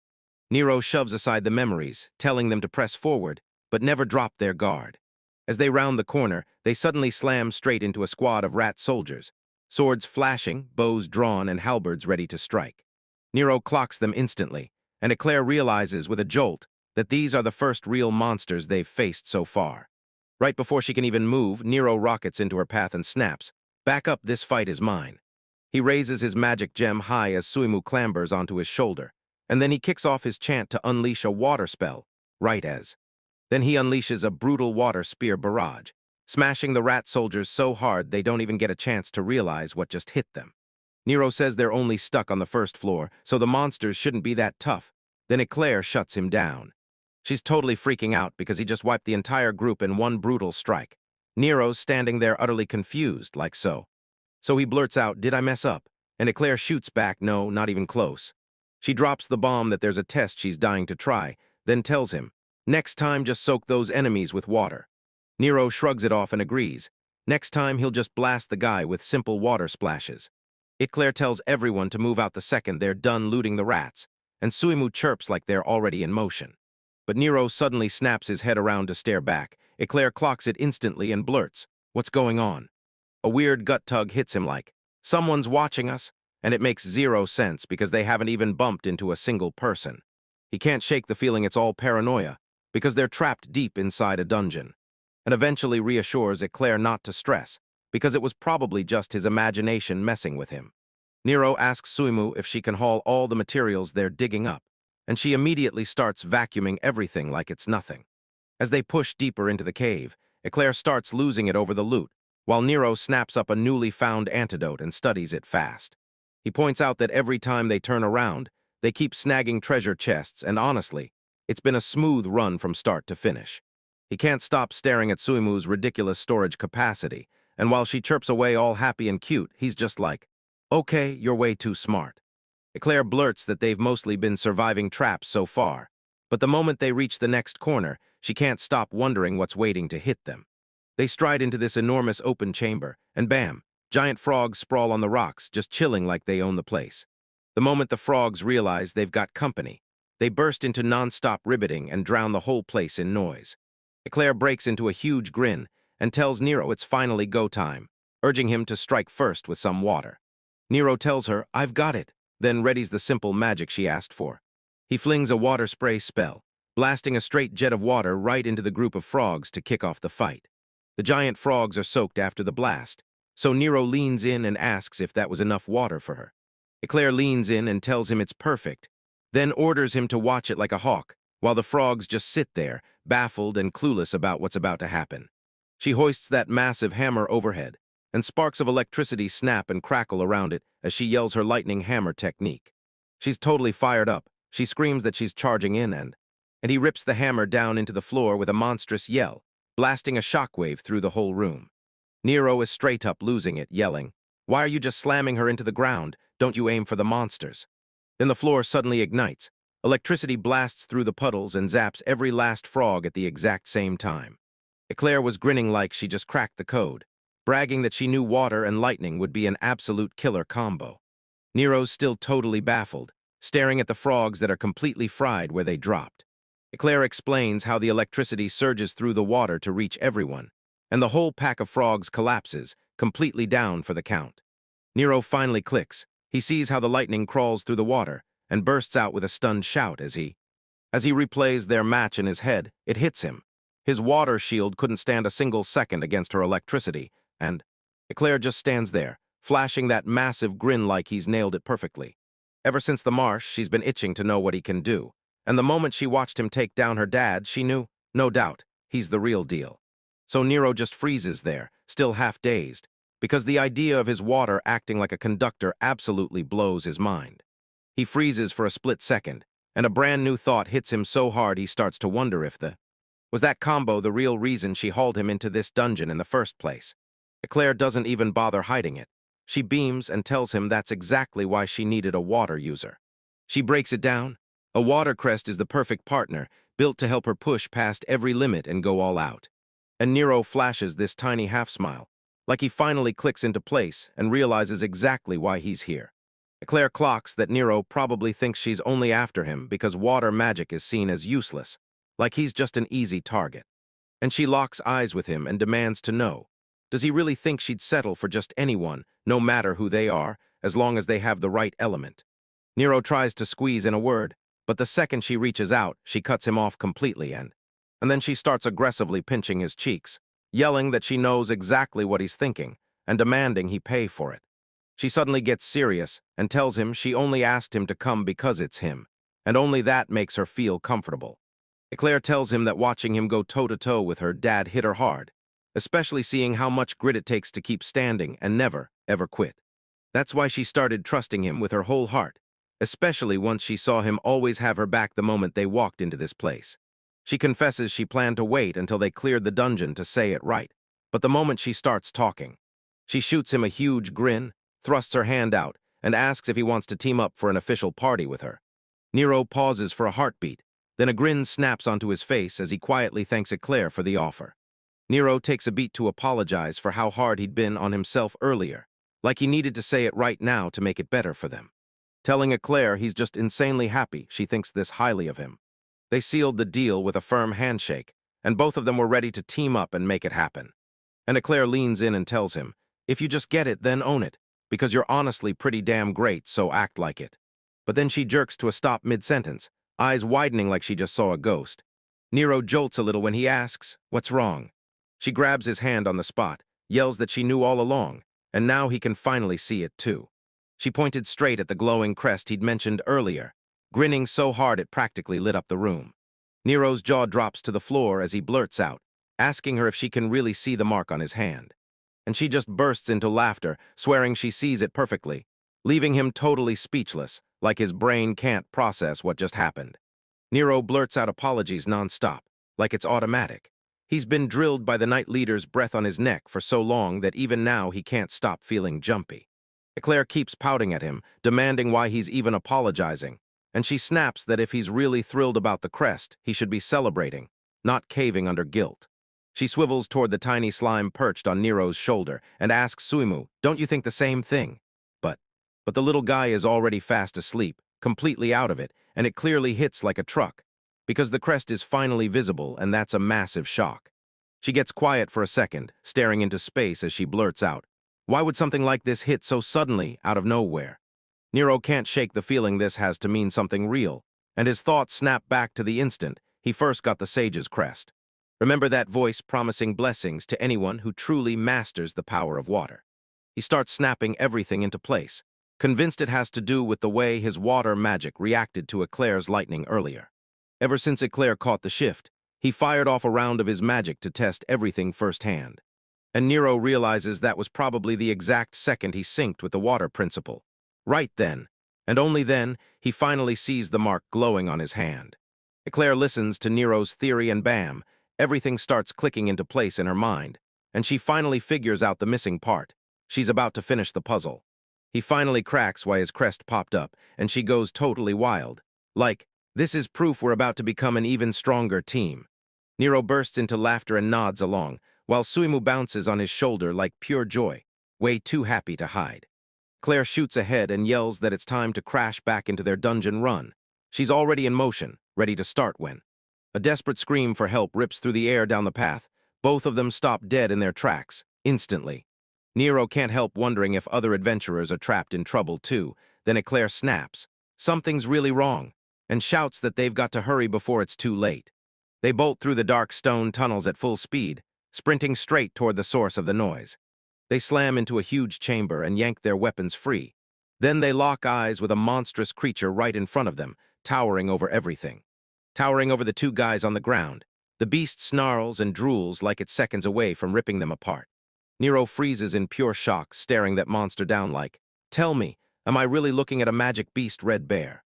Nero shoves aside the memories, telling them to press forward, but never drop their guard. As they round the corner, they suddenly slam straight into a squad of rat soldiers, swords flashing, bows drawn, and halberds ready to strike. Nero clocks them instantly, and Clare realizes with a jolt that these are the first real monsters they've faced so far. Right before she can even move, Nero rockets into her path and snaps, "Back up, this fight is mine." He raises his magic gem high as Suimu clambers onto his shoulder, and then he kicks off his chant to unleash a water spell, right as. Then he unleashes a brutal water spear barrage, smashing the rat soldiers so hard they don't even get a chance to realize what just hit them. Nero says they're only stuck on the first floor, so the monsters shouldn't be that tough. Then Clare shuts him down. She's totally freaking out because he just wiped the entire group in one brutal strike. Nero's standing there utterly confused, like so. So he blurts out, "Did I mess up?" And Clare shoots back, "No, not even close." She drops the bomb that there's a test she's dying to try, then tells him, "Next time just soak those enemies with water." Nero shrugs it off and agrees. Next time he'll just blast the guy with simple water splashes. Clare tells everyone to move out the second they're done looting the rats, and Suimu chirps like they're already in motion. But Nero suddenly snaps his head around to stare back. Clare clocks it instantly and blurts, "What's going on?" A weird gut tug hits him like, "Someone's watching us," and it makes zero sense because they haven't even bumped into a single person. He can't shake the feeling it's all paranoia, because they're trapped deep inside a dungeon, and eventually reassures Clare not to stress, because it was probably just his imagination messing with him. Nero asks Suimu if she can haul all the materials they're digging up, and she immediately starts vacuuming everything like it's nothing. As they push deeper into the cave, Clare starts losing it over the loot, while Nero snaps up a newly found antidote and studies it fast. He points out that every time they turn around, they keep snagging treasure chests, and honestly, it's been a smooth run from start to finish. He can't stop staring at Suimu's ridiculous storage capacity, and while she chirps away all happy and cute, he's just like, "Okay, you're way too smart." Clare blurts that they've mostly been surviving traps so far, but the moment they reach the next corner, she can't stop wondering what's waiting to hit them. They stride into this enormous open chamber, and bam, giant frogs sprawl on the rocks, just chilling like they own the place. The moment the frogs realize they've got company, they burst into non-stop ribbiting and drown the whole place in noise. Clare breaks into a huge grin and tells Nero it's finally go time, urging him to strike first with some water. Nero tells her, "I've got it," then readies the simple magic she asked for. He flings a water spray spell, blasting a straight jet of water right into the group of frogs to kick off the fight. The giant frogs are soaked after the blast, so Nero leans in and asks if that was enough water for her. Clare leans in and tells him it's perfect, then orders him to watch it like a hawk, while the frogs just sit there, baffled and clueless about what's about to happen. She hoists that massive hammer overhead, and sparks of electricity snap and crackle around it as she yells her lightning hammer technique. She's totally fired up. She screams that she's charging in and he rips the hammer down into the floor with a monstrous yell, blasting a shockwave through the whole room. Nero is straight up losing it, yelling, "Why are you just slamming her into the ground? Don't you aim for the monsters?" Then the floor suddenly ignites. Electricity blasts through the puddles and zaps every last frog at the exact same time. Clare was grinning like she just cracked the code, bragging that she knew water and lightning would be an absolute killer combo. Nero's still totally baffled, staring at the frogs that are completely fried where they dropped. Clare explains how the electricity surges through the water to reach everyone, and the whole pack of frogs collapses, completely down for the count. Nero finally clicks. He sees how the lightning crawls through the water and bursts out with a stunned shout as he replays their match in his head. It hits him. His water shield couldn't stand a single second against her electricity, and Clare just stands there, flashing that massive grin like he's nailed it perfectly. Ever since the marsh, she's been itching to know what he can do. And the moment she watched him take down her dad, she knew, no doubt, he's the real deal. So Nero just freezes there, still half dazed, because the idea of his water acting like a conductor absolutely blows his mind. He freezes for a split second, and a brand new thought hits him so hard he starts to wonder if was that combo the real reason she hauled him into this dungeon in the first place. Clare doesn't even bother hiding it. She beams and tells him that's exactly why she needed a water user. She breaks it down. A water crest is the perfect partner, built to help her push past every limit and go all out. And Nero flashes this tiny half-smile, like he finally clicks into place and realizes exactly why he's here. Clare clocks that Nero probably thinks she's only after him because water magic is seen as useless, like he's just an easy target. And she locks eyes with him and demands to know, does he really think she'd settle for just anyone, no matter who they are, as long as they have the right element? Nero tries to squeeze in a word, but the second she reaches out, she cuts him off completely and then she starts aggressively pinching his cheeks, yelling that she knows exactly what he's thinking and demanding he pay for it. She suddenly gets serious and tells him she only asked him to come because it's him, and only that makes her feel comfortable. Clare tells him that watching him go toe-to-toe with her dad hit her hard, especially seeing how much grit it takes to keep standing and never, ever quit. That's why she started trusting him with her whole heart, especially once she saw him always have her back the moment they walked into this place. She confesses she planned to wait until they cleared the dungeon to say it right, but the moment she starts talking, she shoots him a huge grin, thrusts her hand out, and asks if he wants to team up for an official party with her. Nero pauses for a heartbeat, then a grin snaps onto his face as he quietly thanks Clare for the offer. Nero takes a beat to apologize for how hard he'd been on himself earlier, like he needed to say it right now to make it better for them. Telling Clare he's just insanely happy she thinks this highly of him. They sealed the deal with a firm handshake, and both of them were ready to team up and make it happen. And Clare leans in and tells him, if you just get it, then own it, because you're honestly pretty damn great, so act like it. But then she jerks to a stop mid-sentence, eyes widening like she just saw a ghost. Nero jolts a little when he asks, what's wrong? She grabs his hand on the spot, yells that she knew all along, and now he can finally see it too. She pointed straight at the glowing crest he'd mentioned earlier, grinning so hard it practically lit up the room. Nero's jaw drops to the floor as he blurts out, asking her if she can really see the mark on his hand. And she just bursts into laughter, swearing she sees it perfectly, leaving him totally speechless, like his brain can't process what just happened. Nero blurts out apologies nonstop, like it's automatic. He's been drilled by the night leader's breath on his neck for so long that even now he can't stop feeling jumpy. Clare keeps pouting at him, demanding why he's even apologizing, and she snaps that if he's really thrilled about the crest, he should be celebrating, not caving under guilt. She swivels toward the tiny slime perched on Nero's shoulder and asks Suimu, don't you think the same thing? But the little guy is already fast asleep, completely out of it, and it clearly hits like a truck, because the crest is finally visible, and that's a massive shock. She gets quiet for a second, staring into space as she blurts out, why would something like this hit so suddenly, out of nowhere? Nero can't shake the feeling this has to mean something real, and his thoughts snap back to the instant he first got the sage's crest. Remember that voice promising blessings to anyone who truly masters the power of water. He starts snapping everything into place, convinced it has to do with the way his water magic reacted to Clare's lightning earlier. Ever since Clare caught the shift, he fired off a round of his magic to test everything firsthand. And Nero realizes that was probably the exact second he synced with the water principle. Right then, and only then, he finally sees the mark glowing on his hand. Clare listens to Nero's theory and bam, everything starts clicking into place in her mind, and she finally figures out the missing part. She's about to finish the puzzle. He finally cracks why his crest popped up, and she goes totally wild. Like, this is proof we're about to become an even stronger team. Nero bursts into laughter and nods along, while Suimu bounces on his shoulder like pure joy, way too happy to hide. Clare shoots ahead and yells that it's time to crash back into their dungeon run. She's already in motion, ready to start when a desperate scream for help rips through the air down the path. Both of them stop dead in their tracks, instantly. Nero can't help wondering if other adventurers are trapped in trouble too. Then Clare snaps, something's really wrong, and shouts that they've got to hurry before it's too late. They bolt through the dark stone tunnels at full speed, sprinting straight toward the source of the noise. They slam into a huge chamber and yank their weapons free. Then they lock eyes with a monstrous creature right in front of them, towering over everything. Towering over the two guys on the ground, the beast snarls and drools like it's seconds away from ripping them apart. Nero freezes in pure shock, staring that monster down like, "Tell me, am I really looking at a magic beast red bear?"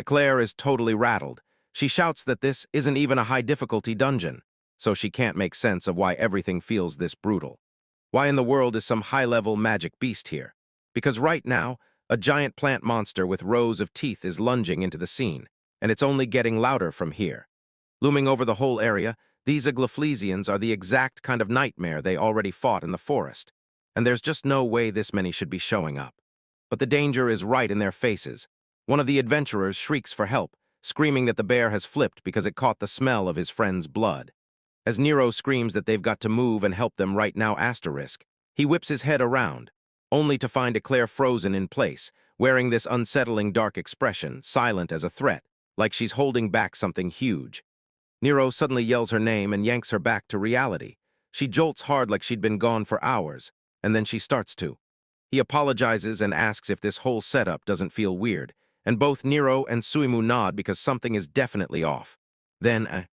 Clare is totally rattled. She shouts that this isn't even a high-difficulty dungeon, so she can't make sense of why everything feels this brutal. Why in the world is some high-level magic beast here? Because right now, a giant plant monster with rows of teeth is lunging into the scene, and it's only getting louder from here. Looming over the whole area, these Aglaphleesians are the exact kind of nightmare they already fought in the forest, and there's just no way this many should be showing up. But the danger is right in their faces. One of the adventurers shrieks for help, screaming that the bear has flipped because it caught the smell of his friend's blood. As Nero screams that they've got to move and help them right now asterisk, he whips his head around, only to find Clare frozen in place, wearing this unsettling dark expression, silent as a threat, like she's holding back something huge. Nero suddenly yells her name and yanks her back to reality. She jolts hard like she'd been gone for hours, and then she starts to. He apologizes and asks if this whole setup doesn't feel weird, and both Nero and Suimu nod because something is definitely off. Then,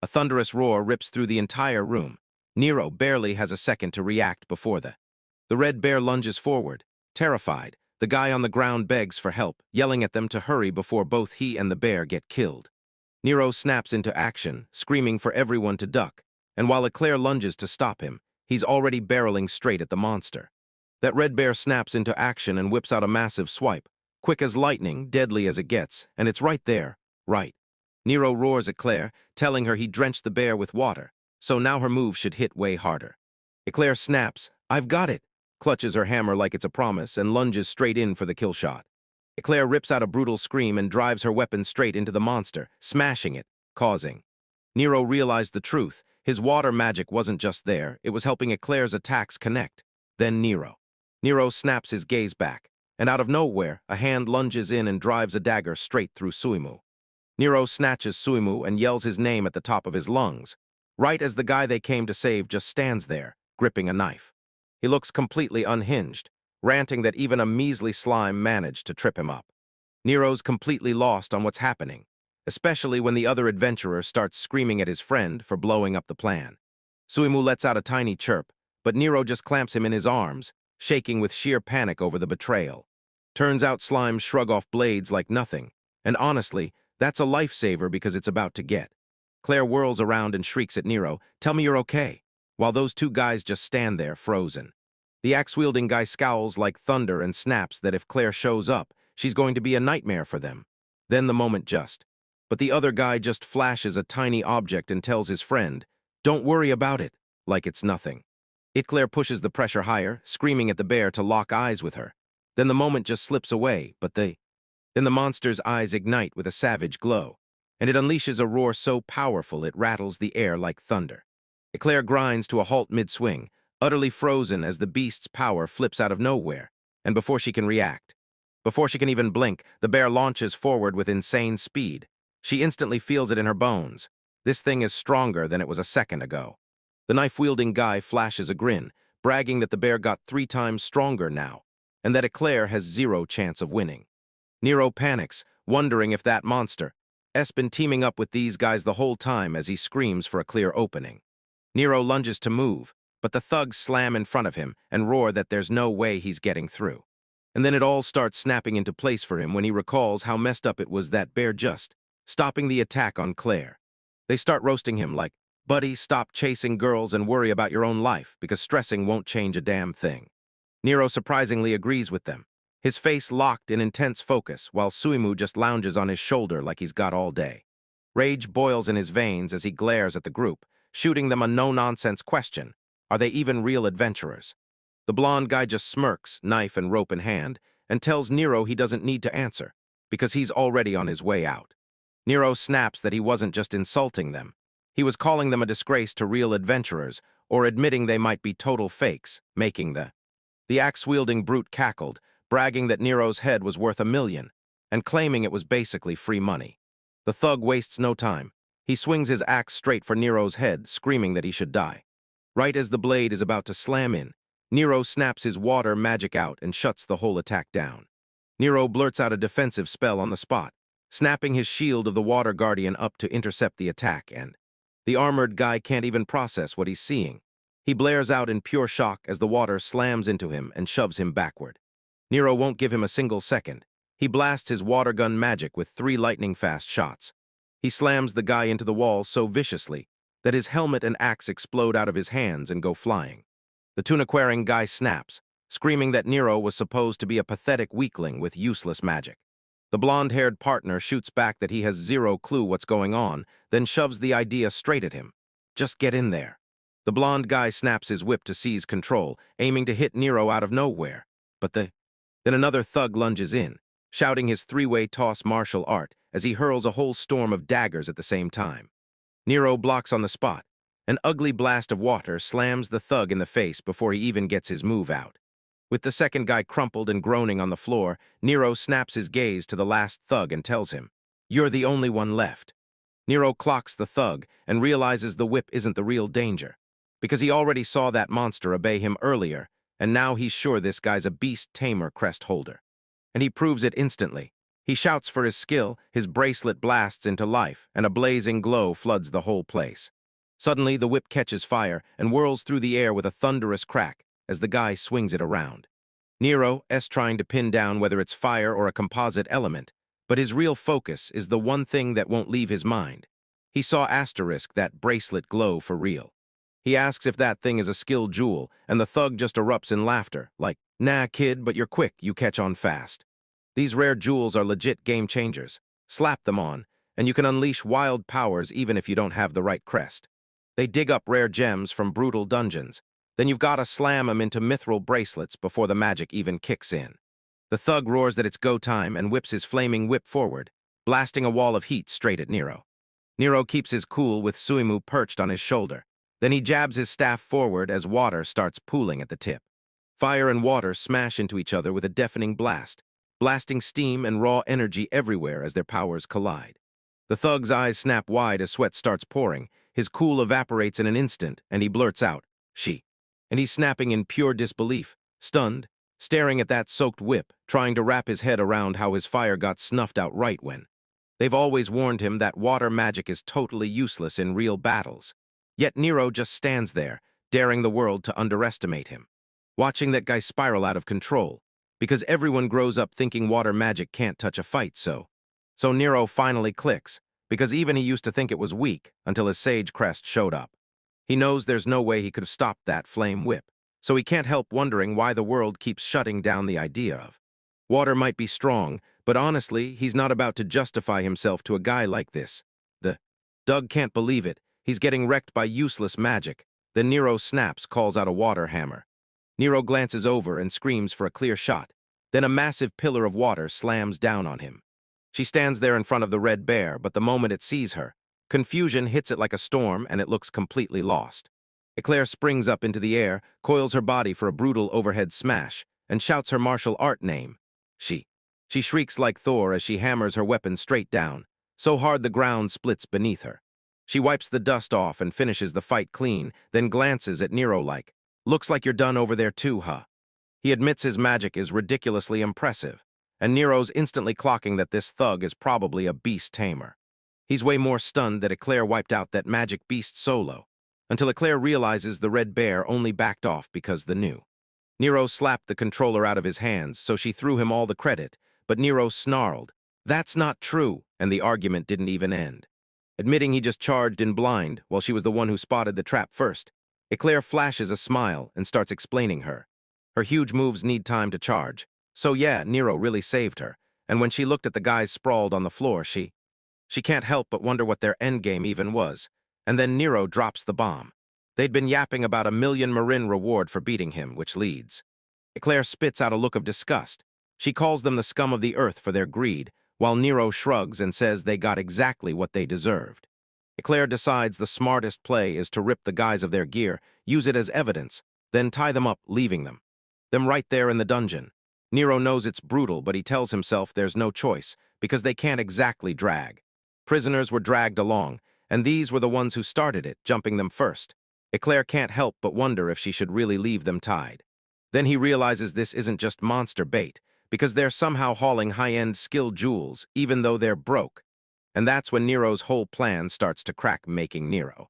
a thunderous roar rips through the entire room. Nero barely has a second to react before the red bear lunges forward. Terrified, the guy on the ground begs for help, yelling at them to hurry before both he and the bear get killed. Nero snaps into action, screaming for everyone to duck, and while Clare lunges to stop him, he's already barreling straight at the monster. That red bear snaps into action and whips out a massive swipe, quick as lightning, deadly as it gets, and it's right there, right. Nero roars at Clare, telling her he drenched the bear with water, so now her move should hit way harder. Clare snaps, "I've got it," clutches her hammer like it's a promise, and lunges straight in for the kill shot. Clare rips out a brutal scream and drives her weapon straight into the monster, smashing it, causing. Nero realized the truth. His water magic wasn't just there, it was helping Clare's attacks connect. Then Nero. Nero snaps his gaze back, and out of nowhere, a hand lunges in and drives a dagger straight through Suimu. Nero snatches Suimu and yells his name at the top of his lungs, right as the guy they came to save just stands there, gripping a knife. He looks completely unhinged, ranting that even a measly slime managed to trip him up. Nero's completely lost on what's happening, especially when the other adventurer starts screaming at his friend for blowing up the plan. Suimu lets out a tiny chirp, but Nero just clamps him in his arms, shaking with sheer panic over the betrayal. Turns out slimes shrug off blades like nothing, and honestly, that's a lifesaver because it's about to get. Clare whirls around and shrieks at Nero, "Tell me you're okay," while those two guys just stand there, frozen. The axe-wielding guy scowls like thunder and snaps that if Clare shows up, she's going to be a nightmare for them. Then the moment just. But the other guy just flashes a tiny object and tells his friend, "Don't worry about it," like it's nothing. Clare pushes the pressure higher, screaming at the bear to lock eyes with her. Then the moment just slips away, Then the monster's eyes ignite with a savage glow, and it unleashes a roar so powerful it rattles the air like thunder. Clare grinds to a halt mid-swing, utterly frozen as the beast's power flips out of nowhere, and before she can react, before she can even blink, the bear launches forward with insane speed. She instantly feels it in her bones. This thing is stronger than it was a second ago. The knife-wielding guy flashes a grin, bragging that the bear got 3 times stronger now, and that Clare has 0 chance of winning. Nero panics, wondering if that monster has been teaming up with these guys the whole time as he screams for a clear opening. Nero lunges to move, but the thugs slam in front of him and roar that there's no way he's getting through. And then it all starts snapping into place for him when he recalls how messed up it was that bear just stopping the attack on Clare. They start roasting him like, "Buddy, stop chasing girls and worry about your own life because stressing won't change a damn thing." Nero surprisingly agrees with them, his face locked in intense focus while Suimu just lounges on his shoulder like he's got all day. Rage boils in his veins as he glares at the group, shooting them a no-nonsense question. Are they even real adventurers? The blonde guy just smirks, knife and rope in hand, and tells Nero he doesn't need to answer, because he's already on his way out. Nero snaps that he wasn't just insulting them. He was calling them a disgrace to real adventurers, or admitting they might be total fakes, making The axe-wielding brute cackled, bragging that Nero's head was worth $1 million, and claiming it was basically free money. The thug wastes no time. He swings his axe straight for Nero's head, screaming that he should die. Right as the blade is about to slam in, Nero snaps his water magic out and shuts the whole attack down. Nero blurts out a defensive spell on the spot, snapping his shield of the water guardian up to intercept the attack, and the armored guy can't even process what he's seeing. He blares out in pure shock as the water slams into him and shoves him backward. Nero won't give him a single second. He blasts his water gun magic with 3 lightning-fast shots. He slams the guy into the wall so viciously that his helmet and axe explode out of his hands and go flying. The tunic-wearing guy snaps, screaming that Nero was supposed to be a pathetic weakling with useless magic. The blonde-haired partner shoots back that he has zero clue what's going on, then shoves the idea straight at him. Just get in there. The blonde guy snaps his whip to seize control, aiming to hit Nero out of nowhere. But then another thug lunges in, shouting his 3-way toss martial art as he hurls a whole storm of daggers at the same time. Nero blocks on the spot. An ugly blast of water slams the thug in the face before he even gets his move out. With the second guy crumpled and groaning on the floor, Nero snaps his gaze to the last thug and tells him, "You're the only one left." Nero clocks the thug and realizes the whip isn't the real danger, because he already saw that monster obey him earlier, and now he's sure this guy's a beast tamer crest holder. And he proves it instantly. He shouts for his skill, his bracelet blasts into life, and a blazing glow floods the whole place. Suddenly, the whip catches fire and whirls through the air with a thunderous crack as the guy swings it around. Nero's trying to pin down whether it's fire or a composite element, but his real focus is the one thing that won't leave his mind. He saw that bracelet glow for real. He asks if that thing is a skill jewel, and the thug just erupts in laughter, like, "Nah, kid, but you're quick, you catch on fast. These rare jewels are legit game changers. Slap them on, and you can unleash wild powers even if you don't have the right crest. They dig up rare gems from brutal dungeons. Then you've got to slam them into mithril bracelets before the magic even kicks in." The thug roars that it's go time and whips his flaming whip forward, blasting a wall of heat straight at Nero. Nero keeps his cool with Suimu perched on his shoulder. Then he jabs his staff forward as water starts pooling at the tip. Fire and water smash into each other with a deafening blast, blasting steam and raw energy everywhere as their powers collide. The thug's eyes snap wide as sweat starts pouring. His cool evaporates in an instant, and he blurts out, "She." And he's snapping in pure disbelief, stunned, staring at that soaked whip, trying to wrap his head around how his fire got snuffed out right when. They've always warned him that water magic is totally useless in real battles. Yet Nero just stands there, daring the world to underestimate him, watching that guy spiral out of control, because everyone grows up thinking water magic can't touch a fight, so Nero finally clicks, because even he used to think it was weak until his sage crest showed up. He knows there's no way he could have stopped that flame whip, so he can't help wondering why the world keeps shutting down the idea of water might be strong, but honestly, he's not about to justify himself to a guy like this. Doug can't believe it. He's getting wrecked by useless magic. Then Nero snaps, calls out a water hammer. Nero glances over and screams for a clear shot. Then a massive pillar of water slams down on him. She stands there in front of the red bear, but the moment it sees her, confusion hits it like a storm and it looks completely lost. Clare springs up into the air, coils her body for a brutal overhead smash, and shouts her martial art name. She shrieks like Thor as she hammers her weapon straight down, so hard the ground splits beneath her. She wipes the dust off and finishes the fight clean, then glances at Nero like, "Looks like you're done over there too, huh?" He admits his magic is ridiculously impressive, and Nero's instantly clocking that this thug is probably a beast tamer. He's way more stunned that Clare wiped out that magic beast solo, until Clare realizes the red bear only backed off because the new. Nero slapped the controller out of his hands, so she threw him all the credit, but Nero snarled, "That's not true," and the argument didn't even end. Admitting he just charged in blind while she was the one who spotted the trap first, Clare flashes a smile and starts explaining her. Her huge moves need time to charge, so yeah, Nero really saved her, and when she looked at the guys sprawled on the floor, she can't help but wonder what their endgame even was. And then Nero drops the bomb. They'd been yapping about a 1,000,000 Marin reward for beating him, which leads. Clare spits out a look of disgust. She calls them the scum of the earth for their greed, while Nero shrugs and says they got exactly what they deserved. Clare decides the smartest play is to rip the guys of their gear, use it as evidence, then tie them up, leaving them right there in the dungeon. Nero knows it's brutal, but he tells himself there's no choice, because they can't exactly drag. Prisoners were dragged along, and these were the ones who started it, jumping them first. Clare can't help but wonder if she should really leave them tied. Then he realizes this isn't just monster bait, because they're somehow hauling high-end skill jewels, even though they're broke. And that's when Nero's whole plan starts to crack, making Nero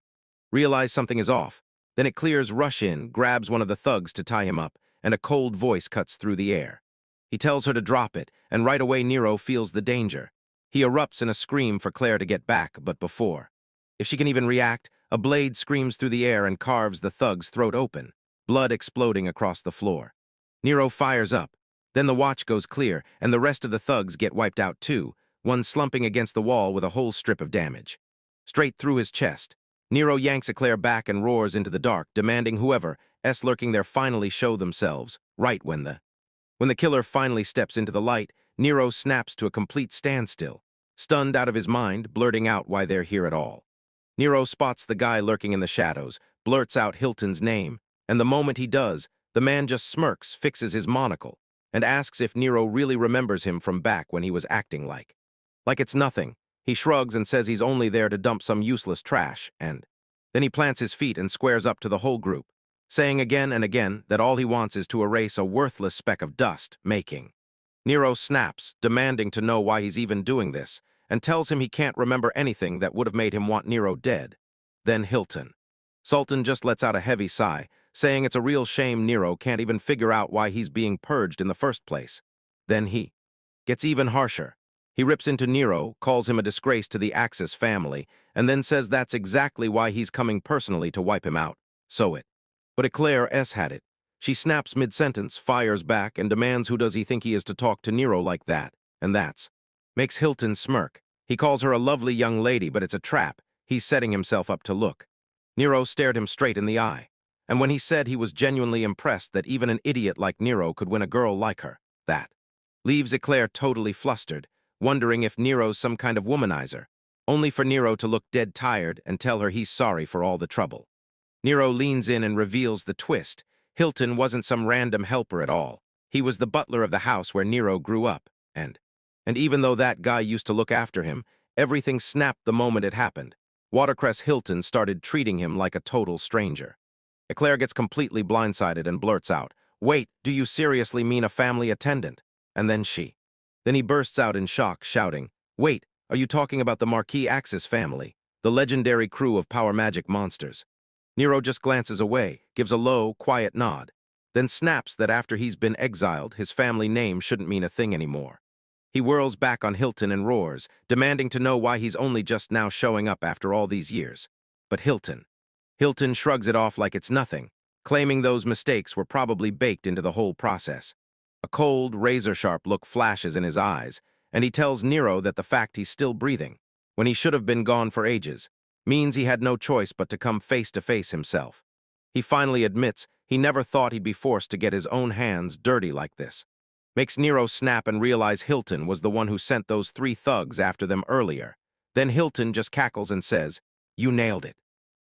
realize something is off. Then it clears, rush in, grabs one of the thugs to tie him up, and a cold voice cuts through the air. He tells her to drop it, and right away Nero feels the danger. He erupts in a scream for Clare to get back, but before if she can even react, a blade screams through the air and carves the thug's throat open, blood exploding across the floor. Nero fires up. Then the watch goes clear, and the rest of the thugs get wiped out too, one slumping against the wall with a whole strip of damage. Straight through his chest, Nero yanks Clare back and roars into the dark, demanding whoever is lurking there finally show themselves, right when the killer finally steps into the light. Nero snaps to a complete standstill, stunned out of his mind, blurting out why they're here at all. Nero spots the guy lurking in the shadows, blurts out Hilton's name, and the moment he does, the man just smirks, fixes his monocle, and asks if Nero really remembers him from back when he was acting like it's nothing. He shrugs and says he's only there to dump some useless trash, and then he plants his feet and squares up to the whole group, saying again and again that all he wants is to erase a worthless speck of dust, making Nero snaps, demanding to know why he's even doing this, and tells him he can't remember anything that would have made him want Nero dead. Then Hilton. Sultan just lets out a heavy sigh, saying it's a real shame Nero can't even figure out why he's being purged in the first place. Then he gets even harsher. He rips into Nero, calls him a disgrace to the Axis family, and then says that's exactly why he's coming personally to wipe him out. But Clare had it. She snaps mid-sentence, fires back, and demands who does he think he is to talk to Nero like that, and that's makes Hilton smirk. He calls her a lovely young lady, but it's a trap. He's setting himself up to look. Nero stared him straight in the eye, and when he said he was genuinely impressed that even an idiot like Nero could win a girl like her, that leaves Clare totally flustered, wondering if Nero's some kind of womanizer, only for Nero to look dead tired and tell her he's sorry for all the trouble. Nero leans in and reveals the twist. Hilton wasn't some random helper at all. He was the butler of the house where Nero grew up, and even though that guy used to look after him, everything snapped the moment it happened. Watercress Hilton started treating him like a total stranger. Clare gets completely blindsided and blurts out, "Wait, do you seriously mean a family attendant?" And then he bursts out in shock, shouting, "Wait, are you talking about the Marquis Axis family, the legendary crew of power magic monsters?" Nero just glances away, gives a low, quiet nod, then snaps that after he's been exiled, his family name shouldn't mean a thing anymore. He whirls back on Hilton and roars, demanding to know why he's only just now showing up after all these years. But Hilton shrugs it off like it's nothing, claiming those mistakes were probably baked into the whole process. A cold, razor-sharp look flashes in his eyes, and he tells Nero that the fact he's still breathing, when he should have been gone for ages, means he had no choice but to come face to face himself. He finally admits he never thought he'd be forced to get his own hands dirty like this. Makes Nero snap and realize Hilton was the one who sent those 3 thugs after them earlier. Then Hilton just cackles and says, "You nailed it."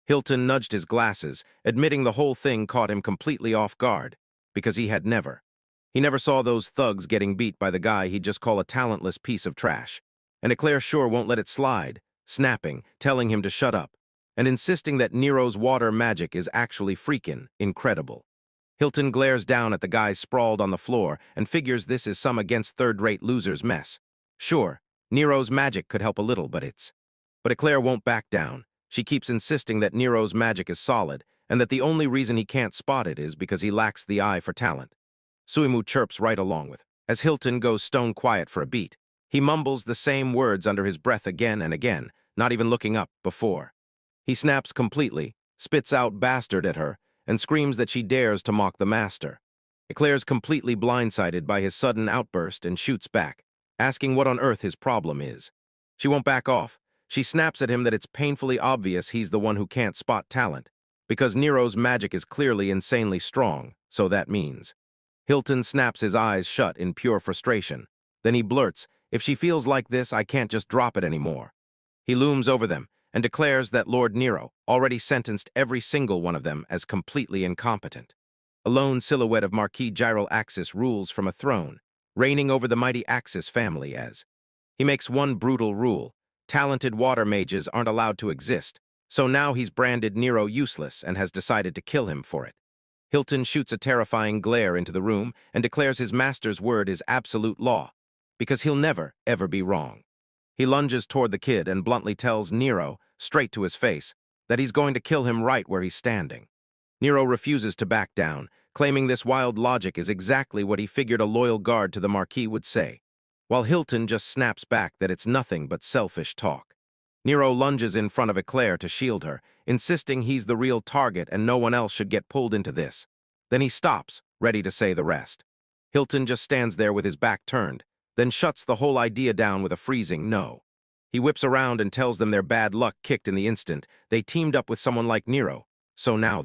Hilton nudged his glasses, admitting the whole thing caught him completely off guard, because he never saw those thugs getting beat by the guy he'd just call a talentless piece of trash. And Clare sure won't let it slide, snapping, telling him to shut up, and insisting that Nero's water magic is actually freakin' incredible. Hilton glares down at the guys sprawled on the floor and figures this is some against third-rate losers mess. Sure, Nero's magic could help a little, but Clare won't back down. She keeps insisting that Nero's magic is solid, and that the only reason he can't spot it is because he lacks the eye for talent. Suimu chirps right along with, as Hilton goes stone quiet for a beat. He mumbles the same words under his breath again and again, not even looking up before. He snaps completely, spits out "bastard" at her, and screams that she dares to mock the master. Clare's completely blindsided by his sudden outburst and shoots back, asking what on earth his problem is. She won't back off. She snaps at him that it's painfully obvious he's the one who can't spot talent, because Nero's magic is clearly insanely strong, so that means. Hilton snaps his eyes shut in pure frustration. Then he blurts, "If she feels like this, I can't just drop it anymore." He looms over them and declares that Lord Nero already sentenced every single one of them as completely incompetent. A lone silhouette of Marquis Gyral Axis rules from a throne, reigning over the mighty Axis family as. He makes one brutal rule: talented water mages aren't allowed to exist, so now he's branded Nero useless and has decided to kill him for it. Hilton shoots a terrifying glare into the room and declares his master's word is absolute law, because he'll never, ever be wrong. He lunges toward the kid and bluntly tells Nero, straight to his face, that he's going to kill him right where he's standing. Nero refuses to back down, claiming this wild logic is exactly what he figured a loyal guard to the Marquis would say, while Hilton just snaps back that it's nothing but selfish talk. Nero lunges in front of Clare to shield her, insisting he's the real target and no one else should get pulled into this. Then he stops, ready to say the rest. Hilton just stands there with his back turned, then shuts the whole idea down with a freezing no. He whips around and tells them their bad luck kicked in the instant they teamed up with someone like Nero, so now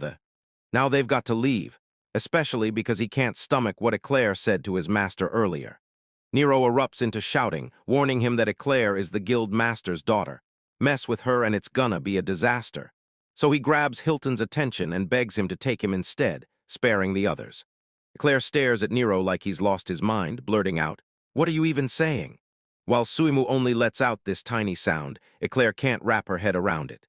they've got to leave, especially because he can't stomach what Clare said to his master earlier. Nero erupts into shouting, warning him that Clare is the guild master's daughter. Mess with her and it's gonna be a disaster. So he grabs Hilton's attention and begs him to take him instead, sparing the others. Clare stares at Nero like he's lost his mind, blurting out, "What are you even saying?" While Suimu only lets out this tiny sound, Clare can't wrap her head around it.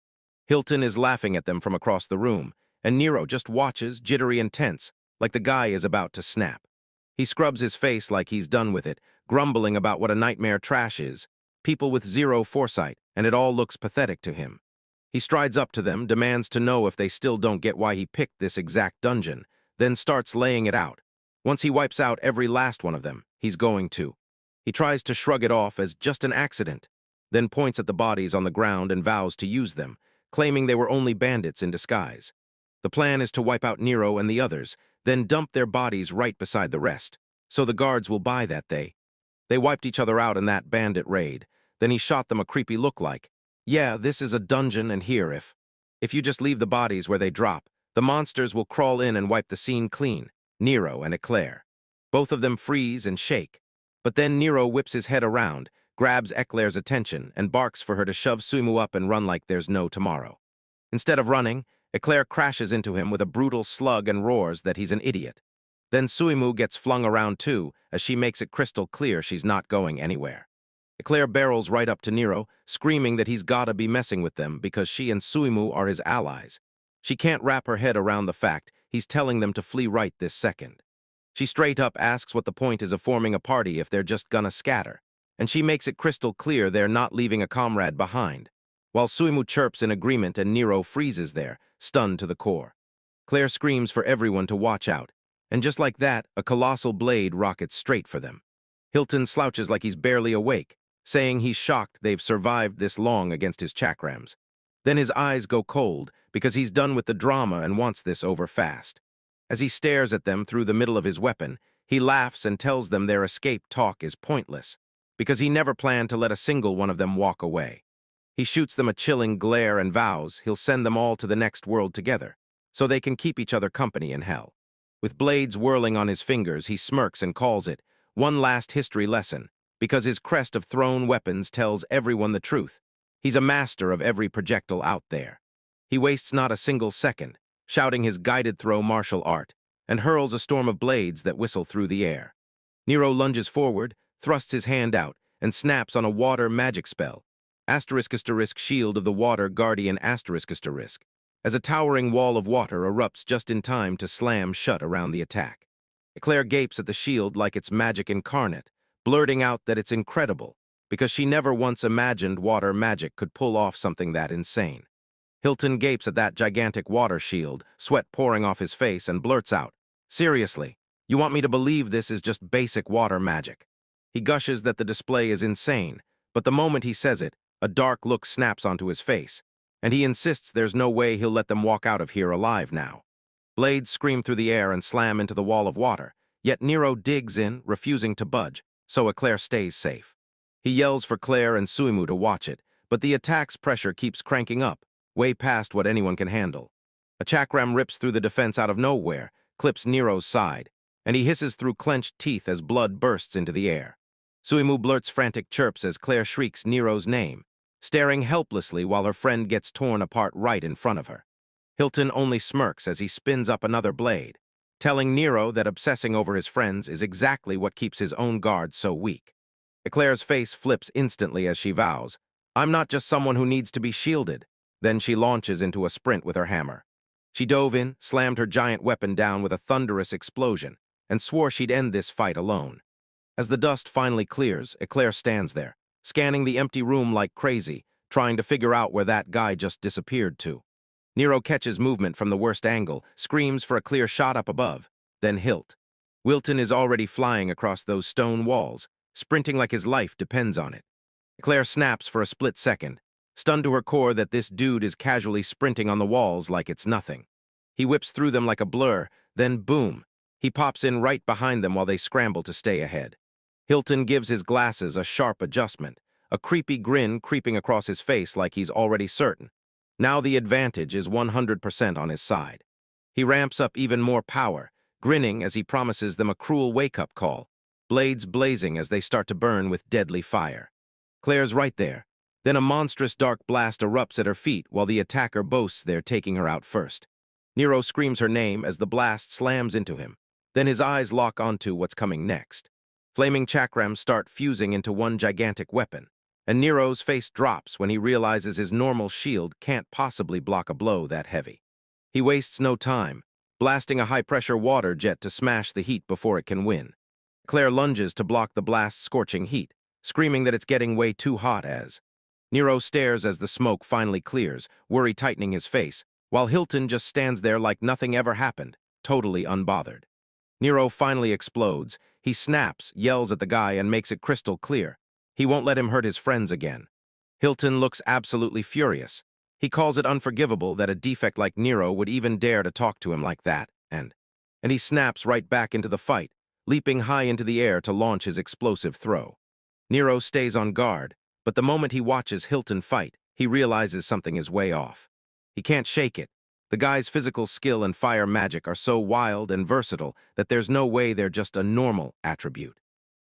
Hilton is laughing at them from across the room, and Nero just watches, jittery and tense, like the guy is about to snap. He scrubs his face like he's done with it, grumbling about what a nightmare trash is, people with zero foresight, and it all looks pathetic to him. He strides up to them, demands to know if they still don't get why he picked this exact dungeon, then starts laying it out. Once he wipes out every last one of them, he's going to. He tries to shrug it off as just an accident, then points at the bodies on the ground and vows to use them, claiming they were only bandits in disguise. The plan is to wipe out Nero and the others, then dump their bodies right beside the rest, so the guards will buy that they wiped each other out in that bandit raid. Then he shot them a creepy look like, "Yeah, this is a dungeon, and here if you just leave the bodies where they drop, the monsters will crawl in and wipe the scene clean." Nero and Clare. Both of them freeze and shake. But then Nero whips his head around, grabs Clare's attention, and barks for her to shove Suimu up and run like there's no tomorrow. Instead of running, Clare crashes into him with a brutal slug and roars that he's an idiot. Then Suimu gets flung around too, as she makes it crystal clear she's not going anywhere. Clare barrels right up to Nero, screaming that he's gotta be messing with them because she and Suimu are his allies. She can't wrap her head around the fact he's telling them to flee right this second. She straight up asks what the point is of forming a party if they're just gonna scatter, and she makes it crystal clear they're not leaving a comrade behind, while Suimu chirps in agreement and Nero freezes there, stunned to the core. Clare screams for everyone to watch out, and just like that, a colossal blade rockets straight for them. Hilton slouches like he's barely awake, saying he's shocked they've survived this long against his chakrams. Then his eyes go cold because he's done with the drama and wants this over fast. As he stares at them through the middle of his weapon, he laughs and tells them their escape talk is pointless, because he never planned to let a single one of them walk away. He shoots them a chilling glare and vows he'll send them all to the next world together, so they can keep each other company in hell. With blades whirling on his fingers, he smirks and calls it one last history lesson, because his crest of thrown weapons tells everyone the truth. He's a master of every projectile out there. He wastes not a single second, shouting his guided throw martial art, and hurls a storm of blades that whistle through the air. Nero lunges forward, thrusts his hand out, and snaps on a water magic spell, *** shield of the water guardian ***, as a towering wall of water erupts just in time to slam shut around the attack. Clare gapes at the shield like it's magic incarnate, blurting out that it's incredible, because she never once imagined water magic could pull off something that insane. Hilton gapes at that gigantic water shield, sweat pouring off his face, and blurts out, "Seriously, you want me to believe this is just basic water magic?" He gushes that the display is insane, but the moment he says it, a dark look snaps onto his face, and he insists there's no way he'll let them walk out of here alive now. Blades scream through the air and slam into the wall of water, yet Nero digs in, refusing to budge, so Clare stays safe. He yells for Clare and Suimu to watch it, but the attack's pressure keeps cranking up, way past what anyone can handle. A chakram rips through the defense out of nowhere, clips Nero's side, and he hisses through clenched teeth as blood bursts into the air. Suimu blurts frantic chirps as Clare shrieks Nero's name, staring helplessly while her friend gets torn apart right in front of her. Hilton only smirks as he spins up another blade, telling Nero that obsessing over his friends is exactly what keeps his own guard so weak. Clare's face flips instantly as she vows, "I'm not just someone who needs to be shielded." Then she launches into a sprint with her hammer. She dove in, slammed her giant weapon down with a thunderous explosion, and swore she'd end this fight alone. As the dust finally clears, Clare stands there, scanning the empty room like crazy, trying to figure out where that guy just disappeared to. Nero catches movement from the worst angle, screams for a clear shot up above, then Hilton is already flying across those stone walls, sprinting like his life depends on it. Clare snaps for a split second, stunned to her core that this dude is casually sprinting on the walls like it's nothing. He whips through them like a blur, then boom, he pops in right behind them while they scramble to stay ahead. Hilton gives his glasses a sharp adjustment, a creepy grin creeping across his face like he's already certain. Now the advantage is 100% on his side. He ramps up even more power, grinning as he promises them a cruel wake-up call, blades blazing as they start to burn with deadly fire. Claire's right there. Then a monstrous dark blast erupts at her feet while the attacker boasts they're taking her out first. Nero screams her name as the blast slams into him. Then his eyes lock onto what's coming next. Flaming chakrams start fusing into one gigantic weapon, and Nero's face drops when he realizes his normal shield can't possibly block a blow that heavy. He wastes no time, blasting a high-pressure water jet to smash the heat before it can win. Clare lunges to block the blast's scorching heat, screaming that it's getting way too hot as. Nero stares as the smoke finally clears, worry tightening his face, while Hilton just stands there like nothing ever happened, totally unbothered. Nero finally explodes. He snaps, yells at the guy, and makes it crystal clear. He won't let him hurt his friends again. Hilton looks absolutely furious. He calls it unforgivable that a defect like Nero would even dare to talk to him like that, and he snaps right back into the fight, leaping high into the air to launch his explosive throw. Nero stays on guard, but the moment he watches Hilton fight, he realizes something is way off. He can't shake it. The guy's physical skill and fire magic are so wild and versatile that there's no way they're just a normal attribute.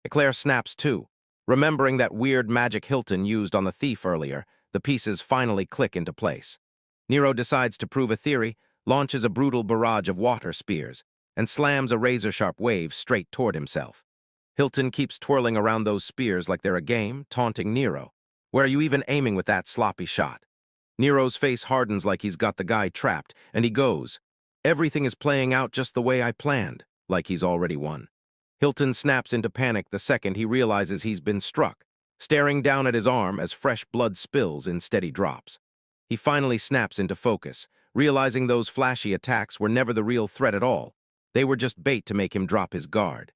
Clare snaps too. Remembering that weird magic Hilton used on the thief earlier, the pieces finally click into place. Nero decides to prove a theory, launches a brutal barrage of water spears, and slams a razor-sharp wave straight toward himself. Hilton keeps twirling around those spears like they're a game, taunting Nero. "Where are you even aiming with that sloppy shot?" Nero's face hardens like he's got the guy trapped, and he goes, "Everything is playing out just the way I planned," like he's already won. Hilton snaps into panic the second he realizes he's been struck, staring down at his arm as fresh blood spills in steady drops. He finally snaps into focus, realizing those flashy attacks were never the real threat at all. They were just bait to make him drop his guard.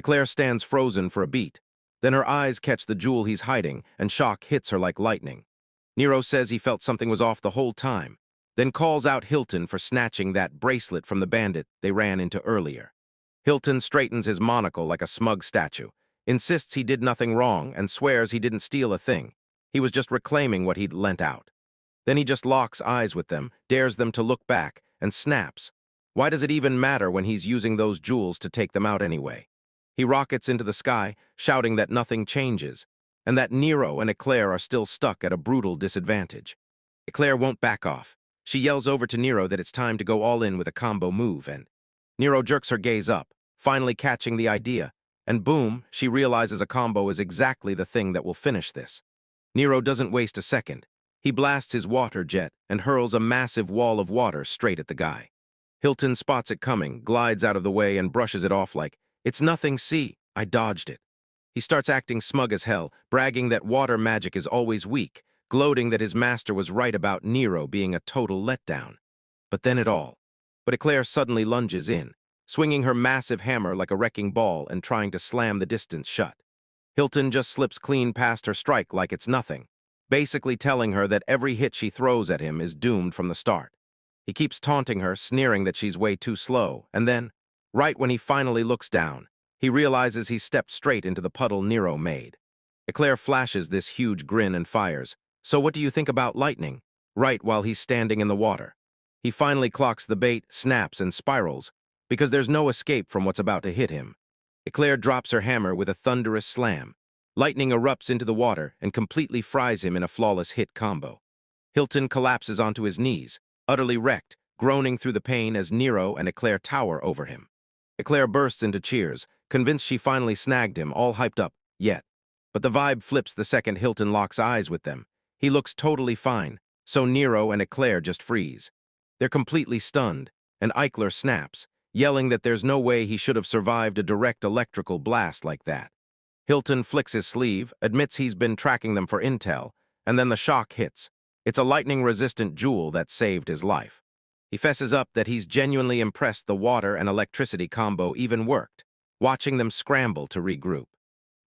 Clare stands frozen for a beat. Then her eyes catch the jewel he's hiding, and shock hits her like lightning. Nero says he felt something was off the whole time, then calls out Hilton for snatching that bracelet from the bandit they ran into earlier. Hilton straightens his monocle like a smug statue, insists he did nothing wrong, and swears he didn't steal a thing. He was just reclaiming what he'd lent out. Then he just locks eyes with them, dares them to look back, and snaps. Why does it even matter when he's using those jewels to take them out anyway? He rockets into the sky, shouting that nothing changes, and that Nero and Clare are still stuck at a brutal disadvantage. Clare won't back off. She yells over to Nero that it's time to go all in with a combo move, and Nero jerks her gaze up, finally catching the idea, and boom, she realizes a combo is exactly the thing that will finish this. Nero doesn't waste a second. He blasts his water jet and hurls a massive wall of water straight at the guy. Hilton spots it coming, glides out of the way, and brushes it off like, "It's nothing, see, I dodged it." He starts acting smug as hell, bragging that water magic is always weak, gloating that his master was right about Nero being a total letdown. But Clare suddenly lunges in, swinging her massive hammer like a wrecking ball and trying to slam the distance shut. Hilton just slips clean past her strike like it's nothing, basically telling her that every hit she throws at him is doomed from the start. He keeps taunting her, sneering that she's way too slow, and then, right when he finally looks down, he realizes he's stepped straight into the puddle Nero made. Clare flashes this huge grin and fires. "So what do you think about lightning?" Right while he's standing in the water. He finally clocks the bait, snaps, and spirals, because there's no escape from what's about to hit him. Clare drops her hammer with a thunderous slam. Lightning erupts into the water and completely fries him in a flawless hit combo. Hilton collapses onto his knees, utterly wrecked, groaning through the pain as Nero and Clare tower over him. Clare bursts into cheers, convinced she finally snagged him, all hyped up, yet. But the vibe flips the second Hilton locks eyes with them. He looks totally fine, so Nero and Clare just freeze. They're completely stunned, and Eichler snaps, yelling that there's no way he should have survived a direct electrical blast like that. Hilton flicks his sleeve, admits he's been tracking them for intel, and then the shock hits. It's a lightning-resistant jewel that saved his life. He fesses up that he's genuinely impressed the water and electricity combo even worked, watching them scramble to regroup.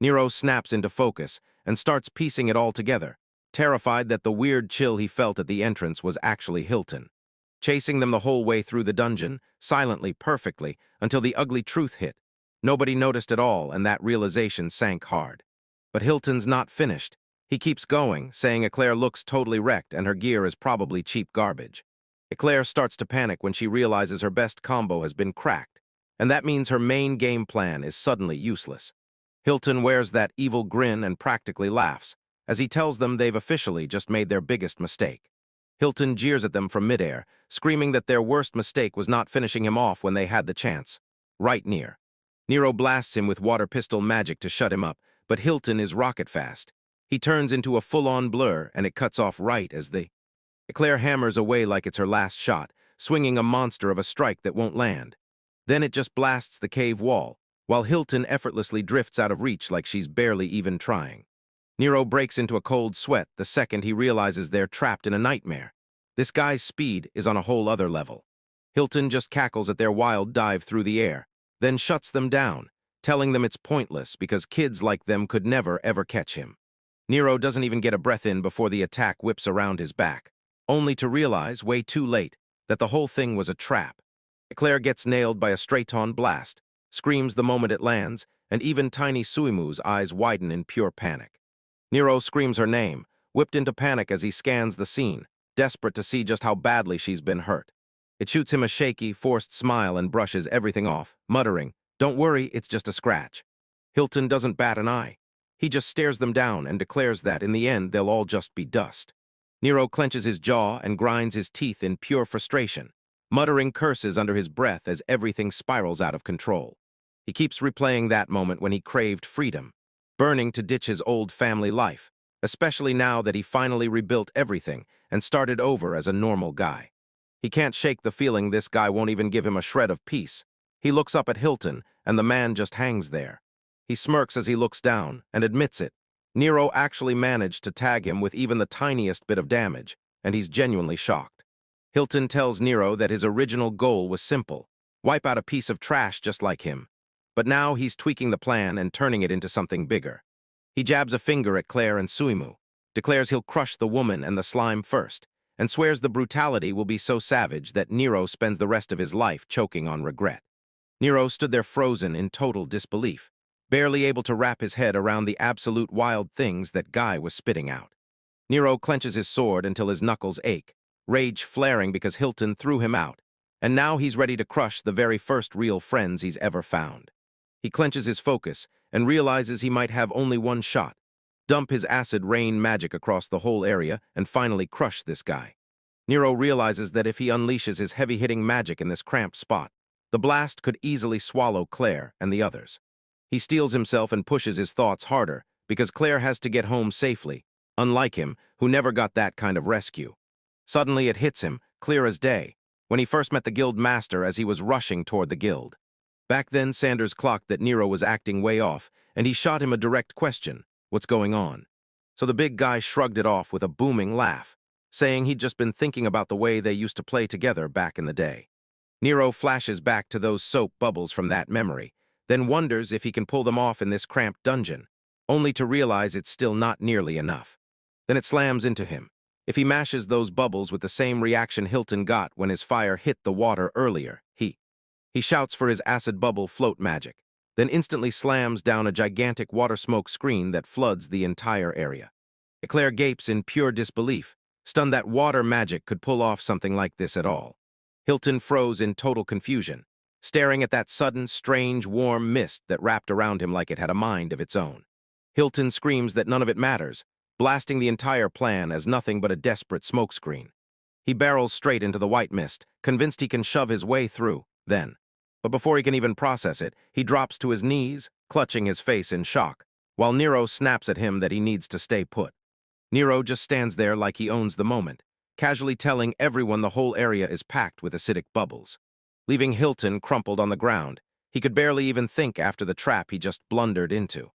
Nero snaps into focus and starts piecing it all together, terrified that the weird chill he felt at the entrance was actually Hilton. Chasing them the whole way through the dungeon, silently, perfectly, until the ugly truth hit. Nobody noticed at all, and that realization sank hard. But Hilton's not finished. He keeps going, saying Clare looks totally wrecked and her gear is probably cheap garbage. Clare starts to panic when she realizes her best combo has been cracked, and that means her main game plan is suddenly useless. Hilton wears that evil grin and practically laughs, as he tells them they've officially just made their biggest mistake. Hilton jeers at them from midair, screaming that their worst mistake was not finishing him off when they had the chance. Right near. Nero blasts him with water pistol magic to shut him up, but Hilton is rocket fast. He turns into a full-on blur, and it cuts off right as Clare hammers away like it's her last shot, swinging a monster of a strike that won't land. Then it just blasts the cave wall, while Hilton effortlessly drifts out of reach like she's barely even trying. Nero breaks into a cold sweat the second he realizes they're trapped in a nightmare. This guy's speed is on a whole other level. Hilton just cackles at their wild dive through the air, then shuts them down, telling them it's pointless because kids like them could never ever catch him. Nero doesn't even get a breath in before the attack whips around his back, only to realize, way too late, that the whole thing was a trap. Clare gets nailed by a straight-on blast, screams the moment it lands, and even tiny Suimu's eyes widen in pure panic. Nero screams her name, whipped into panic as he scans the scene, desperate to see just how badly she's been hurt. It shoots him a shaky, forced smile and brushes everything off, muttering, "Don't worry, it's just a scratch." Hilton doesn't bat an eye. He just stares them down and declares that, in the end, they'll all just be dust. Nero clenches his jaw and grinds his teeth in pure frustration, muttering curses under his breath as everything spirals out of control. He keeps replaying that moment when he craved freedom, burning to ditch his old family life, especially now that he finally rebuilt everything and started over as a normal guy. He can't shake the feeling this guy won't even give him a shred of peace. He looks up at Hilton, and the man just hangs there. He smirks as he looks down and admits it. Nero actually managed to tag him with even the tiniest bit of damage, and he's genuinely shocked. Hilton tells Nero that his original goal was simple: wipe out a piece of trash just like him. But now he's tweaking the plan and turning it into something bigger. He jabs a finger at Clare and Suimu, declares he'll crush the woman and the slime first, and swears the brutality will be so savage that Nero spends the rest of his life choking on regret. Nero stood there frozen in total disbelief, barely able to wrap his head around the absolute wild things that guy was spitting out. Nero clenches his sword until his knuckles ache, rage flaring because Hilton threw him out, and now he's ready to crush the very first real friends he's ever found. He clenches his focus and realizes he might have only one shot: dump his acid rain magic across the whole area and finally crush this guy. Nero realizes that if he unleashes his heavy-hitting magic in this cramped spot, the blast could easily swallow Clare and the others. He steels himself and pushes his thoughts harder because Clare has to get home safely, unlike him, who never got that kind of rescue. Suddenly it hits him, clear as day, when he first met the guild master as he was rushing toward the guild. Back then, Sanders clocked that Nero was acting way off, and he shot him a direct question: "What's going on?" So the big guy shrugged it off with a booming laugh, saying he'd just been thinking about the way they used to play together back in the day. Nero flashes back to those soap bubbles from that memory, then wonders if he can pull them off in this cramped dungeon, only to realize it's still not nearly enough. Then it slams into him. If he mashes those bubbles with the same reaction Hilton got when his fire hit the water earlier, he shouts for his acid bubble float magic, then instantly slams down a gigantic water smoke screen that floods the entire area. Clare gapes in pure disbelief, stunned that water magic could pull off something like this at all. Hilton froze in total confusion, staring at that sudden, strange, warm mist that wrapped around him like it had a mind of its own. Hilton screams that none of it matters, blasting the entire plan as nothing but a desperate smokescreen. He barrels straight into the white mist, convinced he can shove his way through, then. But before he can even process it, he drops to his knees, clutching his face in shock, while Nero snaps at him that he needs to stay put. Nero just stands there like he owns the moment, casually telling everyone the whole area is packed with acidic bubbles. Leaving Hilton crumpled on the ground, he could barely even think after the trap he just blundered into.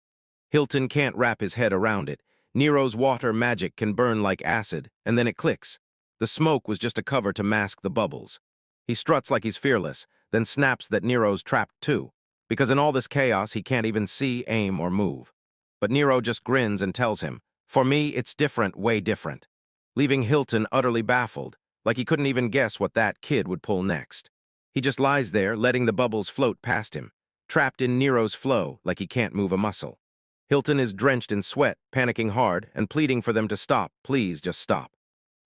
Hilton can't wrap his head around it. Nero's water magic can burn like acid, and then it clicks. The smoke was just a cover to mask the bubbles. He struts like he's fearless, then snaps that Nero's trapped too, because in all this chaos he can't even see, aim, or move. But Nero just grins and tells him, "For me, it's different, way different," leaving Hilton utterly baffled, like he couldn't even guess what that kid would pull next. He just lies there, letting the bubbles float past him, trapped in Nero's flow like he can't move a muscle. Hilton is drenched in sweat, panicking hard, and pleading for them to stop. Please, just stop.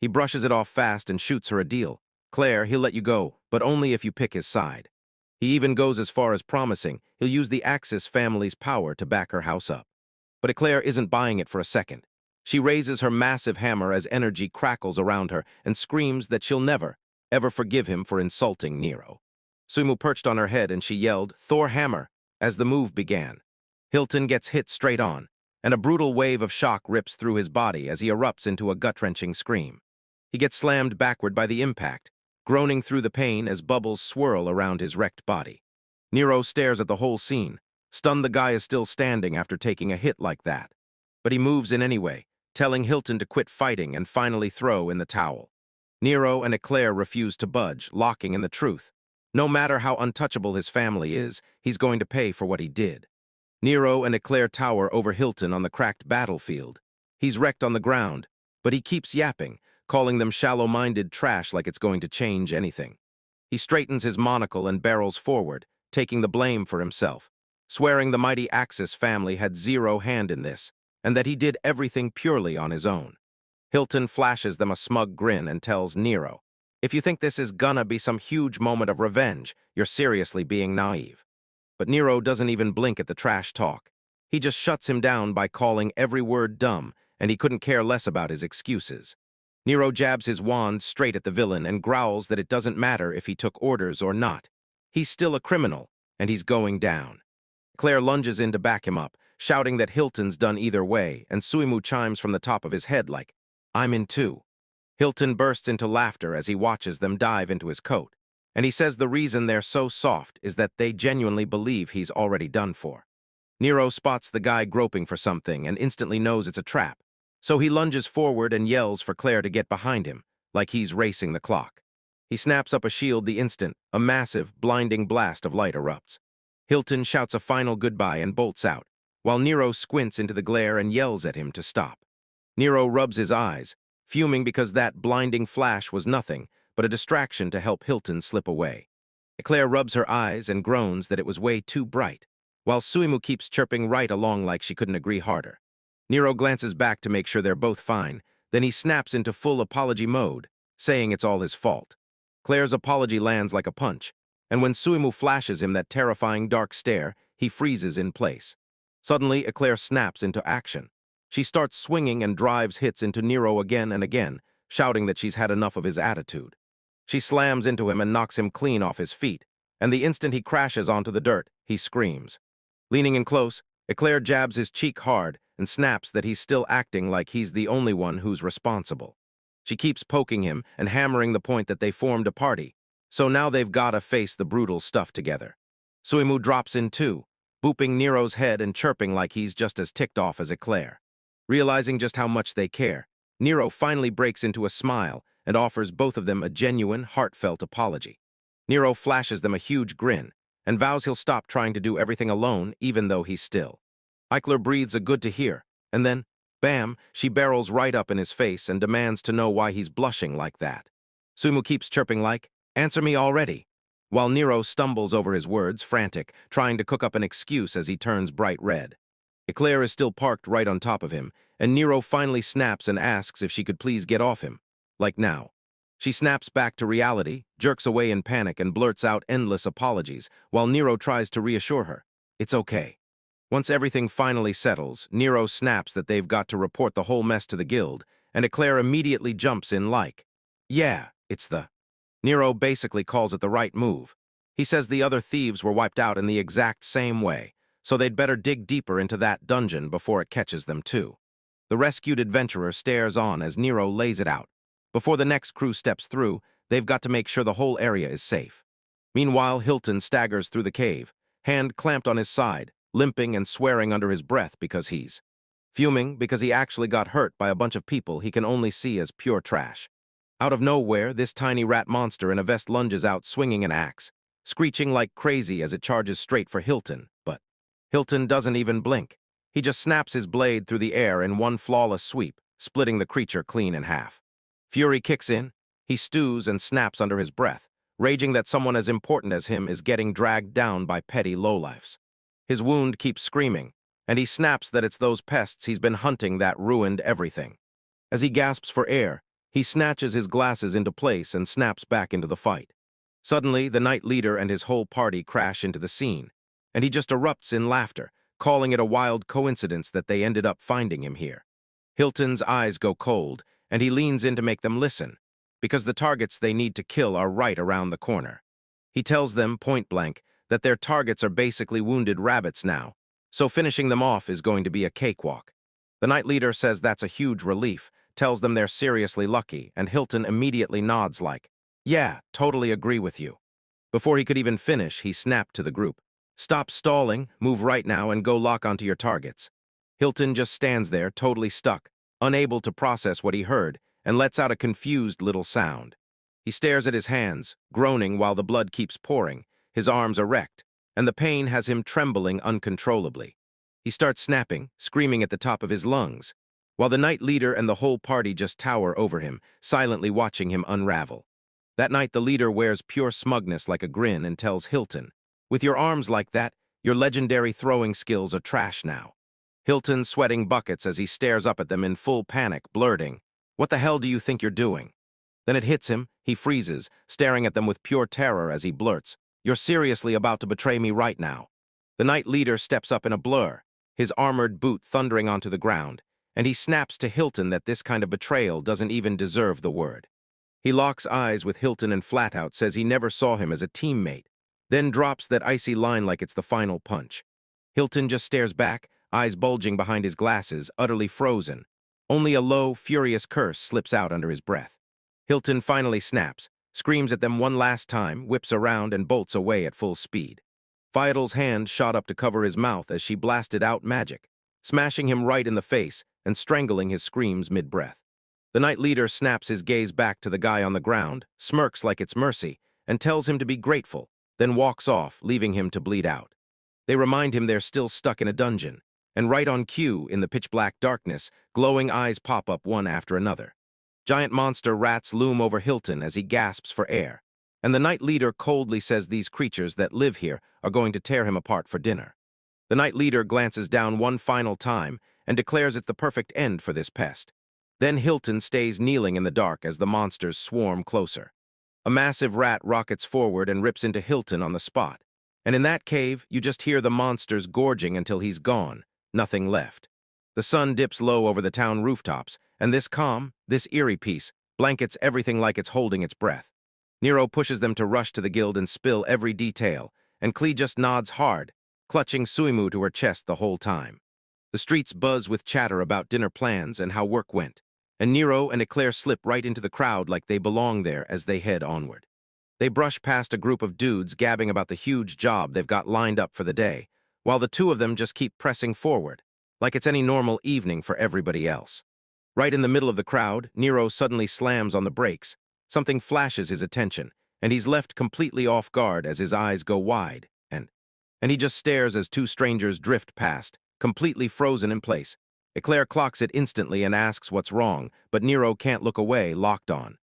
He brushes it off fast and shoots her a deal. Clare, he'll let you go, but only if you pick his side. He even goes as far as promising he'll use the Axis family's power to back her house up. But Clare isn't buying it for a second. She raises her massive hammer as energy crackles around her and screams that she'll never, ever forgive him for insulting Nero. Suimu perched on her head and she yelled, "Thor hammer," as the move began. Hilton gets hit straight on, and a brutal wave of shock rips through his body as he erupts into a gut-wrenching scream. He gets slammed backward by the impact, groaning through the pain as bubbles swirl around his wrecked body. Nero stares at the whole scene, stunned the guy is still standing after taking a hit like that. But he moves in anyway, telling Hilton to quit fighting and finally throw in the towel. Nero and Clare refuse to budge, locking in the truth. No matter how untouchable his family is, he's going to pay for what he did. Nero and Clare tower over Hilton on the cracked battlefield. He's wrecked on the ground, but he keeps yapping, calling them shallow-minded trash like it's going to change anything. He straightens his monocle and barrels forward, taking the blame for himself, swearing the mighty Axis family had zero hand in this, and that he did everything purely on his own. Hilton flashes them a smug grin and tells Nero, "If you think this is gonna be some huge moment of revenge, you're seriously being naive." But Nero doesn't even blink at the trash talk. He just shuts him down by calling every word dumb, and he couldn't care less about his excuses. Nero jabs his wand straight at the villain and growls that it doesn't matter if he took orders or not. He's still a criminal, and he's going down. Clare lunges in to back him up, shouting that Hilton's done either way, and Suimu chimes from the top of his head like, "I'm in too." Hilton bursts into laughter as he watches them dive into his coat, and he says the reason they're so soft is that they genuinely believe he's already done for. Nero spots the guy groping for something and instantly knows it's a trap, so he lunges forward and yells for Clare to get behind him, like he's racing the clock. He snaps up a shield the instant a massive, blinding blast of light erupts. Hilton shouts a final goodbye and bolts out, while Nero squints into the glare and yells at him to stop. Nero rubs his eyes, fuming because that blinding flash was nothing but a distraction to help Hilton slip away. Clare rubs her eyes and groans that it was way too bright, while Suimu keeps chirping right along like she couldn't agree harder. Nero glances back to make sure they're both fine, then he snaps into full apology mode, saying it's all his fault. Clare's apology lands like a punch, and when Suimu flashes him that terrifying dark stare, he freezes in place. Suddenly, Clare snaps into action. She starts swinging and drives hits into Nero again and again, shouting that she's had enough of his attitude. She slams into him and knocks him clean off his feet, and the instant he crashes onto the dirt, he screams. Leaning in close, Clare jabs his cheek hard and snaps that he's still acting like he's the only one who's responsible. She keeps poking him and hammering the point that they formed a party, so now they've gotta face the brutal stuff together. Suimu drops in too, booping Nero's head and chirping like he's just as ticked off as Clare. Realizing just how much they care, Nero finally breaks into a smile and offers both of them a genuine, heartfelt apology. Nero flashes them a huge grin and vows he'll stop trying to do everything alone even though he's still. Clare breathes a good to hear, and then, bam, she barrels right up in his face and demands to know why he's blushing like that. Suimu keeps chirping like, "Answer me already," while Nero stumbles over his words, frantic, trying to cook up an excuse as he turns bright red. Clare is still parked right on top of him, and Nero finally snaps and asks if she could please get off him, like now. She snaps back to reality, jerks away in panic, and blurts out endless apologies, while Nero tries to reassure her. It's okay. Once everything finally settles, Nero snaps that they've got to report the whole mess to the guild, and Clare immediately jumps in like, "Yeah, it's the..." Nero basically calls it the right move. He says the other thieves were wiped out in the exact same way, so they'd better dig deeper into that dungeon before it catches them too. The rescued adventurer stares on as Nero lays it out, Before the next crew steps through, they've got to make sure the whole area is safe. Meanwhile, Hilton staggers through the cave, hand clamped on his side, limping and swearing under his breath because he's fuming because he actually got hurt by a bunch of people he can only see as pure trash. Out of nowhere, this tiny rat monster in a vest lunges out swinging an axe, screeching like crazy as it charges straight for Hilton, but Hilton doesn't even blink. He just snaps his blade through the air in one flawless sweep, splitting the creature clean in half. Fury kicks in, he stews and snaps under his breath, raging that someone as important as him is getting dragged down by petty lowlifes. His wound keeps screaming, and he snaps that it's those pests he's been hunting that ruined everything. As he gasps for air, he snatches his glasses into place and snaps back into the fight. Suddenly, the night leader and his whole party crash into the scene, and he just erupts in laughter, calling it a wild coincidence that they ended up finding him here. Hilton's eyes go cold, and he leans in to make them listen, because the targets they need to kill are right around the corner. He tells them, point blank, that their targets are basically wounded rabbits now, so finishing them off is going to be a cakewalk. The night leader says that's a huge relief, tells them they're seriously lucky, and Hilton immediately nods like, yeah, totally agree with you. Before he could even finish, he snapped to the group. Stop stalling, move right now, and go lock onto your targets. Hilton just stands there, totally stuck, unable to process what he heard, and lets out a confused little sound. He stares at his hands, groaning while the blood keeps pouring, his arms erect, and the pain has him trembling uncontrollably. He starts snapping, screaming at the top of his lungs, while the night leader and the whole party just tower over him, silently watching him unravel. That night, the leader wears pure smugness like a grin and tells Hilton, with your arms like that, your legendary throwing skills are trash now. Hilton sweating buckets as he stares up at them in full panic, blurting, what the hell do you think you're doing? Then it hits him, he freezes, staring at them with pure terror as he blurts, you're seriously about to betray me right now. The night leader steps up in a blur, his armored boot thundering onto the ground, and he snaps to Hilton that this kind of betrayal doesn't even deserve the word. He locks eyes with Hilton and flat out says he never saw him as a teammate, then drops that icy line like it's the final punch. Hilton just stares back, eyes bulging behind his glasses, utterly frozen. Only a low, furious curse slips out under his breath. Hilton finally snaps, screams at them one last time, whips around, and bolts away at full speed. Fiedel's hand shot up to cover his mouth as she blasted out magic, smashing him right in the face and strangling his screams mid-breath. The night leader snaps his gaze back to the guy on the ground, smirks like it's mercy, and tells him to be grateful, then walks off, leaving him to bleed out. They remind him they're still stuck in a dungeon, and right on cue, in the pitch-black darkness, glowing eyes pop up one after another. Giant monster rats loom over Hilton as he gasps for air, and the night leader coldly says these creatures that live here are going to tear him apart for dinner. The night leader glances down one final time and declares it's the perfect end for this pest. Then Hilton stays kneeling in the dark as the monsters swarm closer. A massive rat rockets forward and rips into Hilton on the spot, and in that cave, you just hear the monsters gorging until he's gone, nothing left. The sun dips low over the town rooftops, and this calm, this eerie peace, blankets everything like it's holding its breath. Nero pushes them to rush to the guild and spill every detail, and Clare just nods hard, clutching Suimu to her chest the whole time. The streets buzz with chatter about dinner plans and how work went, and Nero and Clare slip right into the crowd like they belong there as they head onward. They brush past a group of dudes gabbing about the huge job they've got lined up for the day, while the two of them just keep pressing forward, like it's any normal evening for everybody else. Right in the middle of the crowd, Nero suddenly slams on the brakes. Something flashes his attention, and he's left completely off guard as his eyes go wide, and he just stares as two strangers drift past, completely frozen in place. Clare clocks it instantly and asks what's wrong, but Nero can't look away, locked on.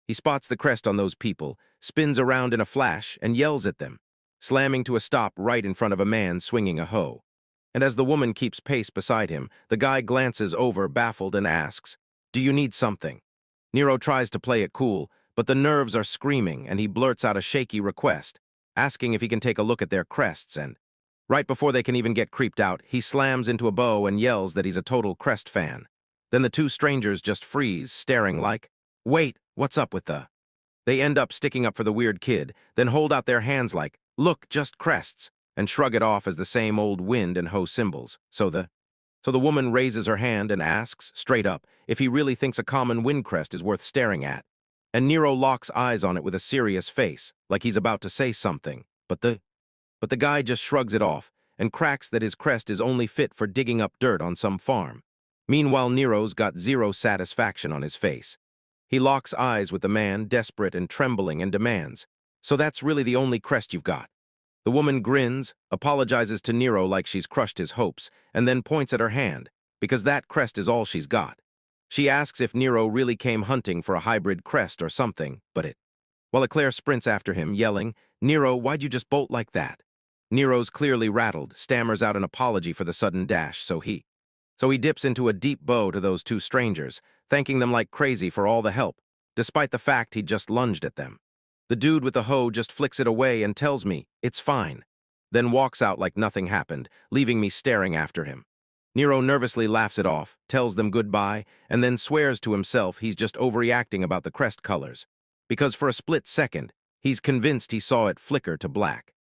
He spots the crest on those people, spins around in a flash, and yells at them, slamming to a stop right in front of a man swinging a hoe. And as the woman keeps pace beside him, the guy glances over, baffled, and asks, do you need something? Nero tries to play it cool, but the nerves are screaming, and he blurts out a shaky request, asking if he can take a look at their crests, and right before they can even get creeped out, he slams into a bow and yells that he's a total crest fan. Then the two strangers just freeze, staring like, wait, what's up with the... They end up sticking up for the weird kid, then hold out their hands like, look, just crests, and shrug it off as the same old wind and hoe symbols. So the So the woman raises her hand and asks, straight up, if he really thinks a common wind crest is worth staring at. And Nero locks eyes on it with a serious face, like he's about to say something, but the guy just shrugs it off and cracks that his crest is only fit for digging up dirt on some farm. Meanwhile, Nero's got zero satisfaction on his face. He locks eyes with the man, desperate and trembling, and demands, "So that's really the only crest you've got?" The woman grins, apologizes to Nero like she's crushed his hopes, and then points at her hand, because that crest is all she's got. She asks if Nero really came hunting for a hybrid crest or something, while Clare sprints after him, yelling, "Nero, why'd you just bolt like that?" Nero's clearly rattled, stammers out an apology for the sudden dash, so he dips into a deep bow to those two strangers, thanking them like crazy for all the help, despite the fact he'd just lunged at them. The dude with the hoe just flicks it away and tells me, "It's fine," then walks out like nothing happened, leaving me staring after him. Nero nervously laughs it off, tells them goodbye, and then swears to himself he's just overreacting about the crest colors, because for a split second, he's convinced he saw it flicker to black.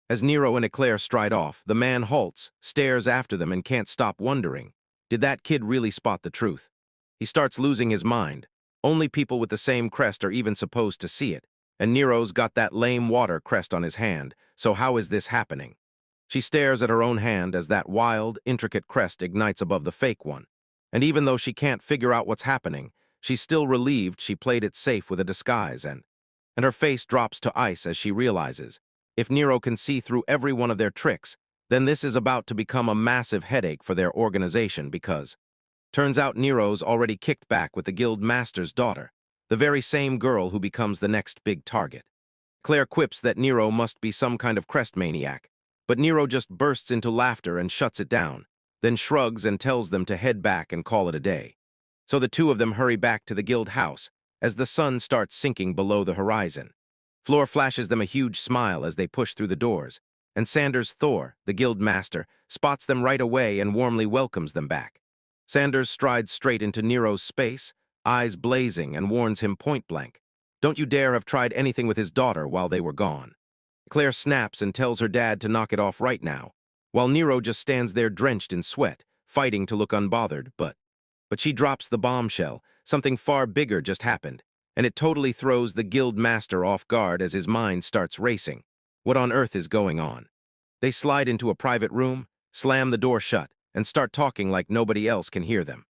As Nero and Clare stride off, the man halts, stares after them, and can't stop wondering, did that kid really spot the truth? He starts losing his mind. Only people with the same crest are even supposed to see it, and Nero's got that lame water crest on his hand, so how is this happening? She stares at her own hand as that wild, intricate crest ignites above the fake one, and even though she can't figure out what's happening, she's still relieved she played it safe with a disguise, and her face drops to ice as she realizes, if Nero can see through every one of their tricks, then this is about to become a massive headache for their organization because turns out Nero's already kicked back with the guild master's daughter, the very same girl who becomes the next big target. Clare quips that Nero must be some kind of crest maniac, but Nero just bursts into laughter and shuts it down, then shrugs and tells them to head back and call it a day. So the two of them hurry back to the guild house as the sun starts sinking below the horizon. Floor flashes them a huge smile as they push through the doors, and Sanders Thor, the guild master, spots them right away and warmly welcomes them back. Sanders strides straight into Nero's space, eyes blazing, and warns him point-blank, "Don't you dare have tried anything with his daughter while they were gone." Clare snaps and tells her dad to knock it off right now, while Nero just stands there drenched in sweat, fighting to look unbothered, but she drops the bombshell. Something far bigger just happened, and it totally throws the guild master off guard as his mind starts racing. What on earth is going on? They slide into a private room, slam the door shut, and start talking like nobody else can hear them.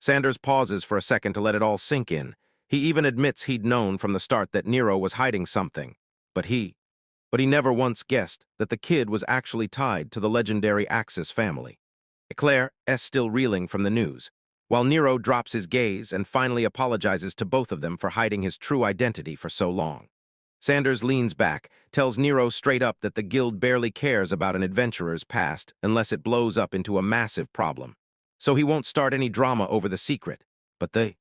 Sanders pauses for a second to let it all sink in. He even admits he'd known from the start that Nero was hiding something, but he never once guessed that the kid was actually tied to the legendary Axis family. Clare is still reeling from the news, while Nero drops his gaze and finally apologizes to both of them for hiding his true identity for so long. Sanders leans back, tells Nero straight up that the guild barely cares about an adventurer's past unless it blows up into a massive problem, so he won't start any drama over the secret. But the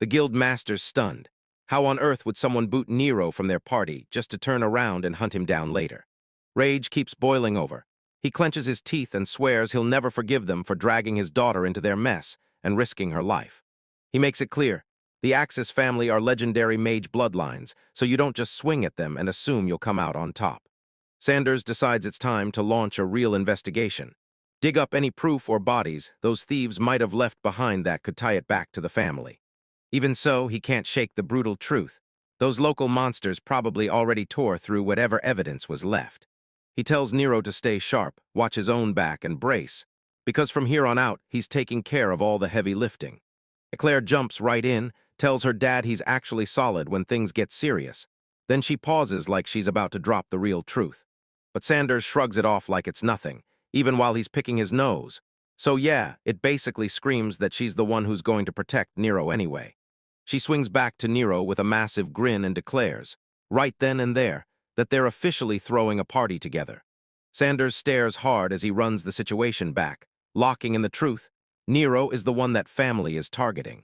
guild master's stunned. How on earth would someone boot Nero from their party just to turn around and hunt him down later? Rage keeps boiling over. He clenches his teeth and swears he'll never forgive them for dragging his daughter into their mess and risking her life. He makes it clear, the Axis family are legendary mage bloodlines, so you don't just swing at them and assume you'll come out on top. Sanders decides it's time to launch a real investigation. Dig up any proof or bodies those thieves might have left behind that could tie it back to the family. Even so, he can't shake the brutal truth. Those local monsters probably already tore through whatever evidence was left. He tells Nero to stay sharp, watch his own back, and brace, because from here on out, he's taking care of all the heavy lifting. Clare jumps right in, tells her dad he's actually solid when things get serious. Then she pauses like she's about to drop the real truth. But Sanders shrugs it off like it's nothing, even while he's picking his nose. So yeah, it basically screams that she's the one who's going to protect Nero anyway. She swings back to Nero with a massive grin and declares, right then and there, that they're officially throwing a party together. Sanders stares hard as he runs the situation back, locking in the truth. Nero is the one that family is targeting.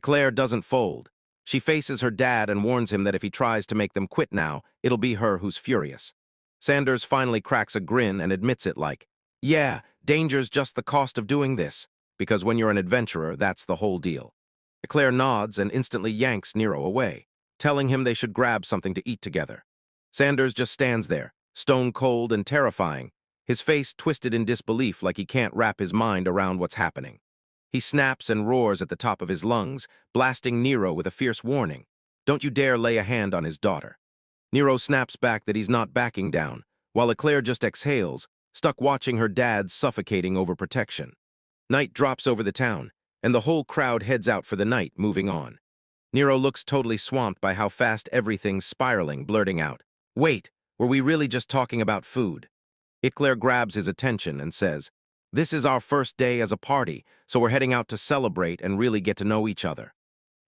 Clare doesn't fold. She faces her dad and warns him that if he tries to make them quit now, it'll be her who's furious. Sanders finally cracks a grin and admits it like, yeah, danger's just the cost of doing this, because when you're an adventurer, that's the whole deal. Clare nods and instantly yanks Nero away, telling him they should grab something to eat together. Sanders just stands there, stone cold and terrifying, his face twisted in disbelief like he can't wrap his mind around what's happening. He snaps and roars at the top of his lungs, blasting Nero with a fierce warning. Don't you dare lay a hand on his daughter. Nero snaps back that he's not backing down, while Clare just exhales, stuck watching her dad suffocating over protection. Night drops over the town, and the whole crowd heads out for the night, moving on. Nero looks totally swamped by how fast everything's spiraling, blurting out, "Wait, were we really just talking about food?" Clare grabs his attention and says, "This is our first day as a party, so we're heading out to celebrate and really get to know each other."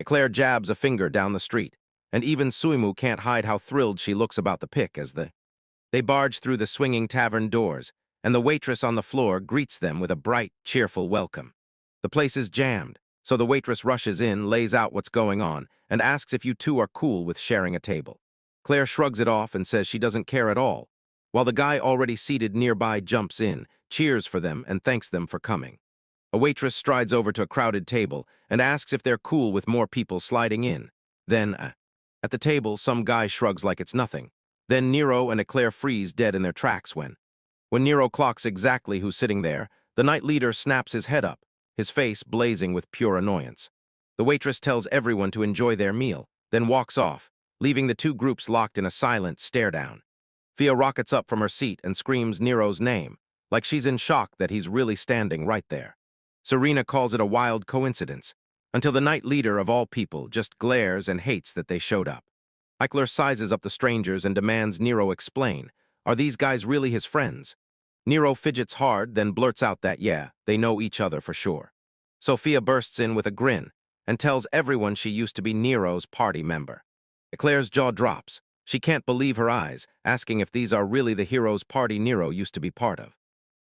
Clare jabs a finger down the street, and even Suimu can't hide how thrilled she looks about the pic as they barge through the swinging tavern doors, and the waitress on the floor greets them with a bright, cheerful welcome. The place is jammed, so the waitress rushes in, lays out what's going on, and asks if you two are cool with sharing a table. Clare shrugs it off and says she doesn't care at all, while the guy already seated nearby jumps in, cheers for them, and thanks them for coming. A waitress strides over to a crowded table and asks if they're cool with more people sliding in. Then, at the table, some guy shrugs like it's nothing. Then Nero and Clare freeze dead in their tracks when Nero clocks exactly who's sitting there, the night leader snaps his head up, his face blazing with pure annoyance. The waitress tells everyone to enjoy their meal, then walks off, leaving the two groups locked in a silent stare-down. Fia rockets up from her seat and screams Nero's name, like she's in shock that he's really standing right there. Serena calls it a wild coincidence, until the night leader of all people just glares and hates that they showed up. Eichler sizes up the strangers and demands Nero explain, are these guys really his friends? Nero fidgets hard, then blurts out that yeah, they know each other for sure. Sophia bursts in with a grin and tells everyone she used to be Nero's party member. Claire's jaw drops. She can't believe her eyes, asking if these are really the hero's party Nero used to be part of.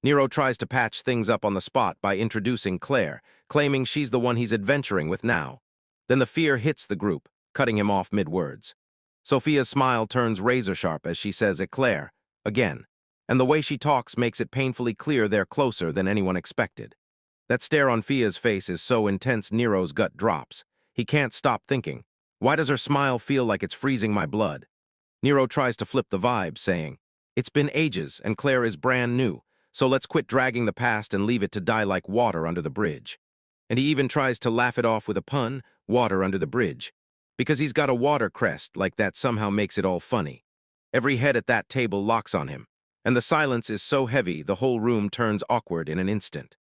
Nero tries to patch things up on the spot by introducing Clare, claiming she's the one he's adventuring with now. Then the fear hits the group, cutting him off mid-words. Sophia's smile turns razor-sharp as she says Clare, again, and the way she talks makes it painfully clear they're closer than anyone expected. That stare on Fia's face is so intense Nero's gut drops. He can't stop thinking, why does her smile feel like it's freezing my blood? Nero tries to flip the vibe, saying, it's been ages and Clare is brand new, so let's quit dragging the past and leave it to die like water under the bridge. And he even tries to laugh it off with a pun, water under the bridge, because he's got a water crest like that somehow makes it all funny. Every head at that table locks on him, and the silence is so heavy the whole room turns awkward in an instant.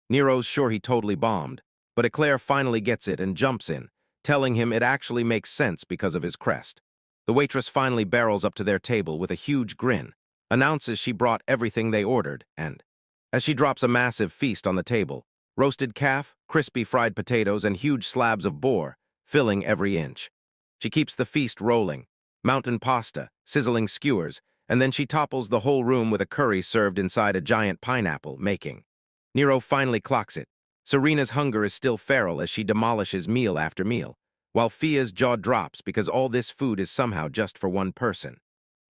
Nero's sure he totally bombed, but Clare finally gets it and jumps in, telling him it actually makes sense because of his crest. The waitress finally barrels up to their table with a huge grin, announces she brought everything they ordered, and, as she drops a massive feast on the table, roasted calf, crispy fried potatoes, and huge slabs of boar, filling every inch. She keeps the feast rolling, mountain pasta, sizzling skewers, and then she topples the whole room with a curry served inside a giant pineapple, making. Nero finally clocks it. Serena's hunger is still feral as she demolishes meal after meal, while Fia's jaw drops because all this food is somehow just for one person.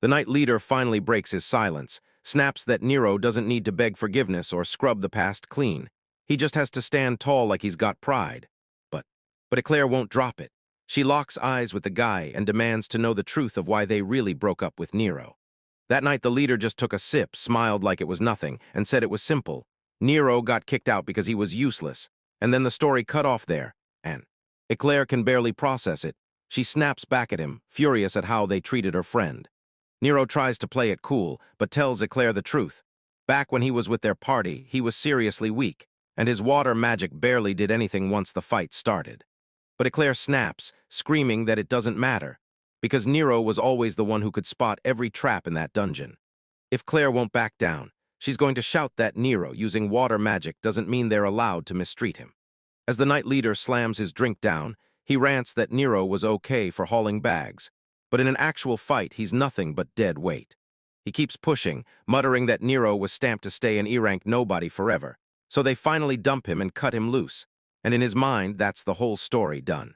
The night leader finally breaks his silence, snaps that Nero doesn't need to beg forgiveness or scrub the past clean. He just has to stand tall like he's got pride. But Clare won't drop it. She locks eyes with the guy and demands to know the truth of why they really broke up with Nero. That night the leader just took a sip, smiled like it was nothing, and said it was simple. Nero got kicked out because he was useless, and then the story cut off there, and Clare can barely process it. She snaps back at him, furious at how they treated her friend. Nero tries to play it cool, but tells Clare the truth. Back when he was with their party, he was seriously weak, and his water magic barely did anything once the fight started. But Clare snaps, screaming that it doesn't matter, because Nero was always the one who could spot every trap in that dungeon. If Clare won't back down, she's going to shout that Nero using water magic doesn't mean they're allowed to mistreat him. As the night leader slams his drink down, he rants that Nero was okay for hauling bags, but in an actual fight he's nothing but dead weight. He keeps pushing, muttering that Nero was stamped to stay an E-rank nobody forever, so they finally dump him and cut him loose, and in his mind that's the whole story done.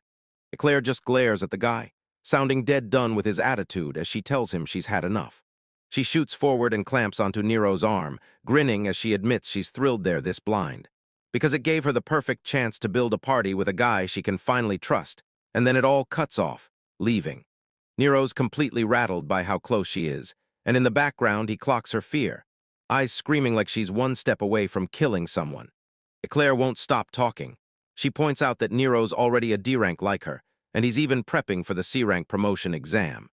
Clare just glares at the guy, sounding dead done with his attitude as she tells him she's had enough. She shoots forward and clamps onto Nero's arm, grinning as she admits she's thrilled they're this blind, because it gave her the perfect chance to build a party with a guy she can finally trust, and then it all cuts off, leaving. Nero's completely rattled by how close she is, and in the background he clocks her fear. eyes screaming like she's one step away from killing someone. Clare won't stop talking. She points out that Nero's already a D rank like her, and he's even prepping for the C rank promotion exam.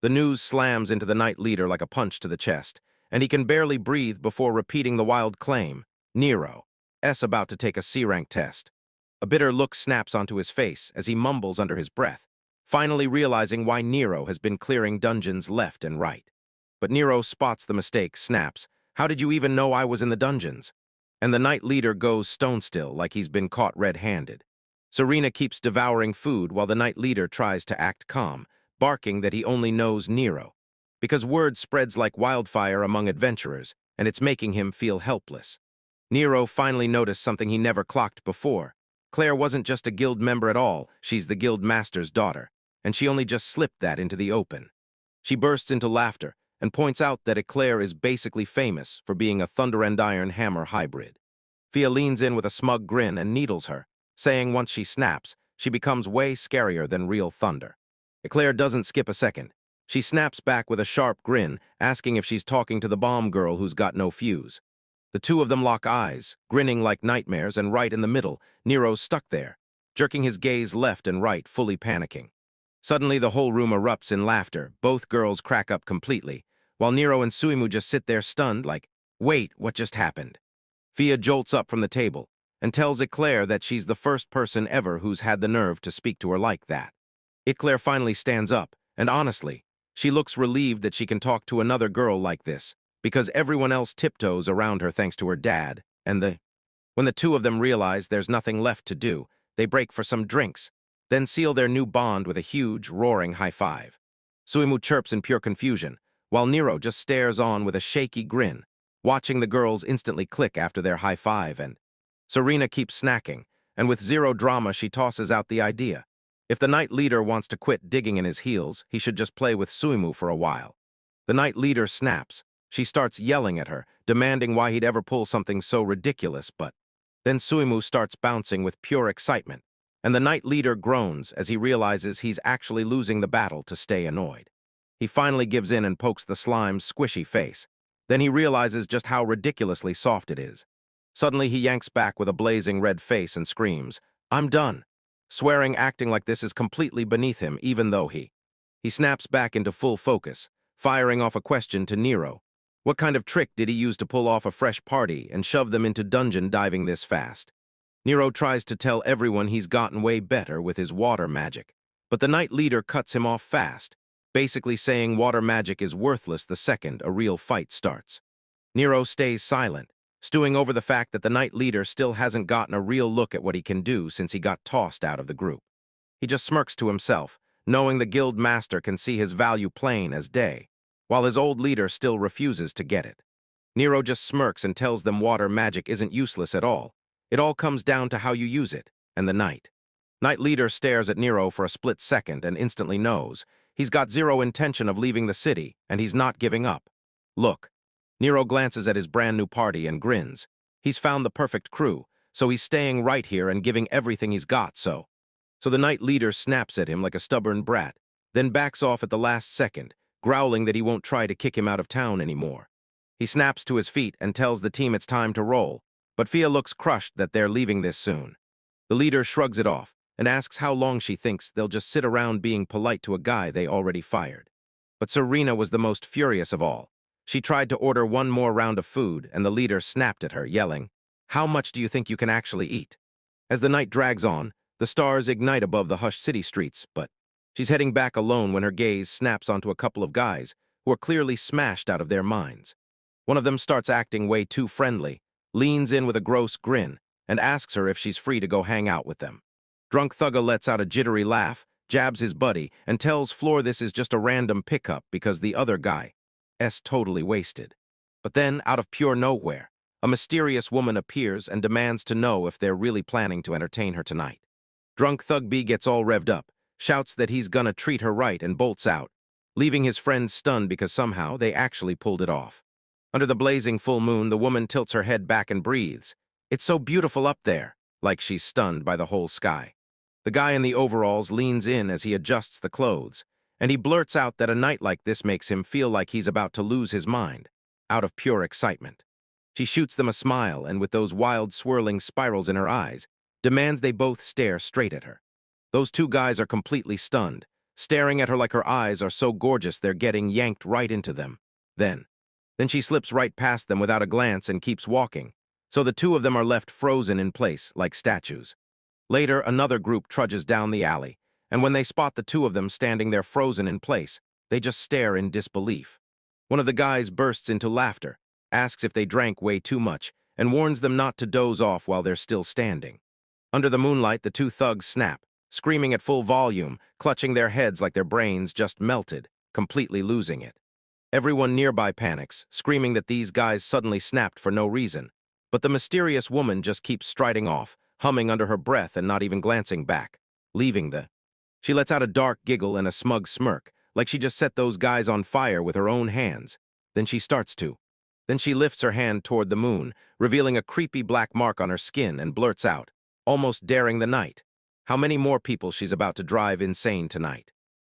The news slams into the Knight Leader like a punch to the chest, and he can barely breathe before repeating the wild claim, Nero's about to take a C rank test. A bitter look snaps onto his face as he mumbles under his breath, finally realizing why Nero has been clearing dungeons left and right. But Nero spots the mistake, snaps, "How did you even know I was in the dungeons?" And the Knight Leader goes stone still like he's been caught red-handed. Serena keeps devouring food while the Knight Leader tries to act calm, barking that he only knows Nero, because word spreads like wildfire among adventurers, and it's making him feel helpless. Nero finally noticed something he never clocked before. Clare wasn't just a guild member at all, she's the guild master's daughter, and she only just slipped that into the open. She bursts into laughter and points out that Clare is basically famous for being a thunder and iron hammer hybrid. Fia leans in with a smug grin and needles her, saying once she snaps, she becomes way scarier than real thunder. Clare doesn't skip a second. She snaps back with a sharp grin, asking if she's talking to the bomb girl who's got no fuse. The two of them lock eyes, grinning like nightmares, and right in the middle, Nero's stuck there, jerking his gaze left and right, fully panicking. Suddenly, the whole room erupts in laughter. Both girls crack up completely, while Nero and Suimu just sit there stunned like, "Wait, what just happened?" Fia jolts up from the table and tells Clare that she's the first person ever who's had the nerve to speak to her like that. Clare finally stands up, and honestly, she looks relieved that she can talk to another girl like this, because everyone else tiptoes around her thanks to her dad, and when the two of them realize there's nothing left to do, they break for some drinks, then seal their new bond with a huge, roaring high five. Suimu chirps in pure confusion, while Nero just stares on with a shaky grin, watching the girls instantly click after their high five, and Serena keeps snacking, and with zero drama she tosses out the idea. If the Knight Leader wants to quit digging in his heels, he should just play with Suimu for a while. The Knight Leader snaps. She starts yelling at her, demanding why he'd ever pull something so ridiculous, but then Suimu starts bouncing with pure excitement, and the Knight Leader groans as he realizes he's actually losing the battle to stay annoyed. He finally gives in and pokes the slime's squishy face. Then he realizes just how ridiculously soft it is. Suddenly he yanks back with a blazing red face and screams, "I'm done," swearing acting like this is completely beneath him, even though he snaps back into full focus, firing off a question to Nero. What kind of trick did he use to pull off a fresh party and shove them into dungeon diving this fast? Nero tries to tell everyone he's gotten way better with his water magic, but the Knight Leader cuts him off fast, basically saying water magic is worthless the second a real fight starts. Nero stays silent, stewing over the fact that the Knight Leader still hasn't gotten a real look at what he can do since he got tossed out of the group. He just smirks to himself, knowing the guild master can see his value plain as day, while his old leader still refuses to get it. Nero just smirks and tells them water magic isn't useless at all. It all comes down to how you use it, and the Knight Leader stares at Nero for a split second and instantly knows he's got zero intention of leaving the city, and he's not giving up. Look. Nero glances at his brand new party and grins. He's found the perfect crew, so he's staying right here and giving everything he's got, so the Knight Leader snaps at him like a stubborn brat, then backs off at the last second, growling that he won't try to kick him out of town anymore. He snaps to his feet and tells the team it's time to roll, but Fia looks crushed that they're leaving this soon. The leader shrugs it off and asks how long she thinks they'll just sit around being polite to a guy they already fired. But Serena was the most furious of all. She tried to order one more round of food, and the leader snapped at her, yelling, "How much do you think you can actually eat?" As the night drags on, the stars ignite above the hushed city streets, but she's heading back alone when her gaze snaps onto a couple of guys who are clearly smashed out of their minds. One of them starts acting way too friendly, leans in with a gross grin, and asks her if she's free to go hang out with them. Drunk Thugga lets out a jittery laugh, jabs his buddy, and tells Floor this is just a random pickup because the other guy's totally wasted. But then, out of pure nowhere, a mysterious woman appears and demands to know if they're really planning to entertain her tonight. Drunk Thug B gets all revved up, shouts that he's gonna treat her right, and bolts out, leaving his friends stunned because somehow they actually pulled it off. Under the blazing full moon, the woman tilts her head back and breathes. "It's so beautiful up there," like she's stunned by the whole sky. The guy in the overalls leans in as he adjusts the clothes, and he blurts out that a night like this makes him feel like he's about to lose his mind. out of pure excitement. She shoots them a smile and with those wild swirling spirals in her eyes, demands they both stare straight at her. Those two guys are completely stunned, staring at her like her eyes are so gorgeous they're getting yanked right into them. Then she slips right past them without a glance and keeps walking, so the two of them are left frozen in place like statues. Later, another group trudges down the alley, and when they spot the two of them standing there frozen in place, they just stare in disbelief. One of the guys bursts into laughter, asks if they drank way too much, and warns them not to doze off while they're still standing. Under the moonlight, the two thugs snap, screaming at full volume, clutching their heads like their brains just melted, completely losing it. Everyone nearby panics, screaming that these guys suddenly snapped for no reason. But the mysterious woman just keeps striding off, humming under her breath and not even glancing back, leaving the... She lets out a dark giggle and a smug smirk, like she just set those guys on fire with her own hands. Then she starts to. Then she lifts her hand toward the moon, revealing a creepy black mark on her skin and blurts out, almost daring the night, how many more people she's about to drive insane tonight.